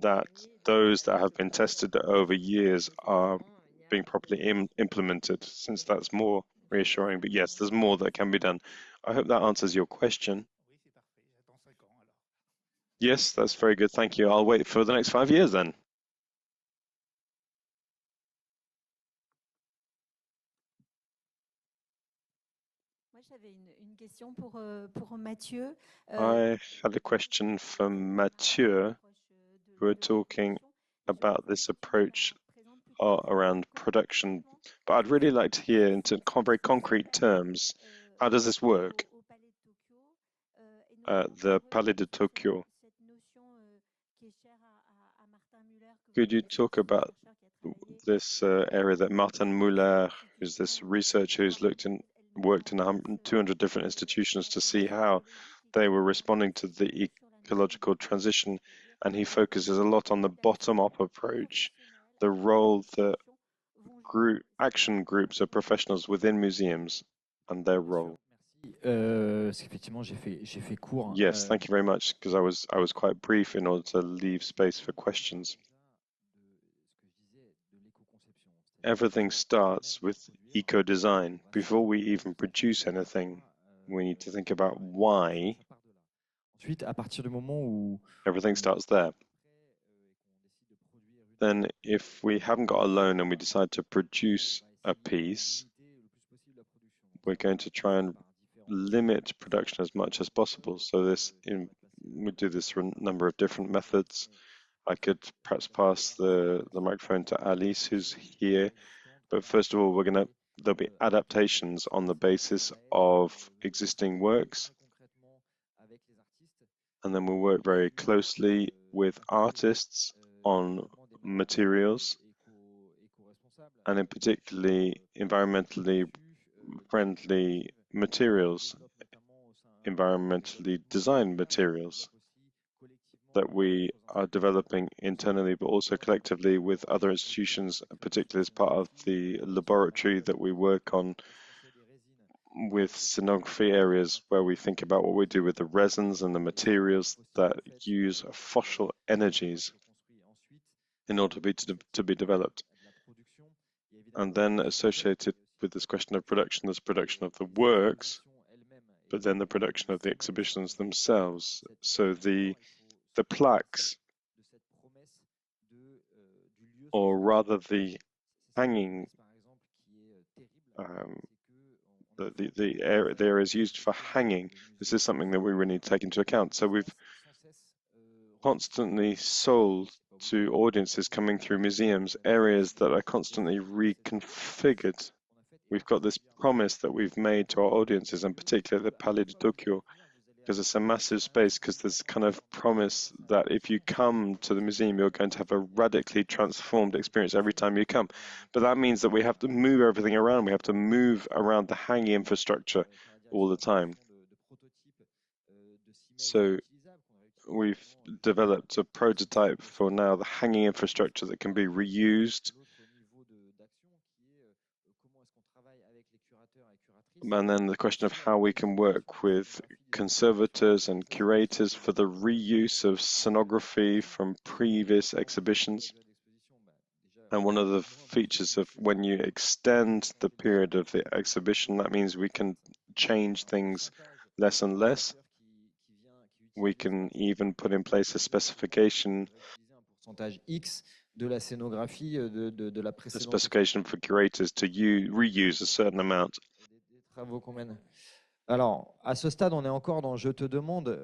that those that have been tested over years are being properly implemented, since that's more reassuring. But yes, there's more that can be done. I hope that answers your question. Yes, that's very good. Thank you. I'll wait for the next 5 years then. I had a question for Mathieu, who were talking about this approach around production, but I'd really like to hear into very concrete terms, how does this work? The Palais de Tokyo. Could you talk about this area that Martin Muller, who's this researcher who's worked in 200 different institutions to see how they were responding to the ecological transition, and he focuses a lot on the bottom-up approach, the role that action groups of professionals within museums and their role. Yes, thank you very much, because I was quite brief in order to leave space for questions. everything starts with eco-design. Before we even produce anything, we need to think about why. Ensuite, à partir du moment où everything starts there. Then if we haven't got a loan and we decide to produce a piece, we're going to try and limit production as much as possible. So we do this through a number of different methods. I could perhaps pass the microphone to Alice, who's here. But first of all, there'll be adaptations on the basis of existing works. And then we'll work very closely with artists on materials, and in particularly environmentally friendly materials, environmentally designed materials that we are developing internally, but also collectively with other institutions, particularly as part of the laboratory that we work on with scenography areas, where we think about what we do with the resins and the materials that use fossil energies in order to be developed. And then associated with this question of production, there's production of the works, but then the production of the exhibitions themselves. So the plaques, or rather the hanging, the areas used for hanging, this is something that we really need to take into account. So we've constantly sold to audiences coming through museums areas that are constantly reconfigured. We've got this promise that we've made to our audiences, and particularly the Palais de Tokyo, because it's a massive space, because there's kind of promise that if you come to the museum, you're going to have a radically transformed experience every time you come. But that means that we have to move everything around. We have to move around the hanging infrastructure all the time. So we've developed a prototype for now the hanging infrastructure that can be reused. And then the question of how we can work with conservators and curators for the reuse of scenography from previous exhibitions. And one of the features of when you extend the period of the exhibition, that means we can change things less and less. We can even put in place a specification, X de la scénographie de la a précédente. specification for curators to reuse a certain amount. Travaux qu'on mène. Alors, à ce stade, on est encore dans je te demande.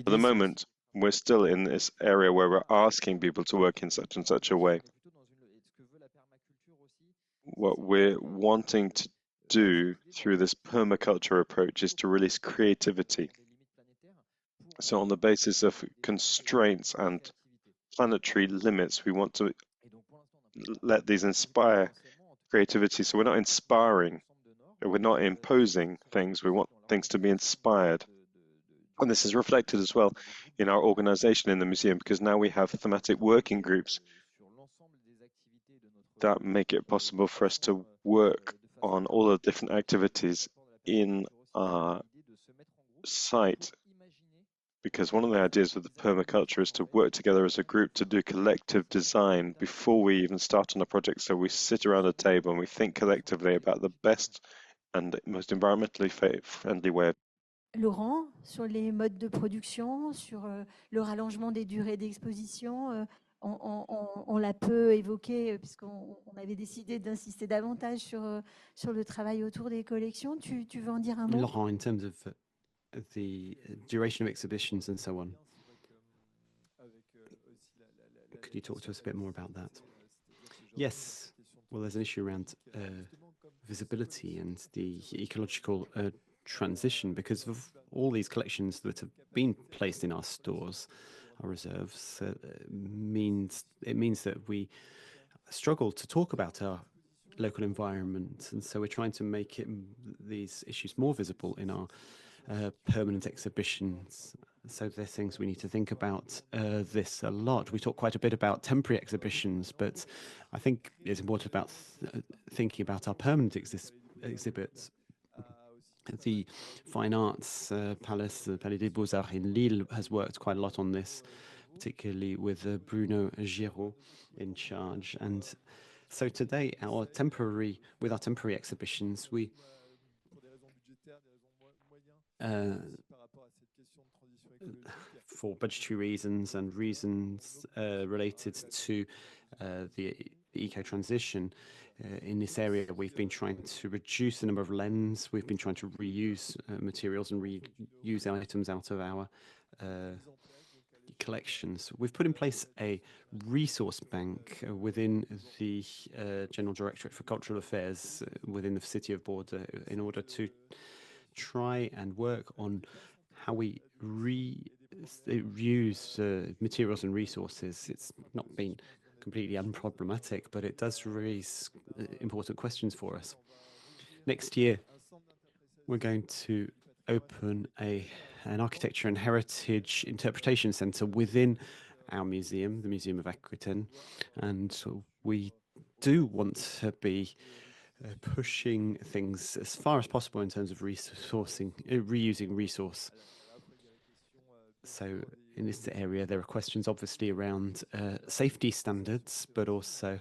For the moment, we're still in this area where we're asking people to work in such and such a way. What we're wanting to do through this permaculture approach is to release creativity. So on the basis of constraints and planetary limits, we want to let these inspire creativity. So we're not inspiring, we're not imposing things, we want things to be inspired. And this is reflected as well in our organization in the museum, because now we have thematic working groups that make it possible for us to work on all the different activities in our site. Because one of the ideas with the permaculture is to work together as a group to do collective design before we even start on a project. So we sit around a table and we think collectively about the best and most environmentally friendly way. Laurent, sur les modes de production, sur le rallongement des durées d'exposition, on l'a peu évoqué puisqu'on avait décidé d'insister davantage sur le travail autour des collections. Tu veux en dire un mot? Laurent, in terms of the duration of exhibitions and so on, could you talk to us a bit more about that? Yes, well, there's an issue around visibility and the ecological transition, because of all these collections that have been placed in our stores, our reserves, it means that we struggle to talk about our local environment, and so we're trying to make these issues more visible in our permanent exhibitions. So there's things we need to think about this a lot. We talk quite a bit about temporary exhibitions, but I think it's important about thinking about our permanent exhibits. The Fine Arts Palace, the Palais des Beaux-Arts in Lille, has worked quite a lot on this, particularly with Bruno Girard in charge. And So today, with our temporary exhibitions, we for budgetary reasons and reasons related to the eco-transition, in this area, we've been trying to reduce the number of lens. We've been trying to reuse materials and reuse items out of our collections. We've put in place a resource bank within the General Directorate for Cultural Affairs within the city of Bordeaux in order to try and work on how we reuse materials and resources. It's not been completely unproblematic, but it does raise important questions for us. Next year, we're going to open an architecture and heritage interpretation center within our museum, the Museum of Aquitaine, and so we do want to be pushing things as far as possible in terms of reusing resource. So in this area, there are questions obviously around safety standards, but also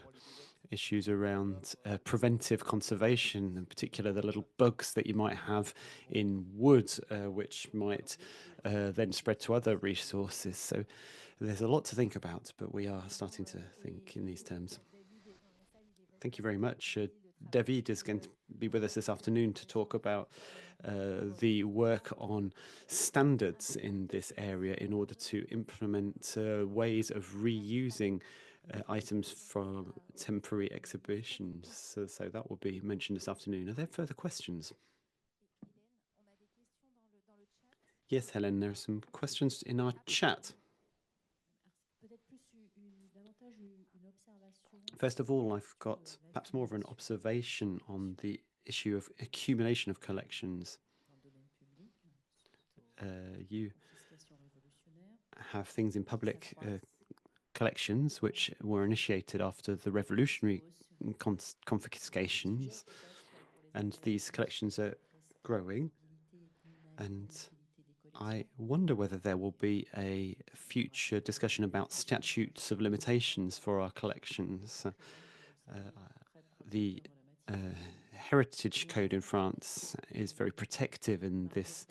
issues around preventive conservation, in particular the little bugs that you might have in wood, which might then spread to other resources. So there's a lot to think about, but we are starting to think in these terms. Thank you very much. David is going to be with us this afternoon to talk about the work on standards in this area in order to implement ways of reusing items from temporary exhibitions. So that will be mentioned this afternoon. Are there further questions? Yes, Helen, there are some questions in our chat. First of all, I've got perhaps more of an observation on the issue of accumulation of collections. You have things in public collections which were initiated after the revolutionary confiscations, and these collections are growing, and I wonder whether there will be a future discussion about statutes of limitations for our collections. The heritage code in France is very protective in this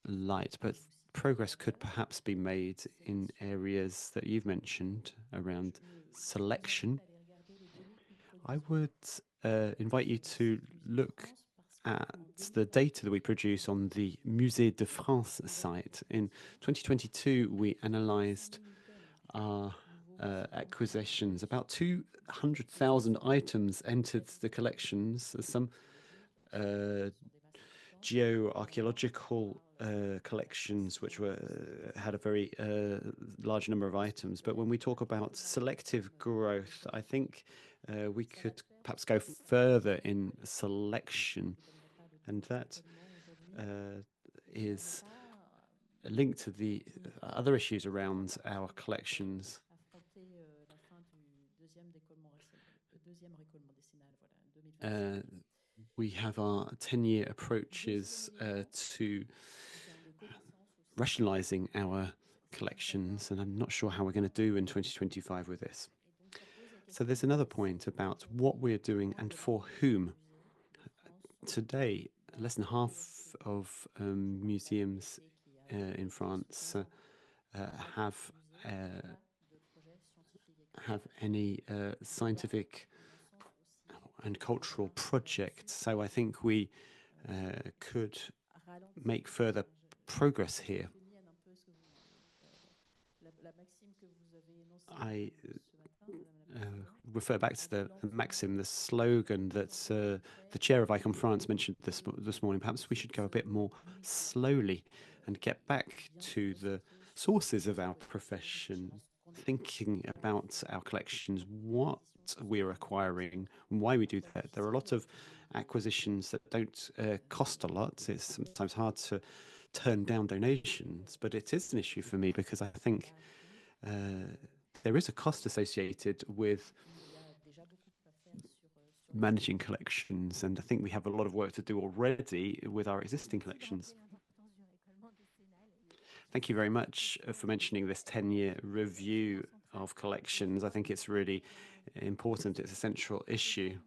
light, but progress could perhaps be made in areas that you've mentioned around selection. I would invite you to look at the data that we produce on the Musée de France site. In 2022, we analyzed our acquisitions. About 200,000 items entered the collections. Some geoarchaeological collections which had a very large number of items. But when we talk about selective growth, I think we could perhaps go further in selection, and that is linked to the other issues around our collections. We have our 10-year approaches to rationalising our collections, and I'm not sure how we're going to do in 2025 with this. So there's another point about what we're doing and for whom. Today, less than half of museums in France have any scientific and cultural projects. So I think we could make further progress here. I refer back to the maxim, the slogan that the chair of ICOM France mentioned this morning. Perhaps we should go a bit more slowly and get back to the sources of our profession, thinking about our collections, what we're acquiring, and why we do that. There are a lot of acquisitions that don't cost a lot. It's sometimes hard to turn down donations, but it is an issue for me because I think there is a cost associated with managing collections, and I think we have a lot of work to do already with our existing collections. Thank you very much for mentioning this 10-year review of collections. I think it's really important. It's a central issue.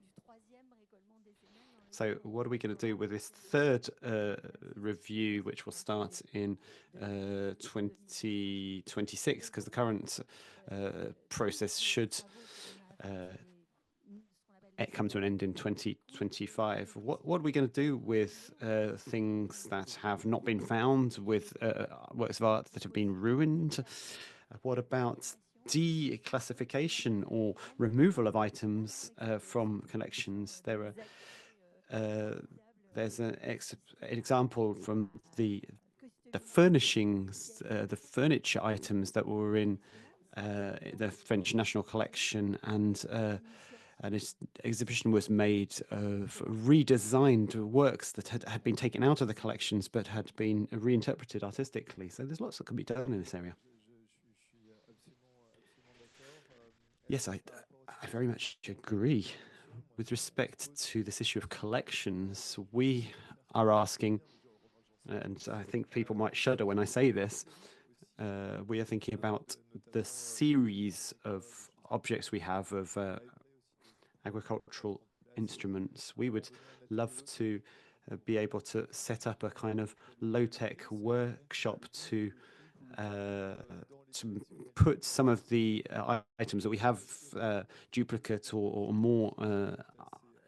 So what are we going to do with this third review, which will start in 2026? Because the current process should come to an end in 2025. What are we going to do with things that have not been found, with works of art that have been ruined? What about declassification or removal of items from collections? There's an example from the furnishings, the furniture items that were in the French National Collection, and an exhibition was made of redesigned works that had been taken out of the collections but had been reinterpreted artistically. So there's lots that can be done in this area. Yes, I very much agree. With respect to this issue of collections, we are asking, and I think people might shudder when I say this, we are thinking about the series of objects we have of agricultural instruments. We would love to be able to set up a kind of low-tech workshop to put some of the items that we have duplicate or more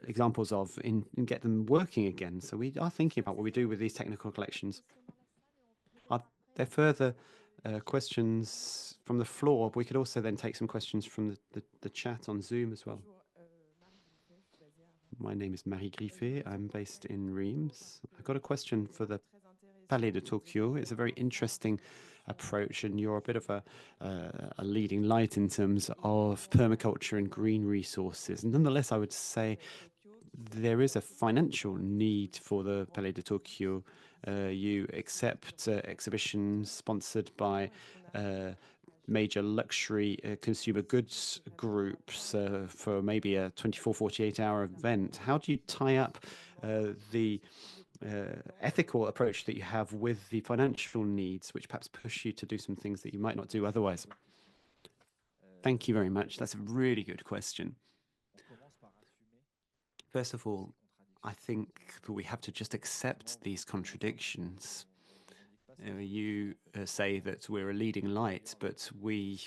examples of and get them working again. So we are thinking about what we do with these technical collections. Are there further questions from the floor? We could also then take some questions from the chat on Zoom as well. My name is Marie Griffet. I'm based in Reims. I've got a question for the Palais de Tokyo. It's a very interesting approach, and you're a bit of a leading light in terms of permaculture and green resources. Nonetheless, I would say there is a financial need for the Palais de Tokyo. You accept exhibitions sponsored by major luxury consumer goods groups for maybe a 24, 48-hour event. How do you tie up the ethical approach that you have with the financial needs, which perhaps push you to do some things that you might not do otherwise? Thank you very much. That's a really good question. First of all, I think that we have to just accept these contradictions. You say that we're a leading light, but we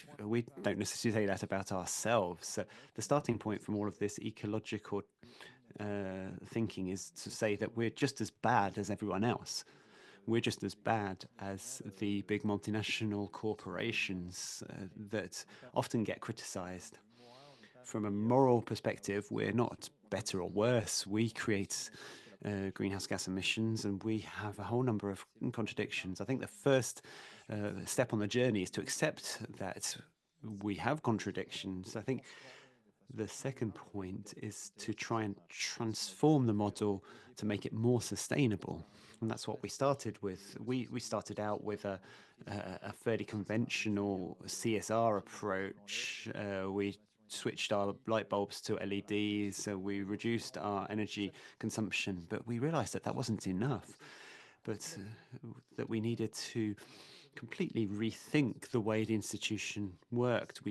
don't necessarily say that about ourselves. So the starting point from all of this ecological thinking is to say that we're just as bad as everyone else. We're just as bad as the big multinational corporations that often get criticized. From a moral perspective, we're not better or worse. We create greenhouse gas emissions, and we have a whole number of contradictions. I think the first step on the journey is to accept that we have contradictions. I think the second point is to try and transform the model to make it more sustainable. And that's what we started with. We started out with a fairly conventional CSR approach. We switched our light bulbs to LEDs, so we reduced our energy consumption, but we realized that that wasn't enough, but that we needed to completely rethink the way the institution worked.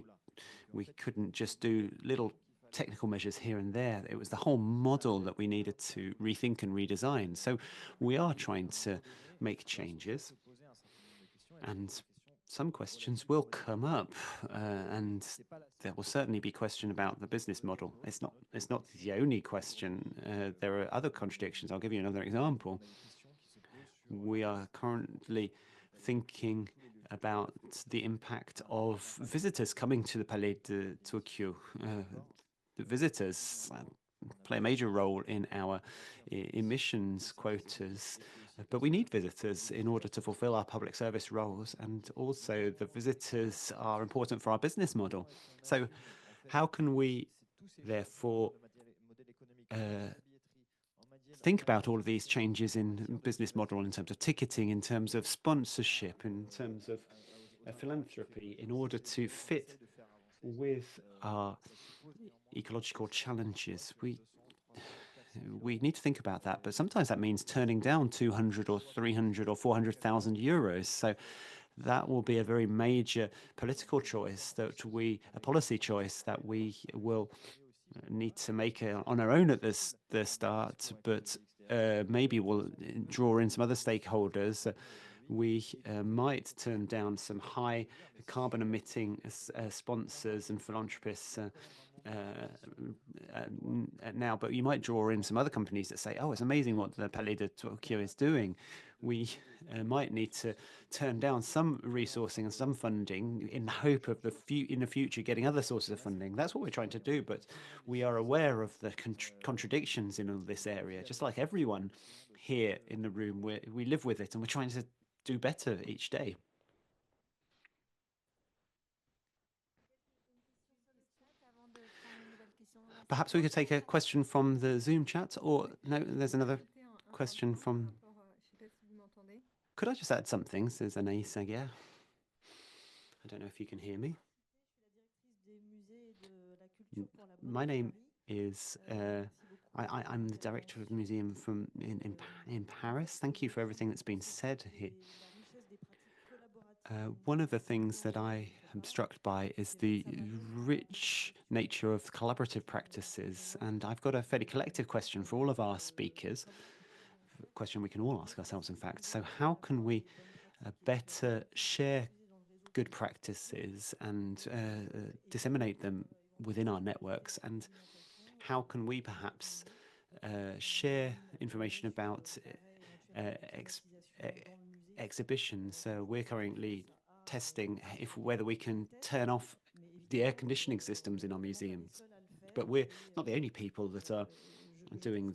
We couldn't just do little technical measures here and there. It was the whole model that we needed to rethink and redesign. So we are trying to make changes, and some questions will come up, and there will certainly be question about the business model. It's not the only question. There are other contradictions. I'll give you another example. We are currently thinking about the impact of visitors coming to the Palais de Tokyo. The visitors play a major role in our emissions quotas, but we need visitors in order to fulfill our public service roles, and also the visitors are important for our business model. So how can we therefore think about all of these changes in business model in terms of ticketing, in terms of sponsorship, in terms of philanthropy, in order to fit with our ecological challenges? We need to think about that, but sometimes that means turning down 200 or 300 or 400,000 euros. So that will be a very major political choice a policy choice that we will need to make on our own at the start, but maybe we'll draw in some other stakeholders. We might turn down some high carbon emitting sponsors and philanthropists now, but you might draw in some other companies that say, oh, it's amazing what the Palais de Tokyo is doing. We might need to turn down some resourcing and some funding in the hope of in the future getting other sources of funding. That's what we're trying to do, but we are aware of the contradictions in all this area, just like everyone here in the room. We live with it and we're trying to do better each day. Perhaps we could take a question from the Zoom chat, or no, there's another question from... Could I just add something, says Anaïs Aguirre? I don't know if you can hear me. My name is... I'm the director of the museum in Paris. Thank you for everything that's been said here. One of the things that I am struck by is the rich nature of collaborative practices, and I've got a fairly collective question for all of our speakers, a question we can all ask ourselves, in fact. So how can we better share good practices and disseminate them within our networks, and how can we perhaps share information about exhibitions? We're currently testing whether we can turn off the air conditioning systems in our museums, but we're not the only people that are doing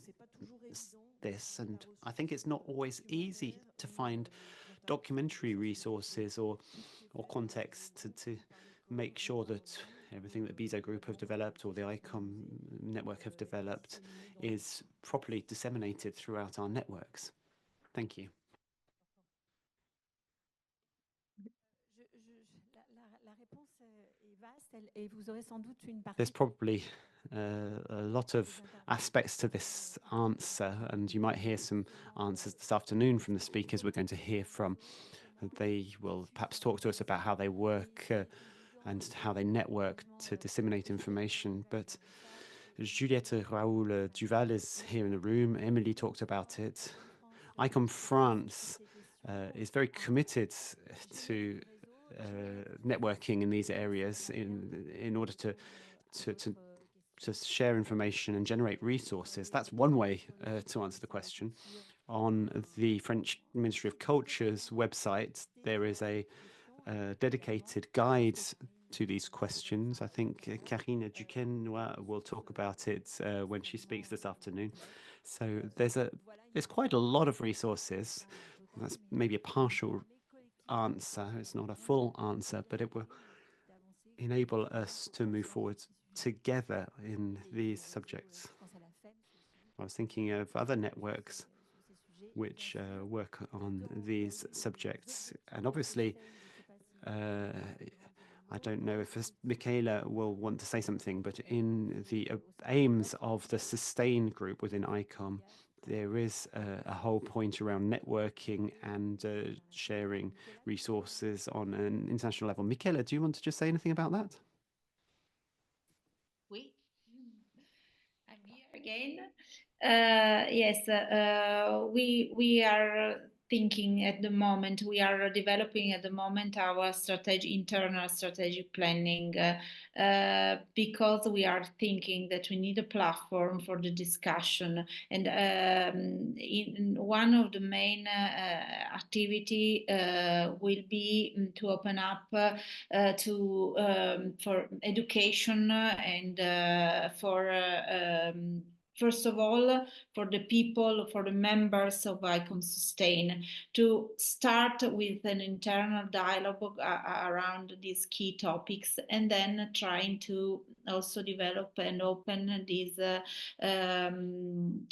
this, and I think it's not always easy to find documentary resources or context to make sure that everything that BISO Group have developed or the ICOM network have developed is properly disseminated throughout our networks. Thank you. There's probably a lot of aspects to this answer, and you might hear some answers this afternoon from the speakers we're going to hear from. They will perhaps talk to us about how they work and how they network to disseminate information. But Juliette Raoul Duval is here in the room. Emilie talked about it. ICOM France is very committed to networking in these areas in order to share information and generate resources. That's one way to answer the question. On the French Ministry of Culture's website, there is a dedicated guide to these questions. I think Karine Duquesnoy will talk about it when she speaks this afternoon. So there's quite a lot of resources. That's maybe a partial answer. It's not a full answer, but it will enable us to move forward together in these subjects. I was thinking of other networks which work on these subjects, and obviously I don't know if Michaela will want to say something, but in the aims of the Sustain group within ICOM, there is a whole point around networking and sharing resources on an international level. Michaela, do you want to just say anything about that? Oui, I'm here again. Yes, we are thinking at the moment, we are developing at the moment our internal strategic planning because we are thinking that we need a platform for the discussion, and in one of the main activity will be to open up for education and for first of all, for the people, for the members of ICOM Sustain, to start with an internal dialogue around these key topics, and then trying to also develop and open these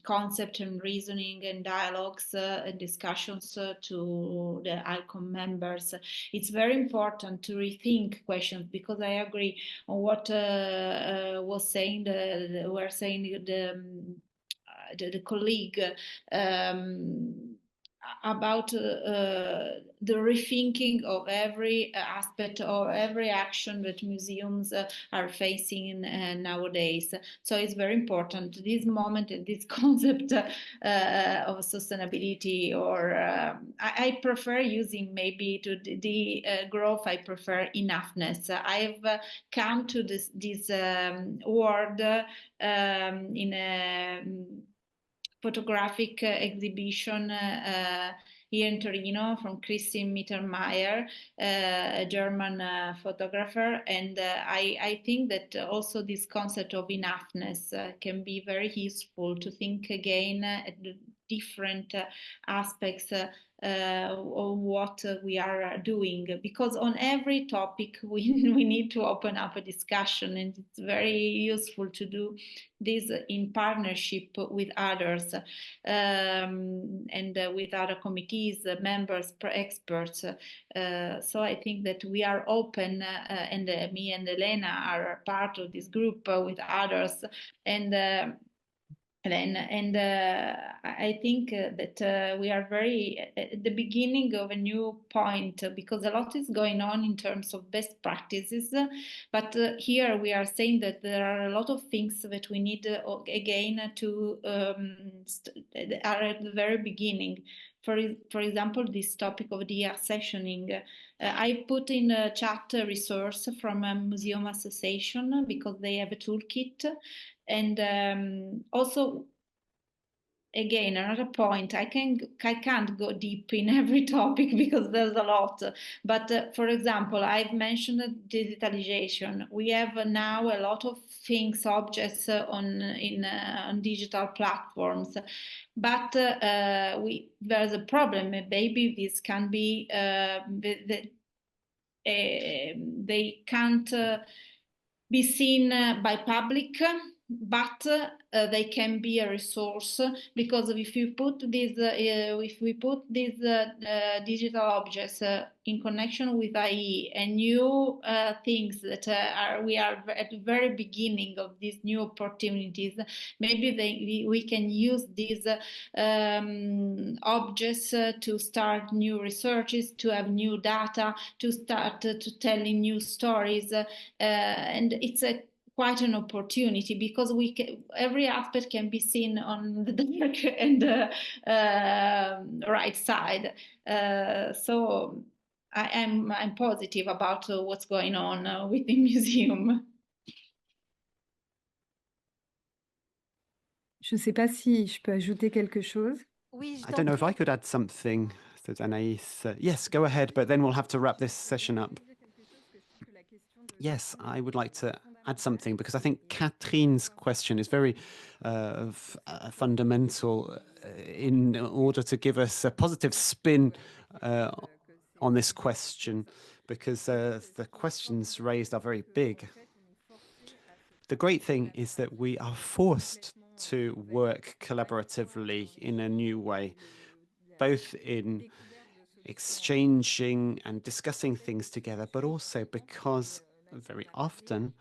concept and reasoning and dialogues and discussions to the ICOM members. It's very important to rethink questions, because I agree on what was saying the colleague. about the rethinking of every aspect or every action that museums are facing nowadays. So it's very important this moment and this concept of sustainability, or I prefer using maybe to the growth. I prefer enoughness. I've come to this word in a photographic exhibition here in Torino from Christine Mittermeier, a German photographer. And I think that also this concept of enoughness can be very useful to think again at the different aspects of what we are doing, because on every topic we need to open up a discussion, and it's very useful to do this in partnership with others and with other committees, members, experts. So I think that we are open, and me and Elena are part of this group with others, and I think that we are very at the beginning of a new point, because a lot is going on in terms of best practices. But here we are saying that there are a lot of things that we need again to are at the very beginning. For example, this topic of de-accessioning. I put in a chat a resource from a museum association, because they have a toolkit. And also, again, another point, I can't go deep in every topic because there's a lot. But for example, I've mentioned digitalization. We have now a lot of things, objects on digital platforms. But there's a problem. Maybe this can be, they can't be seen by public, but they can be a resource, because if we put these digital objects in connection with IE and new things that we are at the very beginning of these new opportunities, maybe we can use these objects to start new researches, to have new data, to start to telling new stories, and it's quite an opportunity, because every aspect can be seen on the dark and right side. So I'm positive about what's going on with the museum. Je ne sais pas si je peux ajouter quelque chose. Oui, I don't know if I could add something, says Anaïs. Yes, go ahead, but then we'll have to wrap this session up. Yes, I would like to add something, because I think Catherine's question is very fundamental in order to give us a positive spin on this question, because the questions raised are very big. The great thing is that we are forced to work collaboratively in a new way, both in exchanging and discussing things together, but also because very often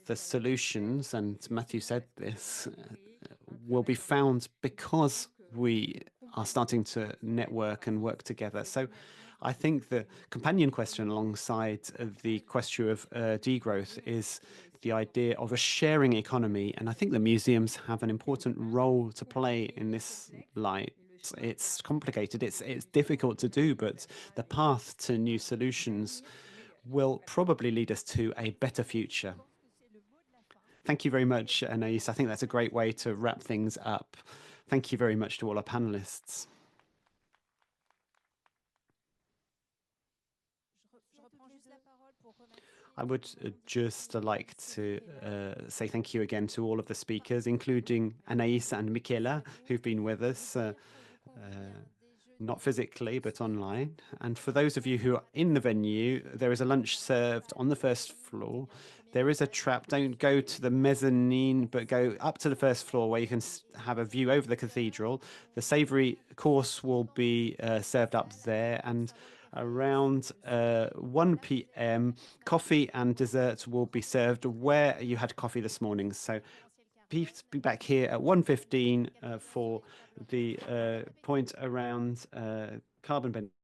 the solutions, and Matthew said this, will be found because we are starting to network and work together. So I think the companion question alongside the question of degrowth is the idea of a sharing economy. And I think the museums have an important role to play in this light. It's complicated, it's difficult to do, but the path to new solutions will probably lead us to a better future. Thank you very much, Anaïs. I think that's a great way to wrap things up. Thank you very much to all our panelists. I would just like to say thank you again to all of the speakers, including Anaïs and Michela, who've been with us, not physically, but online. And for those of you who are in the venue, there is a lunch served on the first floor. There is a trap. Don't go to the mezzanine, but go up to the first floor where you can have a view over the cathedral. The savoury course will be served up there, and around 1 p.m. coffee and dessert will be served where you had coffee this morning. So please be back here at 1:15 for the point around carbon benefits.